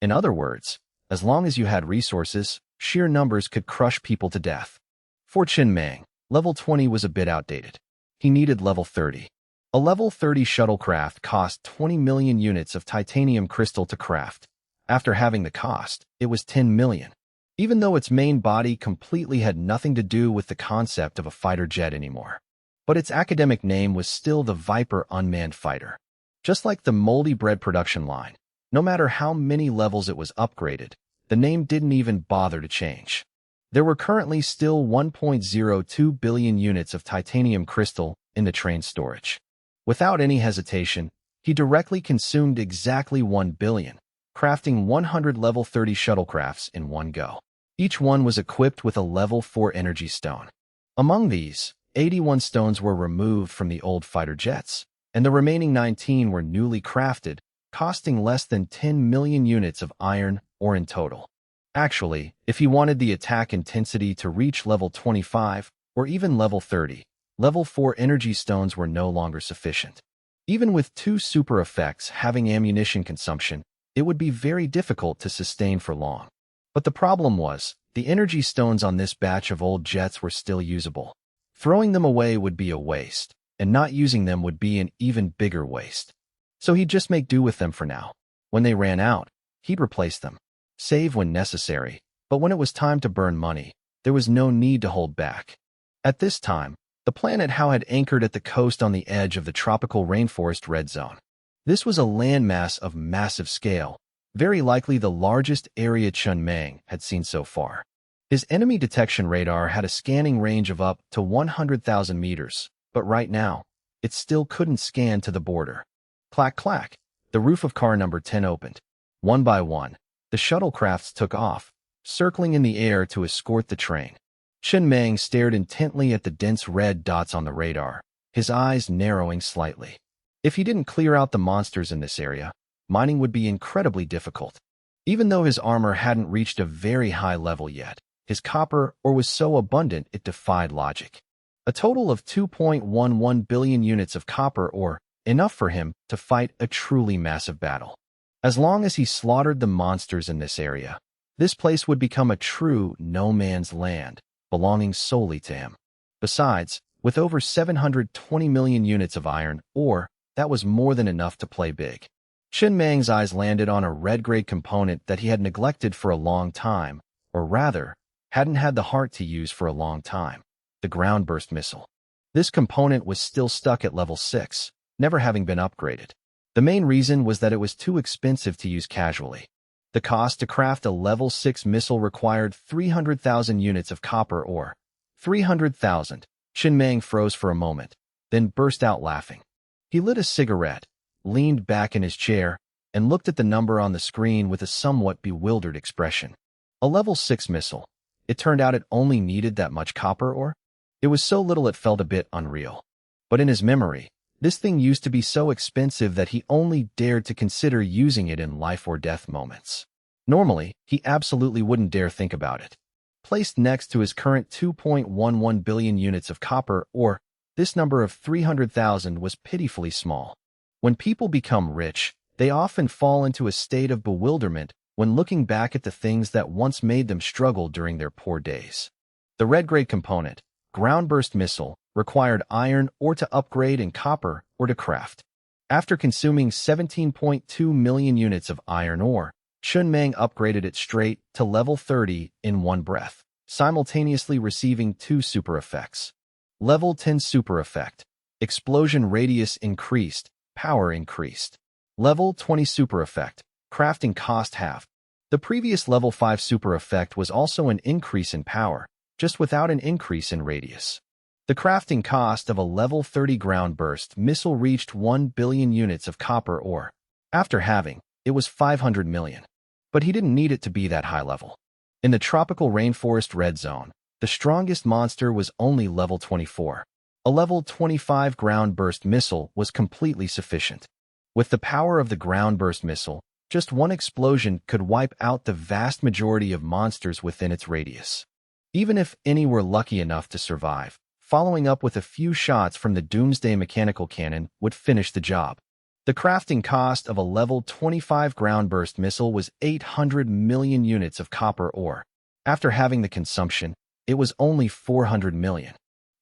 Speaker 1: In other words, as long as you had resources, sheer numbers could crush people to death. For Chen Meng, level 20 was a bit outdated. He needed level 30. A level 30 shuttlecraft cost 20 million units of titanium crystal to craft. After having the cost, it was 10 million. Even though its main body completely had nothing to do with the concept of a fighter jet anymore. But its academic name was still the Viper unmanned fighter. Just like the moldy bread production line, no matter how many levels it was upgraded, the name didn't even bother to change. There were currently still 1.02 billion units of titanium crystal in the train storage. Without any hesitation, he directly consumed exactly 1 billion, crafting 100 level 30 shuttlecrafts in one go. Each one was equipped with a level 4 energy stone. Among these, 81 stones were removed from the old fighter jets, and the remaining 19 were newly crafted, costing less than 10 million units of iron ore in total. Actually, if he wanted the attack intensity to reach level 25, or even level 30, level 4 energy stones were no longer sufficient. Even with 2 super effects having ammunition consumption, it would be very difficult to sustain for long. But the problem was, the energy stones on this batch of old jets were still usable. Throwing them away would be a waste, and not using them would be an even bigger waste. So he'd just make do with them for now. When they ran out, he'd replace them. Save when necessary, but when it was time to burn money, there was no need to hold back. At this time, the planet How had anchored at the coast on the edge of the tropical rainforest red zone. This was a landmass of massive scale, very likely the largest area Chun Mang had seen so far. His enemy detection radar had a scanning range of up to 100,000 meters, but right now, it still couldn't scan to the border. Clack clack, the roof of car number 10 opened. One by one, the shuttlecrafts took off, circling in the air to escort the train. Chun Mang stared intently at the dense red dots on the radar, his eyes narrowing slightly. If he didn't clear out the monsters in this area, mining would be incredibly difficult. Even though his armor hadn't reached a very high level yet, his copper ore was so abundant it defied logic. A total of 2.11 billion units of copper ore, enough for him to fight a truly massive battle. As long as he slaughtered the monsters in this area, this place would become a true no-man's land, belonging solely to him. Besides, with over 720 million units of iron ore, that was more than enough to play big. Chun Mang's eyes landed on a red-grade component that he had neglected for a long time, or rather, hadn't had the heart to use for a long time. The ground-burst missile. This component was still stuck at level 6, never having been upgraded. The main reason was that it was too expensive to use casually. The cost to craft a level 6 missile required 300,000 units of copper ore. 300,000. Chun Mang froze for a moment, then burst out laughing. He lit a cigarette, leaned back in his chair, and looked at the number on the screen with a somewhat bewildered expression. A level 6 missile. It turned out it only needed that much copper ore? It was so little it felt a bit unreal. But in his memory, this thing used to be so expensive that he only dared to consider using it in life-or-death moments. Normally, he absolutely wouldn't dare think about it. Placed next to his current 2.11 billion units of copper ore, this number of 300,000 was pitifully small. When people become rich, they often fall into a state of bewilderment when looking back at the things that once made them struggle during their poor days. The red-grade component, ground-burst missile, required iron ore to upgrade and copper ore to craft. After consuming 17.2 million units of iron ore, Chun Mang upgraded it straight to level 30 in one breath, simultaneously receiving 2 super effects. Level 10 super effect. Explosion radius increased, power increased. Level 20 super effect. Crafting cost halved. The previous level 5 super effect was also an increase in power, just without an increase in radius. The crafting cost of a level 30 ground burst missile reached 1 billion units of copper ore. After halving, it was 500 million. But he didn't need it to be that high level. In the tropical rainforest red zone, the strongest monster was only level 24. A level 25 ground burst missile was completely sufficient. With the power of the ground burst missile, just one explosion could wipe out the vast majority of monsters within its radius. Even if any were lucky enough to survive, following up with a few shots from the Doomsday mechanical cannon would finish the job. The crafting cost of a level 25 ground burst missile was 800 million units of copper ore. After having the consumption, it was only 400 million.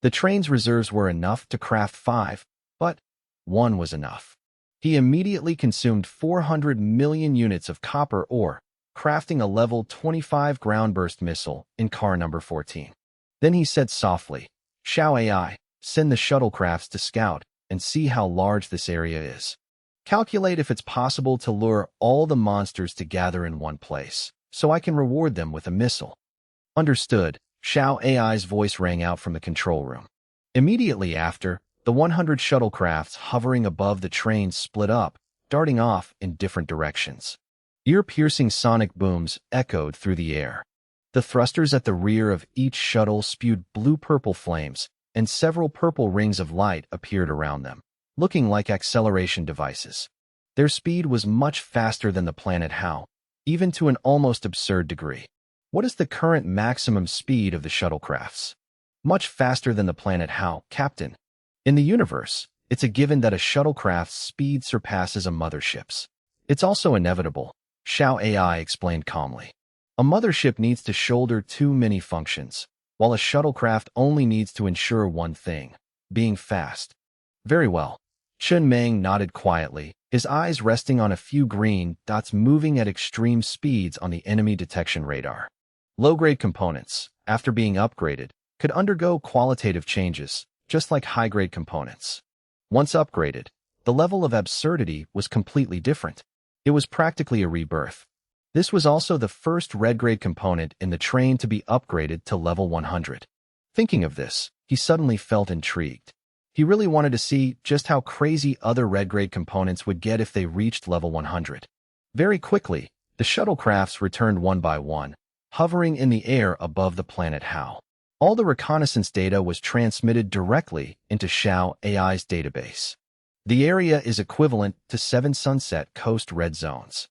Speaker 1: The train's reserves were enough to craft 5, but 1 was enough. He immediately consumed 400 million units of copper ore, crafting a level 25 ground burst missile in car number 14. Then he said softly, "Xiao AI, send the shuttlecrafts to scout and see how large this area is. Calculate if it's possible to lure all the monsters to gather in one place, so I can reward them with a missile." Understood, Xiao AI's voice rang out from the control room. Immediately after, the 100 shuttlecrafts hovering above the train split up, darting off in different directions. Ear-piercing sonic booms echoed through the air. The thrusters at the rear of each shuttle spewed blue-purple flames, and several purple rings of light appeared around them, looking like acceleration devices. Their speed was much faster than the planet How, even to an almost absurd degree. What is the current maximum speed of the shuttlecrafts? Much faster than the planet How, Captain. In the universe, it's a given that a shuttlecraft's speed surpasses a mothership's. It's also inevitable, Xiao AI explained calmly. A mothership needs to shoulder too many functions, while a shuttlecraft only needs to ensure one thing, being fast. Very well. Chun Meng nodded quietly, his eyes resting on a few green dots moving at extreme speeds on the enemy detection radar. Low-grade components, after being upgraded, could undergo qualitative changes, just like high-grade components. Once upgraded, the level of absurdity was completely different. It was practically a rebirth. This was also the first red-grade component in the train to be upgraded to level 100. Thinking of this, he suddenly felt intrigued. He really wanted to see just how crazy other red-grade components would get if they reached level 100. Very quickly, the shuttlecrafts returned one by one, hovering in the air above the planet Hao. All the reconnaissance data was transmitted directly into Xiao AI's database. The area is equivalent to 7 Sunset Coast red zones.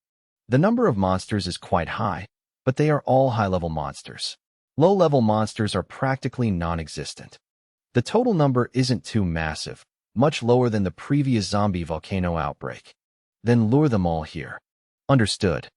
Speaker 1: The number of monsters is quite high, but they are all high-level monsters. Low-level monsters are practically non-existent. The total number isn't too massive, much lower than the previous zombie volcano outbreak. Then lure them all here. Understood.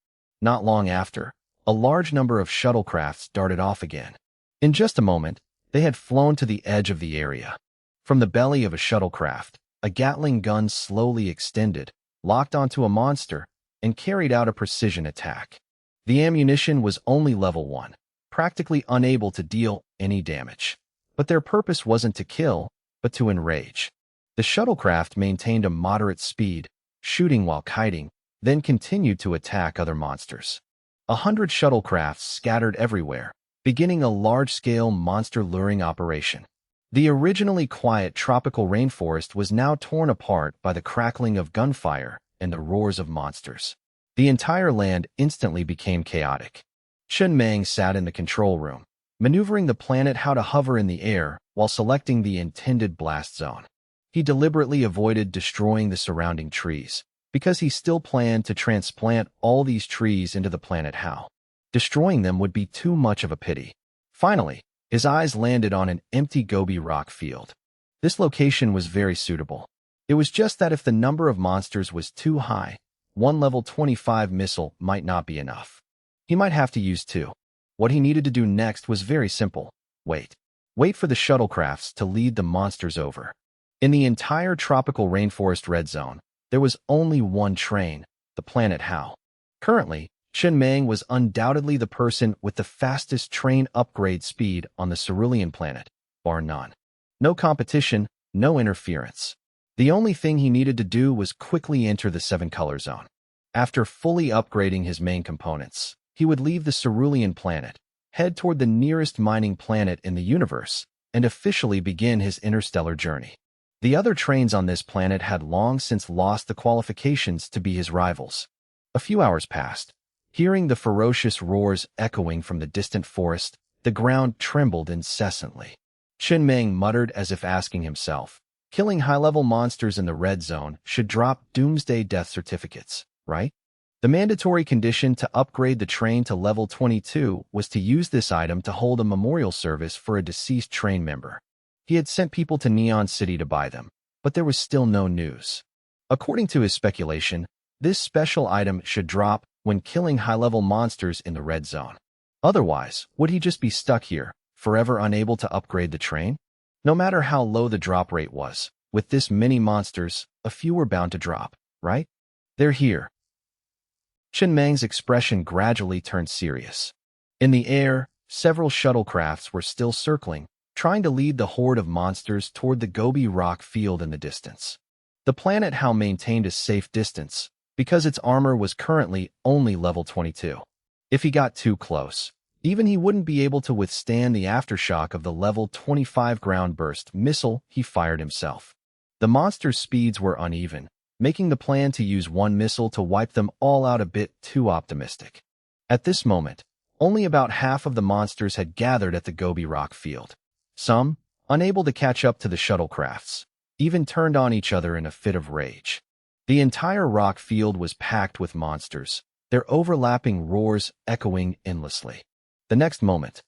Speaker 1: Not long after, a large number of shuttlecrafts darted off again. In just a moment, they had flown to the edge of the area. From the belly of a shuttlecraft, a Gatling gun slowly extended, locked onto a monster, and carried out a precision attack. The ammunition was only level 1, practically unable to deal any damage. But their purpose wasn't to kill, but to enrage. The shuttlecraft maintained a moderate speed, shooting while kiting, then continued to attack other monsters. 100 shuttlecrafts scattered everywhere, beginning a large-scale monster luring operation. The originally quiet tropical rainforest was now torn apart by the crackling of gunfire and the roars of monsters. The entire land instantly became chaotic. Chun Meng sat in the control room, maneuvering the planet how to hover in the air while selecting the intended blast zone. He deliberately avoided destroying the surrounding trees, because he still planned to transplant all these trees into the planet Hao. Destroying them would be too much of a pity. Finally, his eyes landed on an empty Gobi rock field. This location was very suitable. It was just that if the number of monsters was too high, one level 25 missile might not be enough. He might have to use 2. What he needed to do next was very simple. Wait. Wait for the shuttlecrafts to lead the monsters over. In the entire tropical rainforest red zone, there was only one train, the planet Hao. Currently, Chun Meng was undoubtedly the person with the fastest train upgrade speed on the cerulean planet, bar none. No competition, no interference. The only thing he needed to do was quickly enter the 7-color zone. After fully upgrading his main components, he would leave the cerulean planet, head toward the nearest mining planet in the universe, and officially begin his interstellar journey. The other trains on this planet had long since lost the qualifications to be his rivals. A few hours passed. Hearing the ferocious roars echoing from the distant forest, the ground trembled incessantly. Chun Meng muttered as if asking himself, killing high-level monsters in the red zone should drop doomsday death certificates, right? The mandatory condition to upgrade the train to level 22 was to use this item to hold a memorial service for a deceased train member. He had sent people to Neon City to buy them, but there was still no news. According to his speculation, this special item should drop when killing high-level monsters in the red zone. Otherwise, would he just be stuck here, forever unable to upgrade the train? No matter how low the drop rate was, with this many monsters, a few were bound to drop, right? They're here. Chun Meng's expression gradually turned serious. In the air, several shuttlecrafts were still circling, trying to lead the horde of monsters toward the Gobi rock field in the distance. The planet Hao maintained a safe distance, because its armor was currently only level 22. If he got too close, even he wouldn't be able to withstand the aftershock of the level 25 ground burst missile he fired himself. The monsters' speeds were uneven, making the plan to use one missile to wipe them all out a bit too optimistic. At this moment, only about half of the monsters had gathered at the Gobi rock field. Some, unable to catch up to the shuttlecrafts, even turned on each other in a fit of rage. The entire rock field was packed with monsters, their overlapping roars echoing endlessly. The next moment,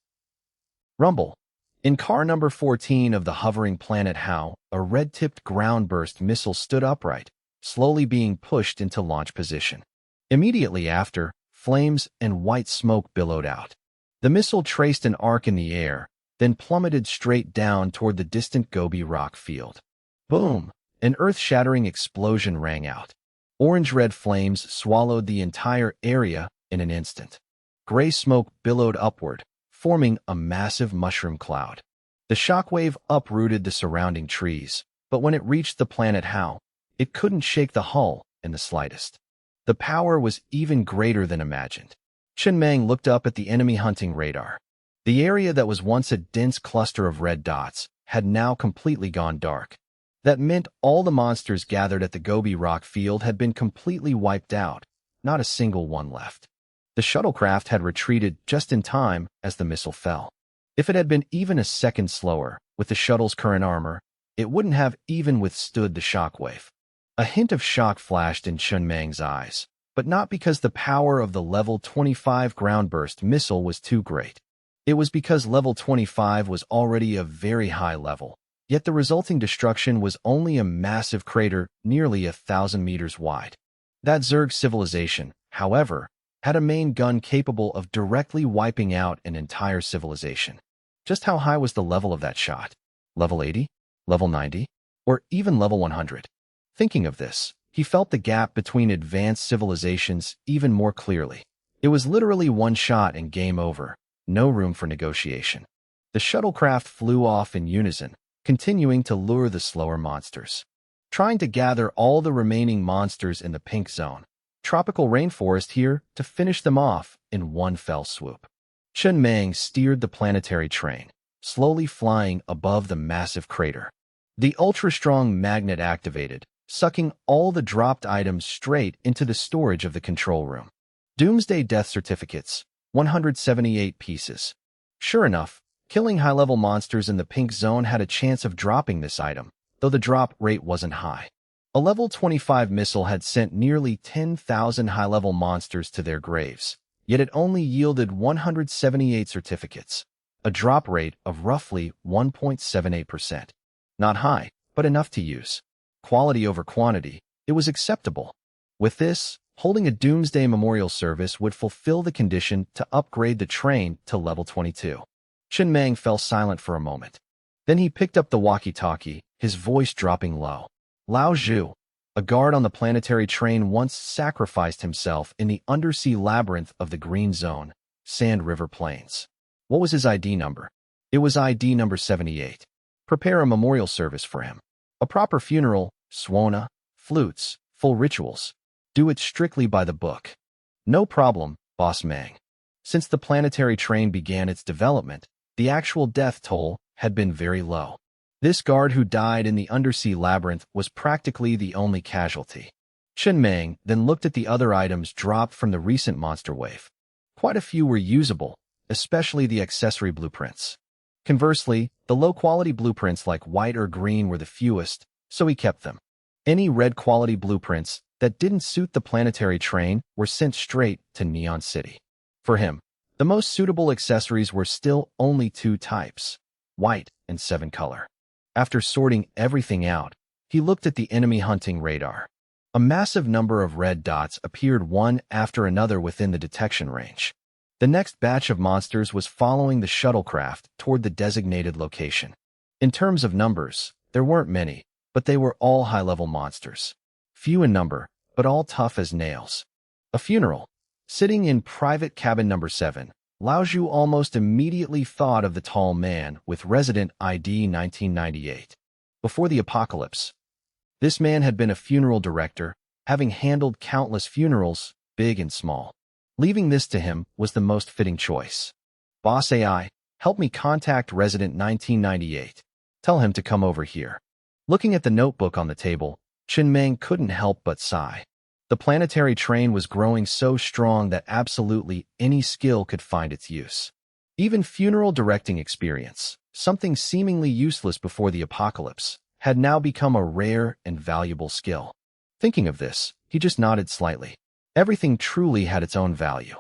Speaker 1: rumble. In car number 14 of the hovering planet Hao, a red-tipped ground-burst missile stood upright, slowly being pushed into launch position. Immediately after, flames and white smoke billowed out. The missile traced an arc in the air, then plummeted straight down toward the distant Gobi rock field. Boom! An earth-shattering explosion rang out. Orange-red flames swallowed the entire area in an instant. Gray smoke billowed upward, forming a massive mushroom cloud. The shockwave uprooted the surrounding trees, but when it reached the planet Hao, it couldn't shake the hull in the slightest. The power was even greater than imagined. Chen Meng looked up at the enemy hunting radar. The area that was once a dense cluster of red dots had now completely gone dark. That meant all the monsters gathered at the Gobi rock field had been completely wiped out, not a single one left. The shuttlecraft had retreated just in time as the missile fell. If it had been even a second slower, with the shuttle's current armor, it wouldn't have even withstood the shockwave. A hint of shock flashed in Chen Meng's eyes, but not because the power of the level 25 ground-burst missile was too great. It was because level 25 was already a very high level, yet the resulting destruction was only a massive crater nearly 1,000 meters wide. That Zerg civilization, however, had a main gun capable of directly wiping out an entire civilization. Just how high was the level of that shot? Level 80? Level 90? Or even level 100? Thinking of this, he felt the gap between advanced civilizations even more clearly. It was literally one shot and game over, no room for negotiation. The shuttlecraft flew off in unison, continuing to lure the slower monsters. Trying to gather all the remaining monsters in the pink zone, tropical rainforest here to finish them off in one fell swoop. Chen Meng steered the planetary train, slowly flying above the massive crater. The ultra-strong magnet activated, sucking all the dropped items straight into the storage of the control room. Doomsday Death Certificates, 178 pieces. Sure enough, killing high-level monsters in the pink zone had a chance of dropping this item, though the drop rate wasn't high. A level 25 missile had sent nearly 10,000 high-level monsters to their graves, yet it only yielded 178 certificates, a drop rate of roughly 1.78%. Not high, but enough to use. Quality over quantity, it was acceptable. With this, holding a Doomsday Memorial Service would fulfill the condition to upgrade the train to level 22. Chen Meng fell silent for a moment. Then he picked up the walkie-talkie, his voice dropping low. Lao Zhu, a guard on the planetary train, once sacrificed himself in the undersea labyrinth of the Green Zone, Sand River Plains. What was his ID number? It was ID number 78. Prepare a memorial service for him. A proper funeral, swana, flutes, full rituals. Do it strictly by the book. No problem, Boss Meng. Since the planetary train began its development, the actual death toll had been very low. This guard who died in the undersea labyrinth was practically the only casualty. Chen Meng then looked at the other items dropped from the recent monster wave. Quite a few were usable, especially the accessory blueprints. Conversely, the low-quality blueprints like white or green were the fewest, so he kept them. Any red-quality blueprints that didn't suit the planetary train were sent straight to Neon City. For him, the most suitable accessories were still only two types, white and 7-color. After sorting everything out, he looked at the enemy hunting radar. A massive number of red dots appeared one after another within the detection range. The next batch of monsters was following the shuttlecraft toward the designated location. In terms of numbers, there weren't many, but they were all high-level monsters. Few in number, but all tough as nails. A funeral. Sitting in private cabin number 7, Lao Zhu almost immediately thought of the tall man with resident ID 1998. Before the apocalypse, this man had been a funeral director, having handled countless funerals, big and small. Leaving this to him was the most fitting choice. Boss AI, help me contact resident 1998. Tell him to come over here. Looking at the notebook on the table, Chen Meng couldn't help but sigh. The planetary train was growing so strong that absolutely any skill could find its use. Even funeral directing experience, something seemingly useless before the apocalypse, had now become a rare and valuable skill. Thinking of this, he just nodded slightly. Everything truly had its own value.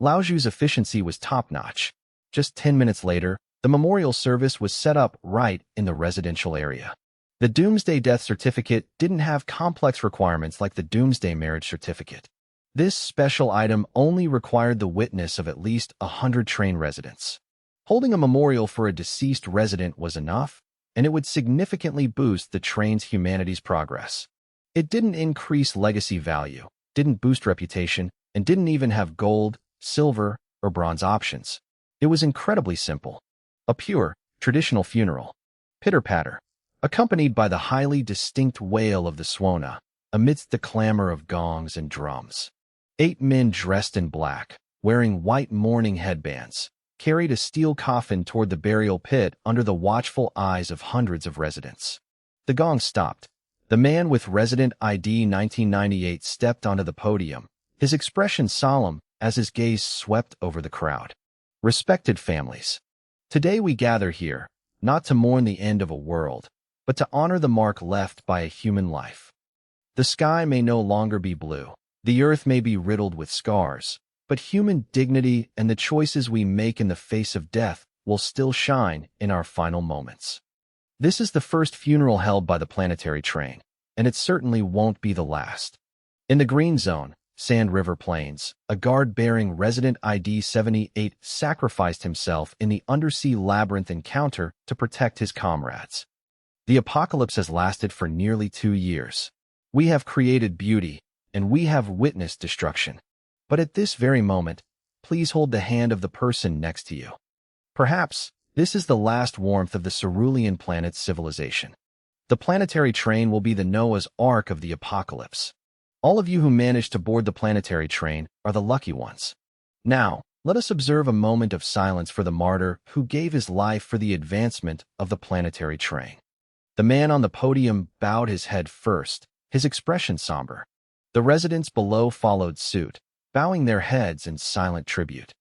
Speaker 1: Lao Zhu's efficiency was top-notch. Just 10 minutes later, the memorial service was set up right in the residential area. The Doomsday Death Certificate didn't have complex requirements like the Doomsday Marriage Certificate. This special item only required the witness of at least 100 train residents. Holding a memorial for a deceased resident was enough, and it would significantly boost the train's humanity's progress. It didn't increase legacy value, didn't boost reputation, and didn't even have gold, silver, or bronze options. It was incredibly simple. A pure, traditional funeral. Pitter-patter, accompanied by the highly distinct wail of the Swana, amidst the clamor of gongs and drums. 8 men dressed in black, wearing white mourning headbands, carried a steel coffin toward the burial pit under the watchful eyes of hundreds of residents. The gong stopped. The man with resident ID 1998 stepped onto the podium, his expression solemn as his gaze swept over the crowd. Respected families, today we gather here, not to mourn the end of a world, but to honor the mark left by a human life. The sky may no longer be blue, the earth may be riddled with scars, but human dignity and the choices we make in the face of death will still shine in our final moments. This is the first funeral held by the planetary train, and it certainly won't be the last. In the green zone, Sand River Plains, a guard bearing resident ID 78 sacrificed himself in the undersea labyrinth encounter to protect his comrades. The apocalypse has lasted for nearly 2 years. We have created beauty, and we have witnessed destruction. But at this very moment, please hold the hand of the person next to you. Perhaps this is the last warmth of the cerulean planet's civilization. The planetary train will be the Noah's Ark of the apocalypse. All of you who managed to board the planetary train are the lucky ones. Now, let us observe a moment of silence for the martyr who gave his life for the advancement of the planetary train. The man on the podium bowed his head first, his expression somber. The residents below followed suit, bowing their heads in silent tribute.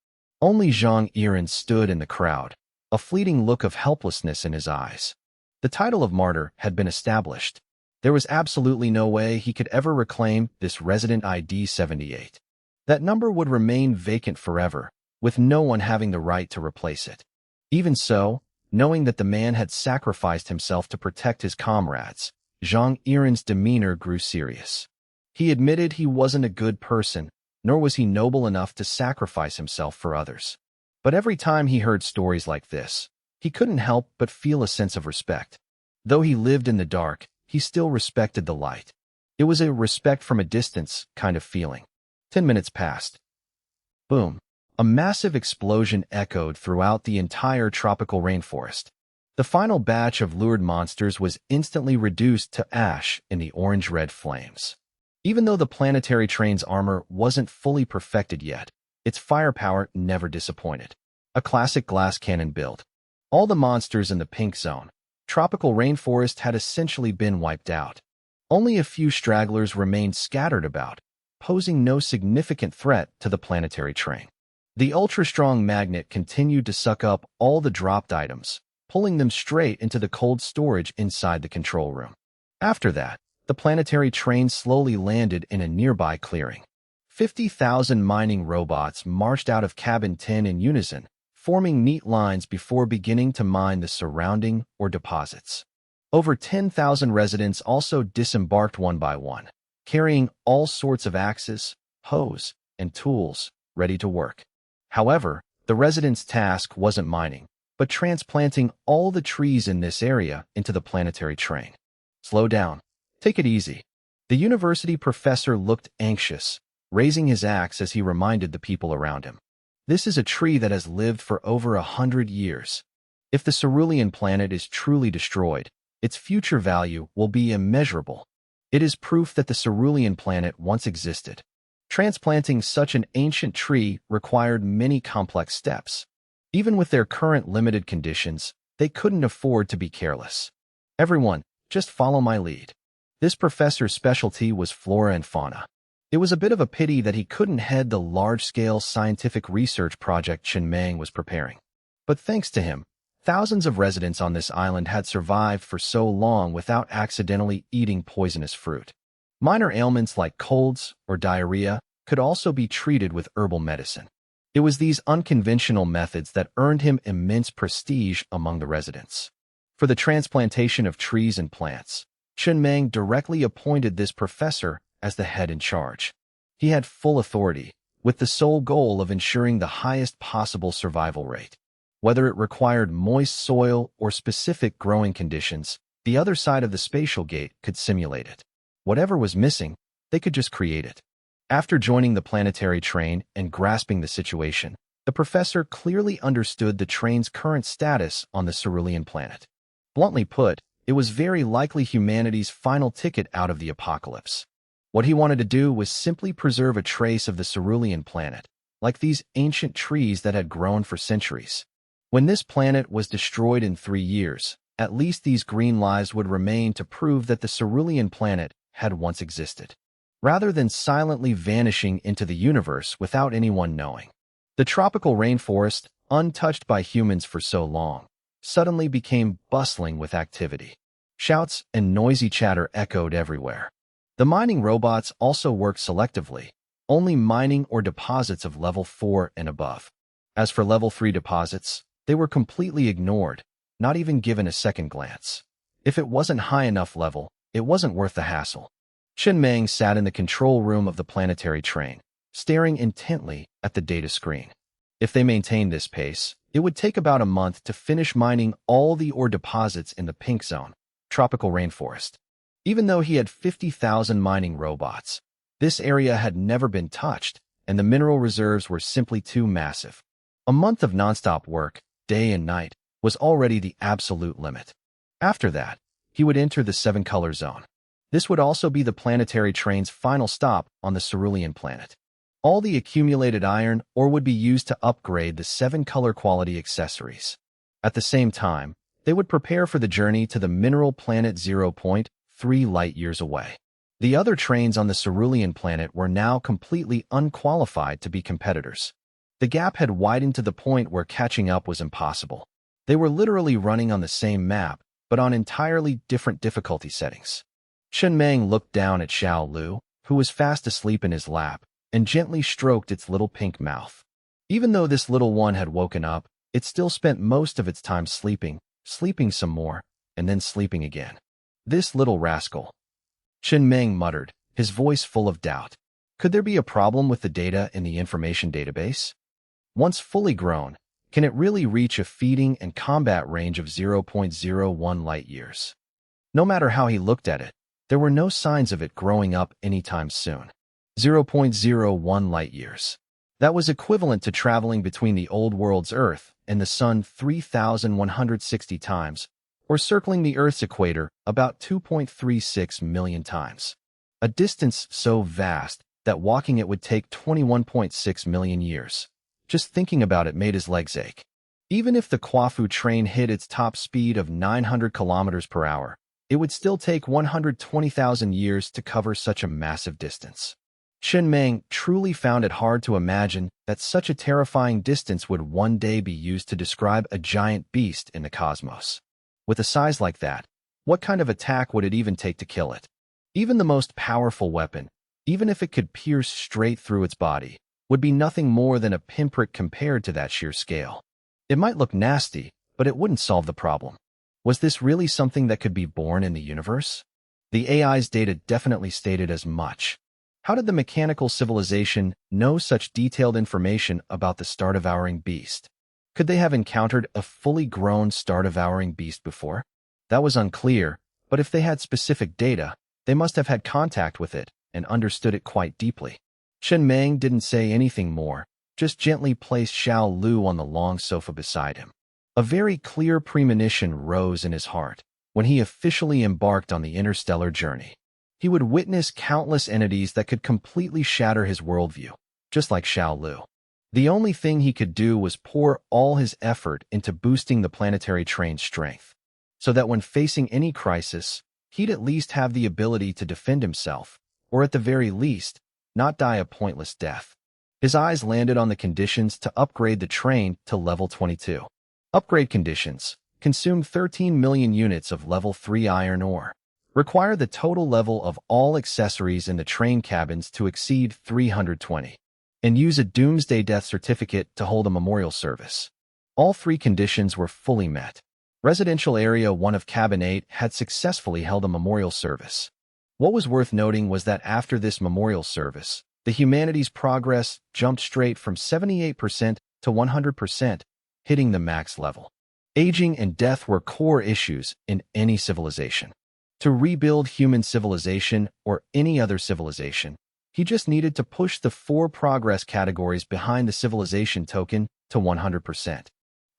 Speaker 1: Only Zhang Yiren stood in the crowd, a fleeting look of helplessness in his eyes. The title of martyr had been established. There was absolutely no way he could ever reclaim this resident ID 78. That number would remain vacant forever, with no one having the right to replace it. Even so, knowing that the man had sacrificed himself to protect his comrades, Zhang Yiren's demeanor grew serious. He admitted he wasn't a good person, nor was he noble enough to sacrifice himself for others. But every time he heard stories like this, he couldn't help but feel a sense of respect. Though he lived in the dark, he still respected the light. It was a respect from a distance kind of feeling. 10 minutes passed. Boom. A massive explosion echoed throughout the entire tropical rainforest. The final batch of lured monsters was instantly reduced to ash in the orange-red flames. Even though the planetary train's armor wasn't fully perfected yet, its firepower never disappointed. A classic glass cannon build. All the monsters in the pink zone, tropical rainforest had essentially been wiped out. Only a few stragglers remained scattered about, posing no significant threat to the planetary train. The ultra-strong magnet continued to suck up all the dropped items, pulling them straight into the cold storage inside the control room. After that, the planetary train slowly landed in a nearby clearing. 50,000 mining robots marched out of Cabin 10 in unison, forming neat lines before beginning to mine the surrounding ore deposits. Over 10,000 residents also disembarked one by one, carrying all sorts of axes, hoes, and tools, ready to work. However, the residents' task wasn't mining, but transplanting all the trees in this area into the planetary train. Slow down. Take it easy. The university professor looked anxious, raising his axe as he reminded the people around him. This is a tree that has lived for over 100 years. If the cerulean planet is truly destroyed, its future value will be immeasurable. It is proof that the cerulean planet once existed. Transplanting such an ancient tree required many complex steps. Even with their current limited conditions, they couldn't afford to be careless. Everyone, just follow my lead. This professor's specialty was flora and fauna. It was a bit of a pity that he couldn't head the large-scale scientific research project Chen Meng was preparing. But thanks to him, thousands of residents on this island had survived for so long without accidentally eating poisonous fruit. Minor ailments like colds or diarrhea could also be treated with herbal medicine. It was these unconventional methods that earned him immense prestige among the residents. For the transplantation of trees and plants, Chen Meng directly appointed this professor as the head in charge. He had full authority, with the sole goal of ensuring the highest possible survival rate. Whether it required moist soil or specific growing conditions, the other side of the spatial gate could simulate it. Whatever was missing, they could just create it. After joining the planetary train and grasping the situation, the professor clearly understood the train's current status on the cerulean planet. Bluntly put, it was very likely humanity's final ticket out of the apocalypse. What he wanted to do was simply preserve a trace of the cerulean planet, like these ancient trees that had grown for centuries. When this planet was destroyed in 3 years, at least these green lives would remain to prove that the cerulean planet had once existed, rather than silently vanishing into the universe without anyone knowing. The tropical rainforest, untouched by humans for so long, suddenly became bustling with activity. Shouts and noisy chatter echoed everywhere. The mining robots also worked selectively, only mining ore deposits of level 4 and above. As for level 3 deposits, they were completely ignored, not even given a second glance. If it wasn't high enough level, it wasn't worth the hassle. Chen Meng sat in the control room of the planetary train, staring intently at the data screen. If they maintained this pace, it would take about a month to finish mining all the ore deposits in the pink zone, tropical rainforest. Even though he had 50,000 mining robots, this area had never been touched, and the mineral reserves were simply too massive. A month of nonstop work, day and night, was already the absolute limit. After that, he would enter the 7-color zone. This would also be the planetary train's final stop on the cerulean planet. All the accumulated iron ore would be used to upgrade the 7-color quality accessories. At the same time, they would prepare for the journey to the mineral planet 0.3 light-years away. The other trains on the cerulean planet were now completely unqualified to be competitors. The gap had widened to the point where catching up was impossible. They were literally running on the same map, but on entirely different difficulty settings. Chen Meng looked down at Xiao Lu, who was fast asleep in his lap, and gently stroked its little pink mouth. Even though this little one had woken up, it still spent most of its time sleeping some more, and then sleeping again. This little rascal. Chen Meng muttered, his voice full of doubt. Could there be a problem with the data in the information database? Once fully grown, can it really reach a feeding and combat range of 0.01 light-years? No matter how he looked at it, there were no signs of it growing up anytime soon. 0.01 light-years. That was equivalent to traveling between the old world's Earth and the Sun 3,160 times, or circling the Earth's equator about 2.36 million times. A distance so vast that walking it would take 21.6 million years. Just thinking about it made his legs ache. Even if the Quafu train hit its top speed of 900 kilometers per hour, it would still take 120,000 years to cover such a massive distance. Chen Meng truly found it hard to imagine that such a terrifying distance would one day be used to describe a giant beast in the cosmos. With a size like that, what kind of attack would it even take to kill it? Even the most powerful weapon, even if it could pierce straight through its body, would be nothing more than a pinprick compared to that sheer scale. It might look nasty, but it wouldn't solve the problem. Was this really something that could be born in the universe? The AI's data definitely stated as much. How did the mechanical civilization know such detailed information about the star-devouring beast? Could they have encountered a fully grown star-devouring beast before? That was unclear, but if they had specific data, they must have had contact with it and understood it quite deeply. Chen Meng didn't say anything more, just gently placed Xiao Lu on the long sofa beside him. A very clear premonition rose in his heart when he officially embarked on the interstellar journey. He would witness countless entities that could completely shatter his worldview, just like Xiao Lu. The only thing he could do was pour all his effort into boosting the planetary train's strength, so that when facing any crisis, he'd at least have the ability to defend himself, or at the very least, not die a pointless death. His eyes landed on the conditions to upgrade the train to level 22. Upgrade conditions: consume 13 million units of level 3 iron ore. Require the total level of all accessories in the train cabins to exceed 320. And use a Doomsday Death Certificate to hold a memorial service. All 3 conditions were fully met. Residential Area 1 of Cabin 8 had successfully held a memorial service. What was worth noting was that after this memorial service, The humanity's progress jumped straight from 78% to 100%, hitting the max level. Aging and death were core issues in any civilization. To rebuild human civilization or any other civilization, he just needed to push the 4 progress categories behind the civilization token to 100%.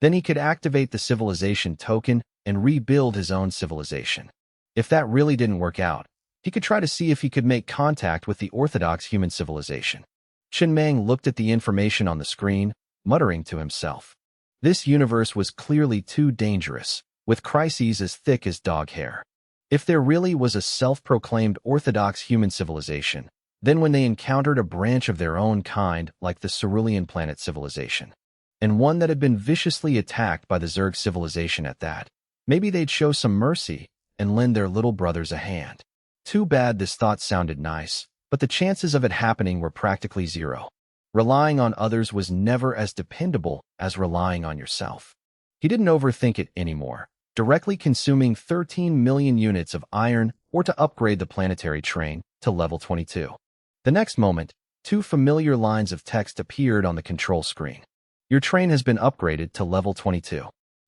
Speaker 1: Then he could activate the civilization token and rebuild his own civilization. If that really didn't work out, he could try to see if he could make contact with the orthodox human civilization. Chen Mang looked at the information on the screen, muttering to himself. This universe was clearly too dangerous, with crises as thick as dog hair. If there really was a self-proclaimed orthodox human civilization, then when they encountered a branch of their own kind like the Cerulean planet civilization, and one that had been viciously attacked by the Zerg civilization at that, maybe they'd show some mercy and lend their little brothers a hand. Too bad this thought sounded nice, but the chances of it happening were practically zero. Relying on others was never as dependable as relying on yourself. He didn't overthink it anymore, directly consuming 13 million units of iron or to upgrade the planetary train to level 22. The next moment, 2 familiar lines of text appeared on the control screen. Your train has been upgraded to level 22.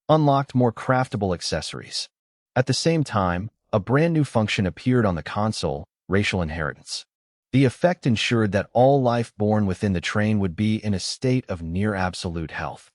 Speaker 1: Unlocked more craftable accessories. At the same time, a brand new function appeared on the console, racial inheritance. The effect ensured that all life born within the train would be in a state of near absolute health.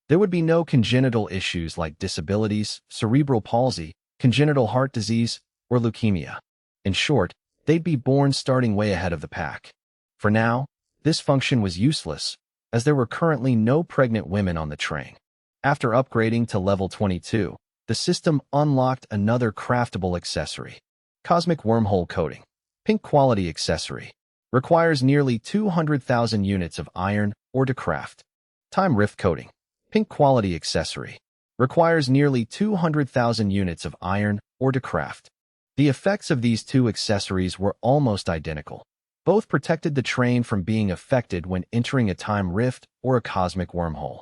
Speaker 1: There would be no congenital issues like disabilities, cerebral palsy, congenital heart disease, or leukemia. In short, they'd be born starting way ahead of the pack. For now, this function was useless, as there were currently no pregnant women on the train. After upgrading to level 22, the system unlocked another craftable accessory. Cosmic Wormhole Coating. Pink quality accessory. Requires nearly 200,000 units of iron ore to craft. Time Rift Coating. Pink quality accessory. Requires nearly 200,000 units of iron ore to craft. The effects of these 2 accessories were almost identical. Both protected the train from being affected when entering a time rift or a cosmic wormhole.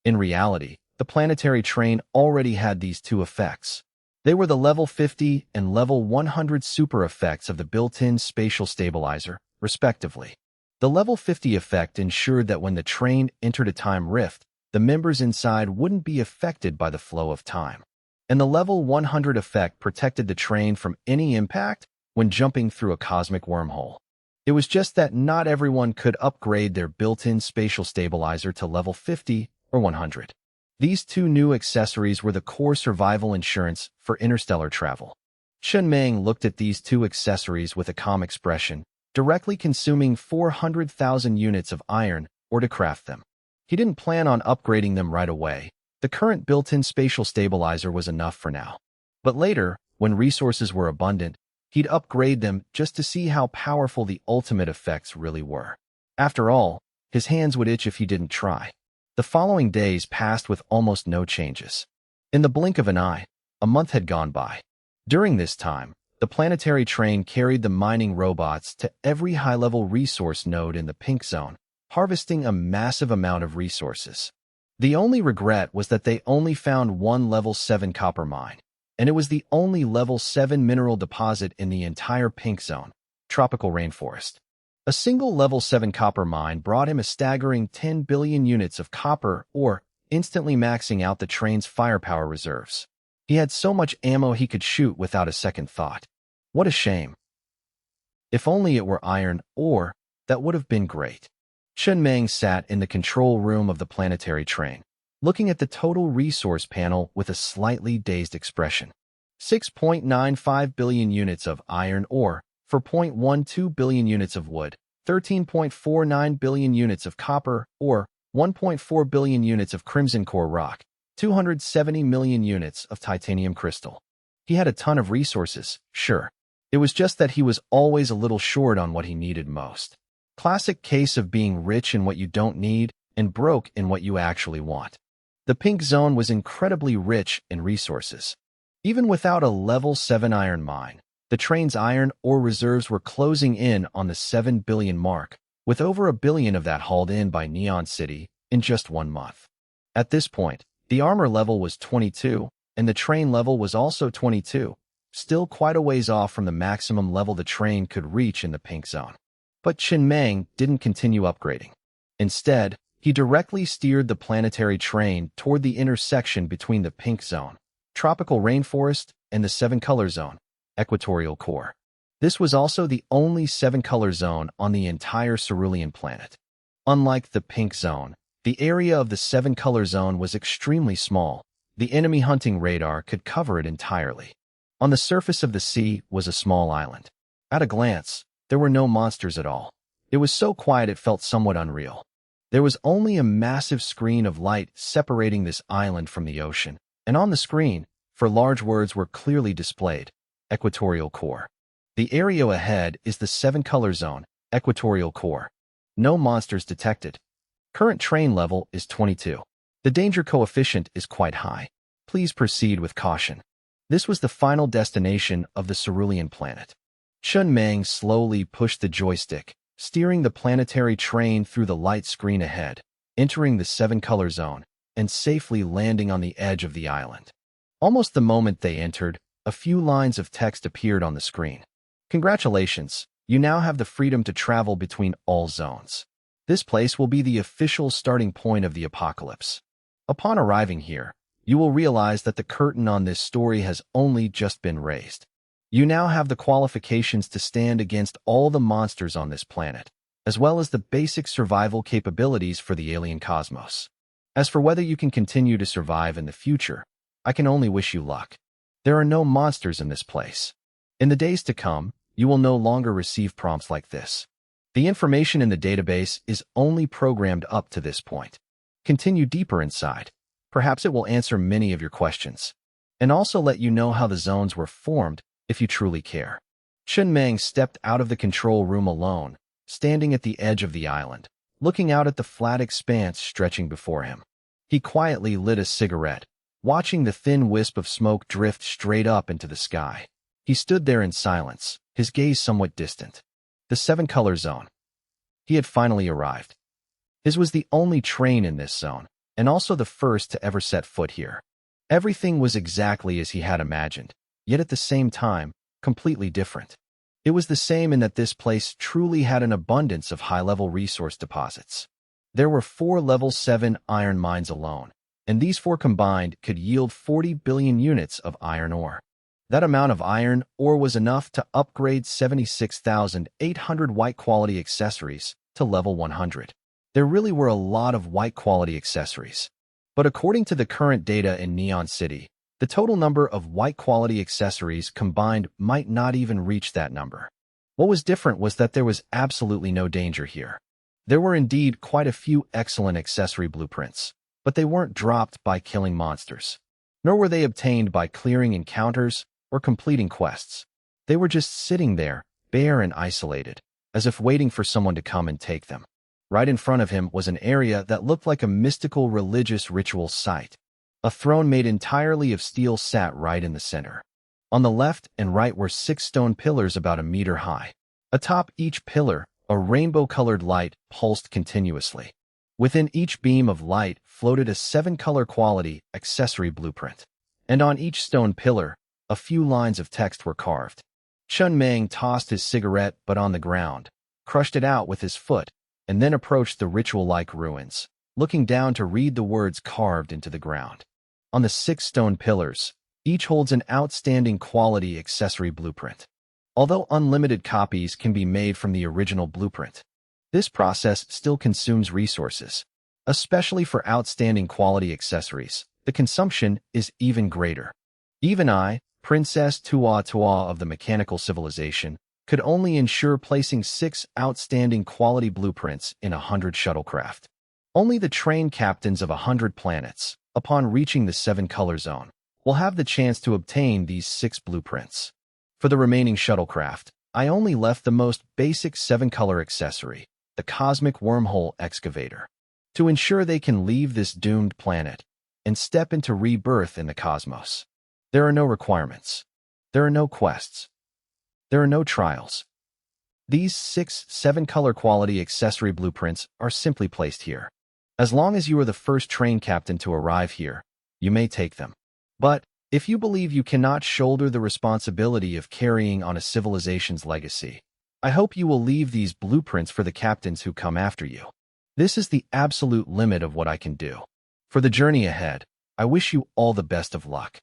Speaker 1: In reality, the planetary train already had these 2 effects. They were the level 50 and level 100 super effects of the built-in spatial stabilizer, respectively. The level 50 effect ensured that when the train entered a time rift, the members inside wouldn't be affected by the flow of time. And the level 100 effect protected the train from any impact when jumping through a cosmic wormhole. It was just that not everyone could upgrade their built-in spatial stabilizer to level 50 or 100. These 2 new accessories were the core survival insurance for interstellar travel. Chen Mang looked at these 2 accessories with a calm expression, directly consuming 400,000 units of iron ore to craft them. He didn't plan on upgrading them right away. The current built-in spatial stabilizer was enough for now. But later, when resources were abundant, he'd upgrade them just to see how powerful the ultimate effects really were. After all, his hands would itch if he didn't try. The following days passed with almost no changes. In the blink of an eye, a month had gone by. During this time, the planetary train carried the mining robots to every high-level resource node in the pink zone, harvesting a massive amount of resources. The only regret was that they only found 1 level 7 copper mine, and it was the only level 7 mineral deposit in the entire pink zone, tropical rainforest. A single level 7 copper mine brought him a staggering 10 billion units of copper ore, instantly maxing out the train's firepower reserves. He had so much ammo he could shoot without a second thought. What a shame. If only it were iron ore, that would have been great. Chen Mang sat in the control room of the planetary train, looking at the total resource panel with a slightly dazed expression. 6.95 billion units of iron ore, 4.12 billion units of wood, 13.49 billion units of copper ore, 1.4 billion units of crimson core rock, 270 million units of titanium crystal. He had a ton of resources, sure. It was just that he was always a little short on what he needed most. Classic case of being rich in what you don't need and broke in what you actually want. The pink zone was incredibly rich in resources. Even without a level 7 iron mine, the train's iron ore reserves were closing in on the 7 billion mark, with over 1 billion of that hauled in by Neon City in just 1 month. At this point, the armor level was 22, and the train level was also 22, still quite a ways off from the maximum level the train could reach in the pink zone. But Chenmeng didn't continue upgrading. Instead, he directly steered the planetary train toward the intersection between the Pink Zone, tropical rainforest, and the Seven-Color Zone, equatorial core. This was also the only seven-color zone on the entire cerulean planet. Unlike the Pink Zone, the area of the seven-color zone was extremely small. The enemy hunting radar could cover it entirely. On the surface of the sea was a small island. At a glance, there were no monsters at all. It was so quiet it felt somewhat unreal. There was only a massive screen of light separating this island from the ocean, and on the screen, large words were clearly displayed: equatorial core. The area ahead is the seven-color zone, equatorial core. No monsters detected. Current train level is 22. The danger coefficient is quite high. Please proceed with caution. This was the final destination of the cerulean planet. Chenmeng slowly pushed the joystick, steering the planetary train through the light screen ahead, entering the seven-color zone, and safely landing on the edge of the island. Almost the moment they entered, a few lines of text appeared on the screen. Congratulations, you now have the freedom to travel between all zones. This place will be the official starting point of the apocalypse. Upon arriving here, you will realize that the curtain on this story has only just been raised. You now have the qualifications to stand against all the monsters on this planet, as well as the basic survival capabilities for the alien cosmos. As for whether you can continue to survive in the future, I can only wish you luck. There are no monsters in this place. In the days to come, you will no longer receive prompts like this. The information in the database is only programmed up to this point. Continue deeper inside. Perhaps it will answer many of your questions, and also let you know how the zones were formed if you truly care. Chenmeng stepped out of the control room alone, standing at the edge of the island, looking out at the flat expanse stretching before him. He quietly lit a cigarette, watching the thin wisp of smoke drift straight up into the sky. He stood there in silence, his gaze somewhat distant. The seven-color zone. He had finally arrived. His was the only train in this zone, and also the first to ever set foot here. Everything was exactly as he had imagined, yet at the same time, completely different. It was the same in that this place truly had an abundance of high-level resource deposits. There were 4 level 7 iron mines alone, and these 4 combined could yield 40 billion units of iron ore. That amount of iron ore was enough to upgrade 76,800 white-quality accessories to level 100. There really were a lot of white-quality accessories. But according to the current data in Neon City, the total number of white-quality accessories combined might not even reach that number. What was different was that there was absolutely no danger here. There were indeed quite a few excellent accessory blueprints, but they weren't dropped by killing monsters, nor were they obtained by clearing encounters or completing quests. They were just sitting there, bare and isolated, as if waiting for someone to come and take them. Right in front of him was an area that looked like a mystical religious ritual site. A throne made entirely of steel sat right in the center. On the left and right were 6 stone pillars about a meter high. Atop each pillar, a rainbow-colored light pulsed continuously. Within each beam of light floated a 7-color quality accessory blueprint. And on each stone pillar, a few lines of text were carved. Chenmeng tossed his cigarette but on the ground, crushed it out with his foot, and then approached the ritual-like ruins, looking down to read the words carved into the ground. On the 6 stone pillars, each holds an outstanding quality accessory blueprint. Although unlimited copies can be made from the original blueprint, this process still consumes resources. Especially for outstanding quality accessories, the consumption is even greater. Even I, Princess Tua Tua of the mechanical civilization, could only ensure placing 6 outstanding quality blueprints in 100 shuttlecraft. Only the train captains of 100 planets, upon reaching the 7-color zone, will have the chance to obtain these 6 blueprints. For the remaining shuttlecraft, I only left the most basic 7-color accessory, the cosmic wormhole excavator, to ensure they can leave this doomed planet and step into rebirth in the cosmos. There are no requirements. There are no quests. There are no trials. These 6 7-color quality accessory blueprints are simply placed here. As long as you are the first train captain to arrive here, you may take them. But if you believe you cannot shoulder the responsibility of carrying on a civilization's legacy, I hope you will leave these blueprints for the captains who come after you. This is the absolute limit of what I can do. For the journey ahead, I wish you all the best of luck."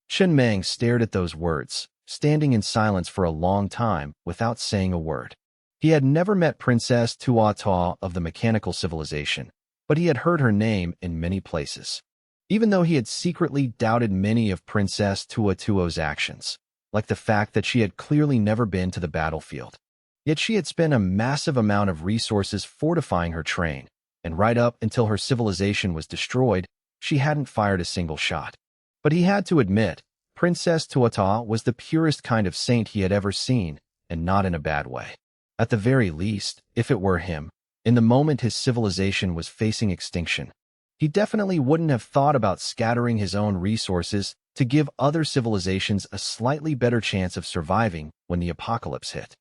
Speaker 1: Chen Meng stared at those words, standing in silence for a long time without saying a word. He had never met Princess Tuatha of the mechanical civilization, but he had heard her name in many places. Even though he had secretly doubted many of Princess Tuatha's actions, like the fact that she had clearly never been to the battlefield. Yet she had spent a massive amount of resources fortifying her train, and right up until her civilization was destroyed, she hadn't fired a single shot. But he had to admit, Princess Tuatha was the purest kind of saint he had ever seen, and not in a bad way. At the very least, if it were him, in the moment his civilization was facing extinction, he definitely wouldn't have thought about scattering his own resources to give other civilizations a slightly better chance of surviving when the apocalypse hit.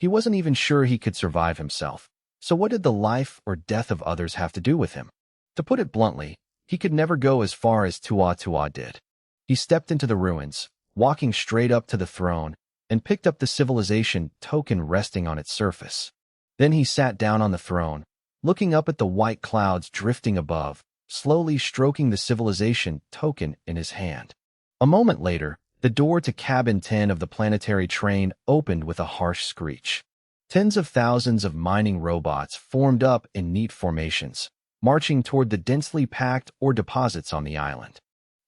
Speaker 1: He wasn't even sure he could survive himself, so what did the life or death of others have to do with him? To put it bluntly, he could never go as far as Tuatha did. He stepped into the ruins, walking straight up to the throne, and picked up the civilization token resting on its surface. Then he sat down on the throne, looking up at the white clouds drifting above, slowly stroking the civilization token in his hand. A moment later, the door to cabin 10 of the planetary train opened with a harsh screech. Tens of thousands of mining robots formed up in neat formations, marching toward the densely packed ore deposits on the island.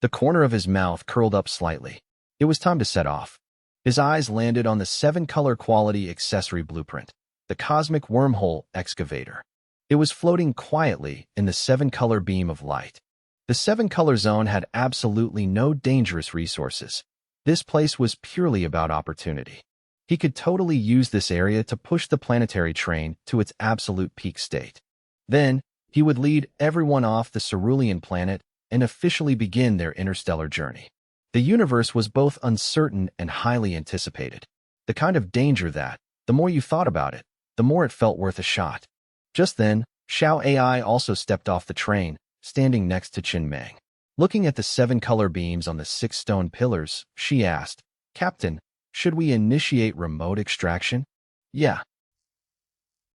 Speaker 1: The corner of his mouth curled up slightly. It was time to set off. His eyes landed on the 7-color quality accessory blueprint, the cosmic wormhole excavator. It was floating quietly in the 7-color beam of light. The 7-color zone had absolutely no dangerous resources. This place was purely about opportunity. He could totally use this area to push the planetary train to its absolute peak state. Then, he would lead everyone off the cerulean planet and officially begin their interstellar journey. The universe was both uncertain and highly anticipated. The kind of danger that, the more you thought about it, the more it felt worth a shot. Just then, Xiao AI also stepped off the train, standing next to Chen Meng. Looking at the 7-color beams on the 6 stone pillars, she asked, "Captain, should we initiate remote extraction?" "Yeah."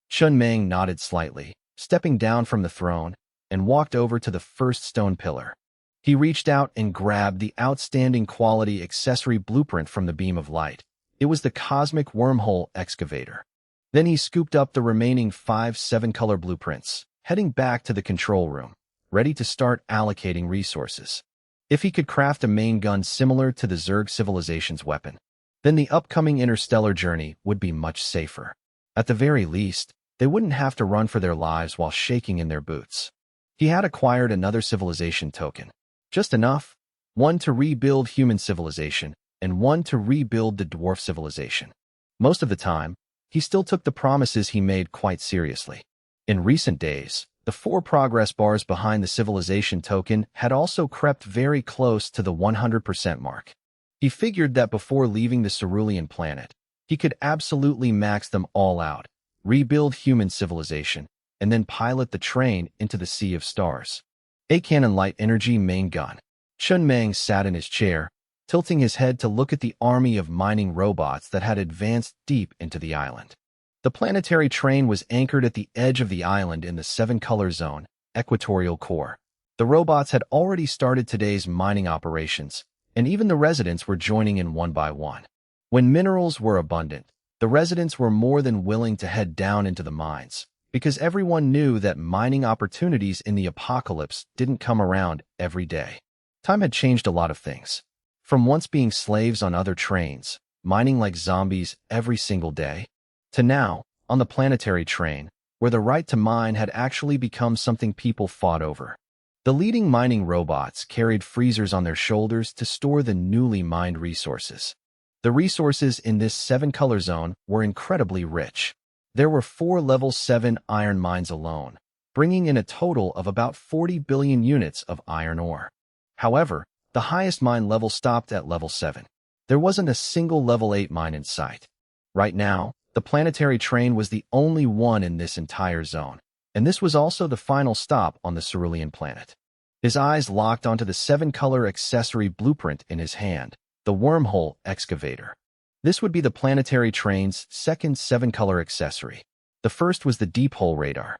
Speaker 1: Chen Meng nodded slightly, stepping down from the throne, and walked over to the first stone pillar. He reached out and grabbed the outstanding quality accessory blueprint from the beam of light. It was the cosmic wormhole excavator. Then he scooped up the remaining 5 7-color blueprints, heading back to the control room, ready to start allocating resources. If he could craft a main gun similar to the Zerg civilization's weapon, then the upcoming interstellar journey would be much safer. At the very least, they wouldn't have to run for their lives while shaking in their boots. He had acquired another civilization token. Just enough, one to rebuild human civilization, and one to rebuild the dwarf civilization. Most of the time, he still took the promises he made quite seriously. In recent days, the 4 progress bars behind the civilization token had also crept very close to the 100% mark. He figured that before leaving the cerulean planet, he could absolutely max them all out, rebuild human civilization, and then pilot the train into the Sea of Stars. A cannon light energy main gun. Chen Meng sat in his chair, tilting his head to look at the army of mining robots that had advanced deep into the island. The planetary train was anchored at the edge of the island in the 7-color zone, equatorial core. The robots had already started today's mining operations, and even the residents were joining in one by one. When minerals were abundant, the residents were more than willing to head down into the mines, because everyone knew that mining opportunities in the apocalypse didn't come around every day. Time had changed a lot of things. From once being slaves on other trains, mining like zombies every single day, to now, on the planetary train, where the right to mine had actually become something people fought over. The leading mining robots carried freezers on their shoulders to store the newly mined resources. The resources in this 7-color zone were incredibly rich. There were 4 level 7 iron mines alone, bringing in a total of about 40 billion units of iron ore. However, the highest mine level stopped at level 7. There wasn't a single level 8 mine in sight. Right now, the planetary train was the only one in this entire zone, and this was also the final stop on the cerulean planet. His eyes locked onto the 7-color accessory blueprint in his hand, the wormhole excavator. This would be the planetary train's second 7-color accessory. The first was the deep hole radar.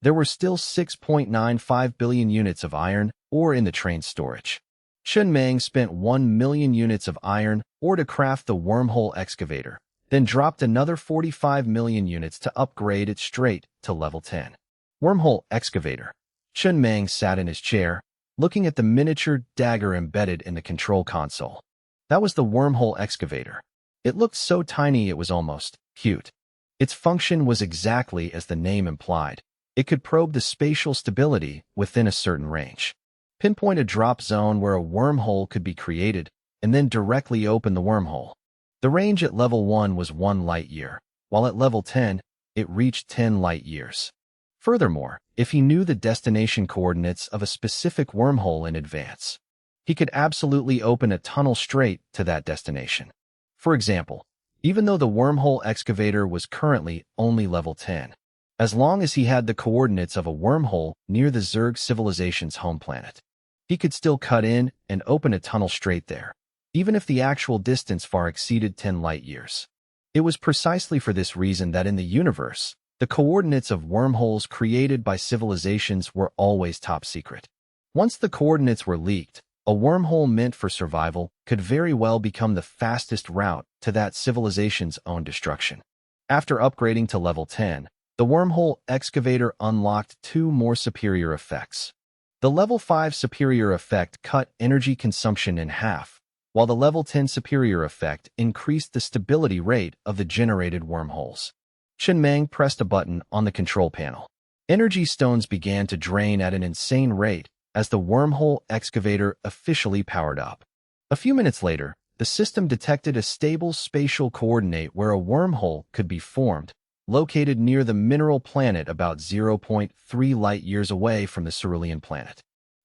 Speaker 1: There were still 6.95 billion units of iron ore in the train's storage. Chen Meng spent 1 million units of iron ore to craft the wormhole excavator, then dropped another 45 million units to upgrade it straight to level 10. Wormhole excavator. Chen Meng sat in his chair, looking at the miniature dagger embedded in the control console. That was the wormhole excavator. It looked so tiny it was almost cute. Its function was exactly as the name implied. It could probe the spatial stability within a certain range. Pinpoint a drop zone where a wormhole could be created, and then directly open the wormhole. The range at level 1 was 1 light year, while at level 10, it reached 10 light years. Furthermore, if he knew the destination coordinates of a specific wormhole in advance, he could absolutely open a tunnel straight to that destination. For example, even though the wormhole excavator was currently only level 10, as long as he had the coordinates of a wormhole near the Zerg civilization's home planet, he could still cut in and open a tunnel straight there, even if the actual distance far exceeded 10 light years. It was precisely for this reason that in the universe, the coordinates of wormholes created by civilizations were always top secret. Once the coordinates were leaked, a wormhole meant for survival could very well become the fastest route to that civilization's own destruction. After upgrading to level 10, the wormhole excavator unlocked 2 more superior effects. The level 5 superior effect cut energy consumption in half, while the level 10 superior effect increased the stability rate of the generated wormholes. Chen Meng pressed a button on the control panel. Energy stones began to drain at an insane rate as the wormhole excavator officially powered up. A few minutes later, the system detected a stable spatial coordinate where a wormhole could be formed, located near the mineral planet about 0.3 light-years away from the cerulean planet.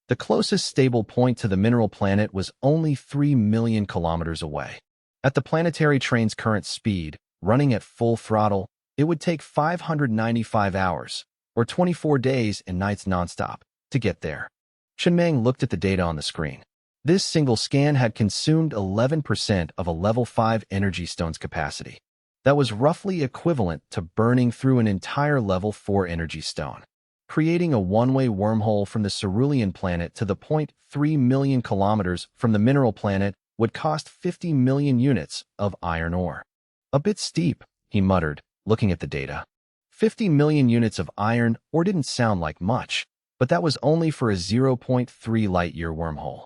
Speaker 1: The closest stable point to the mineral planet was only 3 million kilometers away. At the planetary train's current speed, running at full throttle, it would take 595 hours, or 24 days and nights nonstop, to get there. Chen Meng looked at the data on the screen. This single scan had consumed 11% of a level 5 energy stone's capacity. That was roughly equivalent to burning through an entire level 4 energy stone. Creating a one-way wormhole from the cerulean planet to the 0.3 million kilometers from the mineral planet would cost 50 million units of iron ore. A bit steep, he muttered, looking at the data. 50 million units of iron ore didn't sound like much, but that was only for a 0.3 light-year wormhole.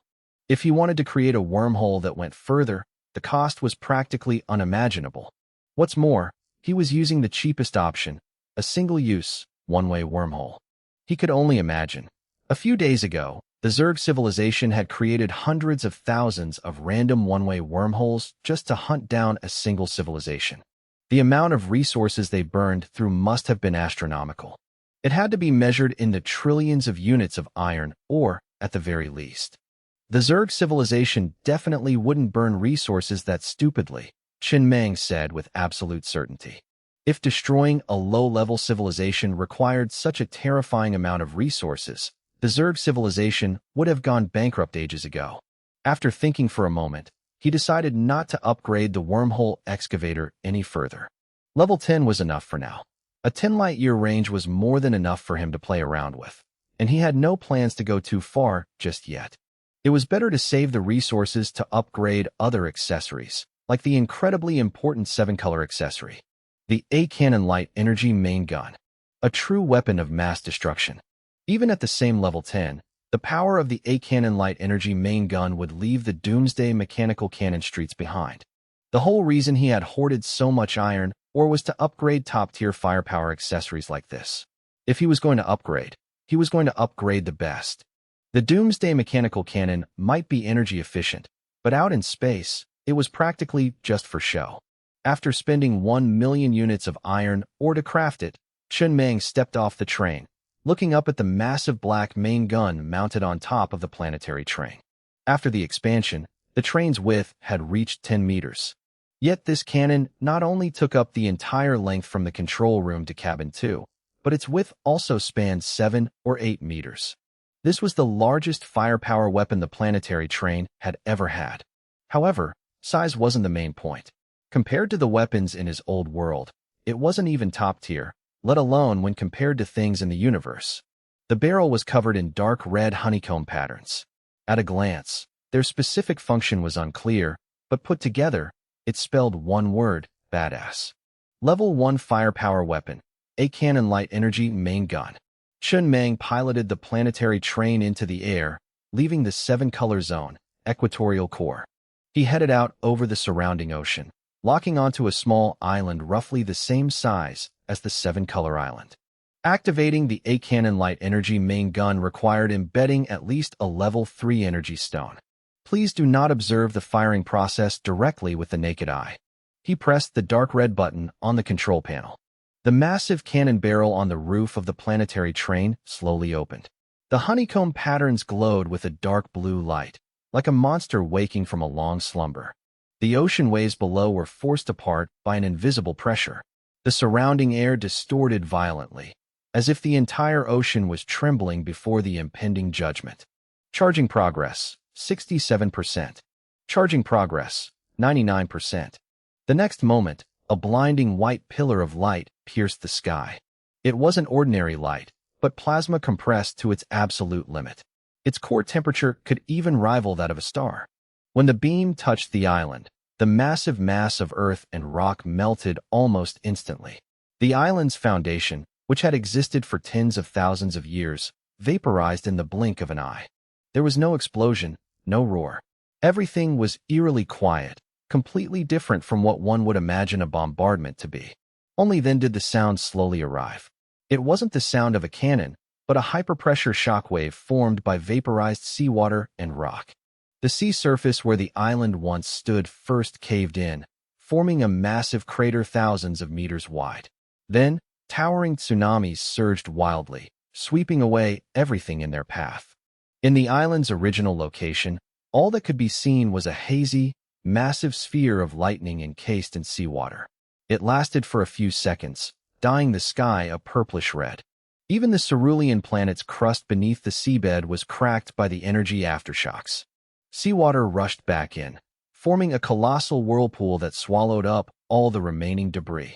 Speaker 1: If he wanted to create a wormhole that went further, the cost was practically unimaginable. What's more, he was using the cheapest option, a single-use, one-way wormhole. He could only imagine. A few days ago, the Zerg civilization had created hundreds of thousands of random one-way wormholes just to hunt down a single civilization. The amount of resources they burned through must have been astronomical. It had to be measured in the trillions of units of iron ore, at the very least. The Zerg civilization definitely wouldn't burn resources that stupidly, Chen Meng said with absolute certainty. If destroying a low-level civilization required such a terrifying amount of resources, the Zerg civilization would have gone bankrupt ages ago. After thinking for a moment, he decided not to upgrade the wormhole excavator any further. Level 10 was enough for now. A 10-light-year range was more than enough for him to play around with, and he had no plans to go too far just yet. It was better to save the resources to upgrade other accessories, like the incredibly important 7-color accessory. The A-Cannon Light Energy Main Gun, a true weapon of mass destruction. Even at the same level 10, the power of the A-Cannon Light Energy Main Gun would leave the Doomsday Mechanical Cannon streets behind. The whole reason he had hoarded so much iron ore was to upgrade top-tier firepower accessories like this. If he was going to upgrade, he was going to upgrade the best. The Doomsday Mechanical Cannon might be energy efficient, but out in space, it was practically just for show. After spending 1 million units of iron ore to craft it, Chen Meng stepped off the train, looking up at the massive black main gun mounted on top of the planetary train. After the expansion, the train's width had reached 10 meters. Yet this cannon not only took up the entire length from the control room to cabin 2, but its width also spanned 7 or 8 meters. This was the largest firepower weapon the planetary train had ever had. However, size wasn't the main point. Compared to the weapons in his old world, it wasn't even top tier, let alone when compared to things in the universe. The barrel was covered in dark red honeycomb patterns. At a glance, their specific function was unclear, but put together, it spelled one word: badass. Level 1 firepower weapon, a cannon light energy main gun. Chun Meng piloted the planetary train into the air, leaving the seven-color zone, equatorial core. He headed out over the surrounding ocean, locking onto a small island roughly the same size as the seven-color island. Activating the A-Cannon Light Energy main gun required embedding at least a level 3 energy stone. Please do not observe the firing process directly with the naked eye. He pressed the dark red button on the control panel. The massive cannon barrel on the roof of the planetary train slowly opened. The honeycomb patterns glowed with a dark blue light, like a monster waking from a long slumber. The ocean waves below were forced apart by an invisible pressure. The surrounding air distorted violently, as if the entire ocean was trembling before the impending judgment. Charging progress, 67%. Charging progress, 99%. The next moment, a blinding white pillar of light pierced the sky. It wasn't ordinary light, but plasma compressed to its absolute limit. Its core temperature could even rival that of a star. When the beam touched the island, the massive mass of earth and rock melted almost instantly. The island's foundation, which had existed for tens of thousands of years, vaporized in the blink of an eye. There was no explosion, no roar. Everything was eerily quiet, completely different from what one would imagine a bombardment to be. Only then did the sound slowly arrive. It wasn't the sound of a cannon, but a hyperpressure shockwave formed by vaporized seawater and rock. The sea surface where the island once stood first caved in, forming a massive crater thousands of meters wide. Then, towering tsunamis surged wildly, sweeping away everything in their path. In the island's original location, all that could be seen was a hazy, massive sphere of lightning encased in seawater. It lasted for a few seconds, dyeing the sky a purplish red. Even the cerulean planet's crust beneath the seabed was cracked by the energy aftershocks. Seawater rushed back in, forming a colossal whirlpool that swallowed up all the remaining debris.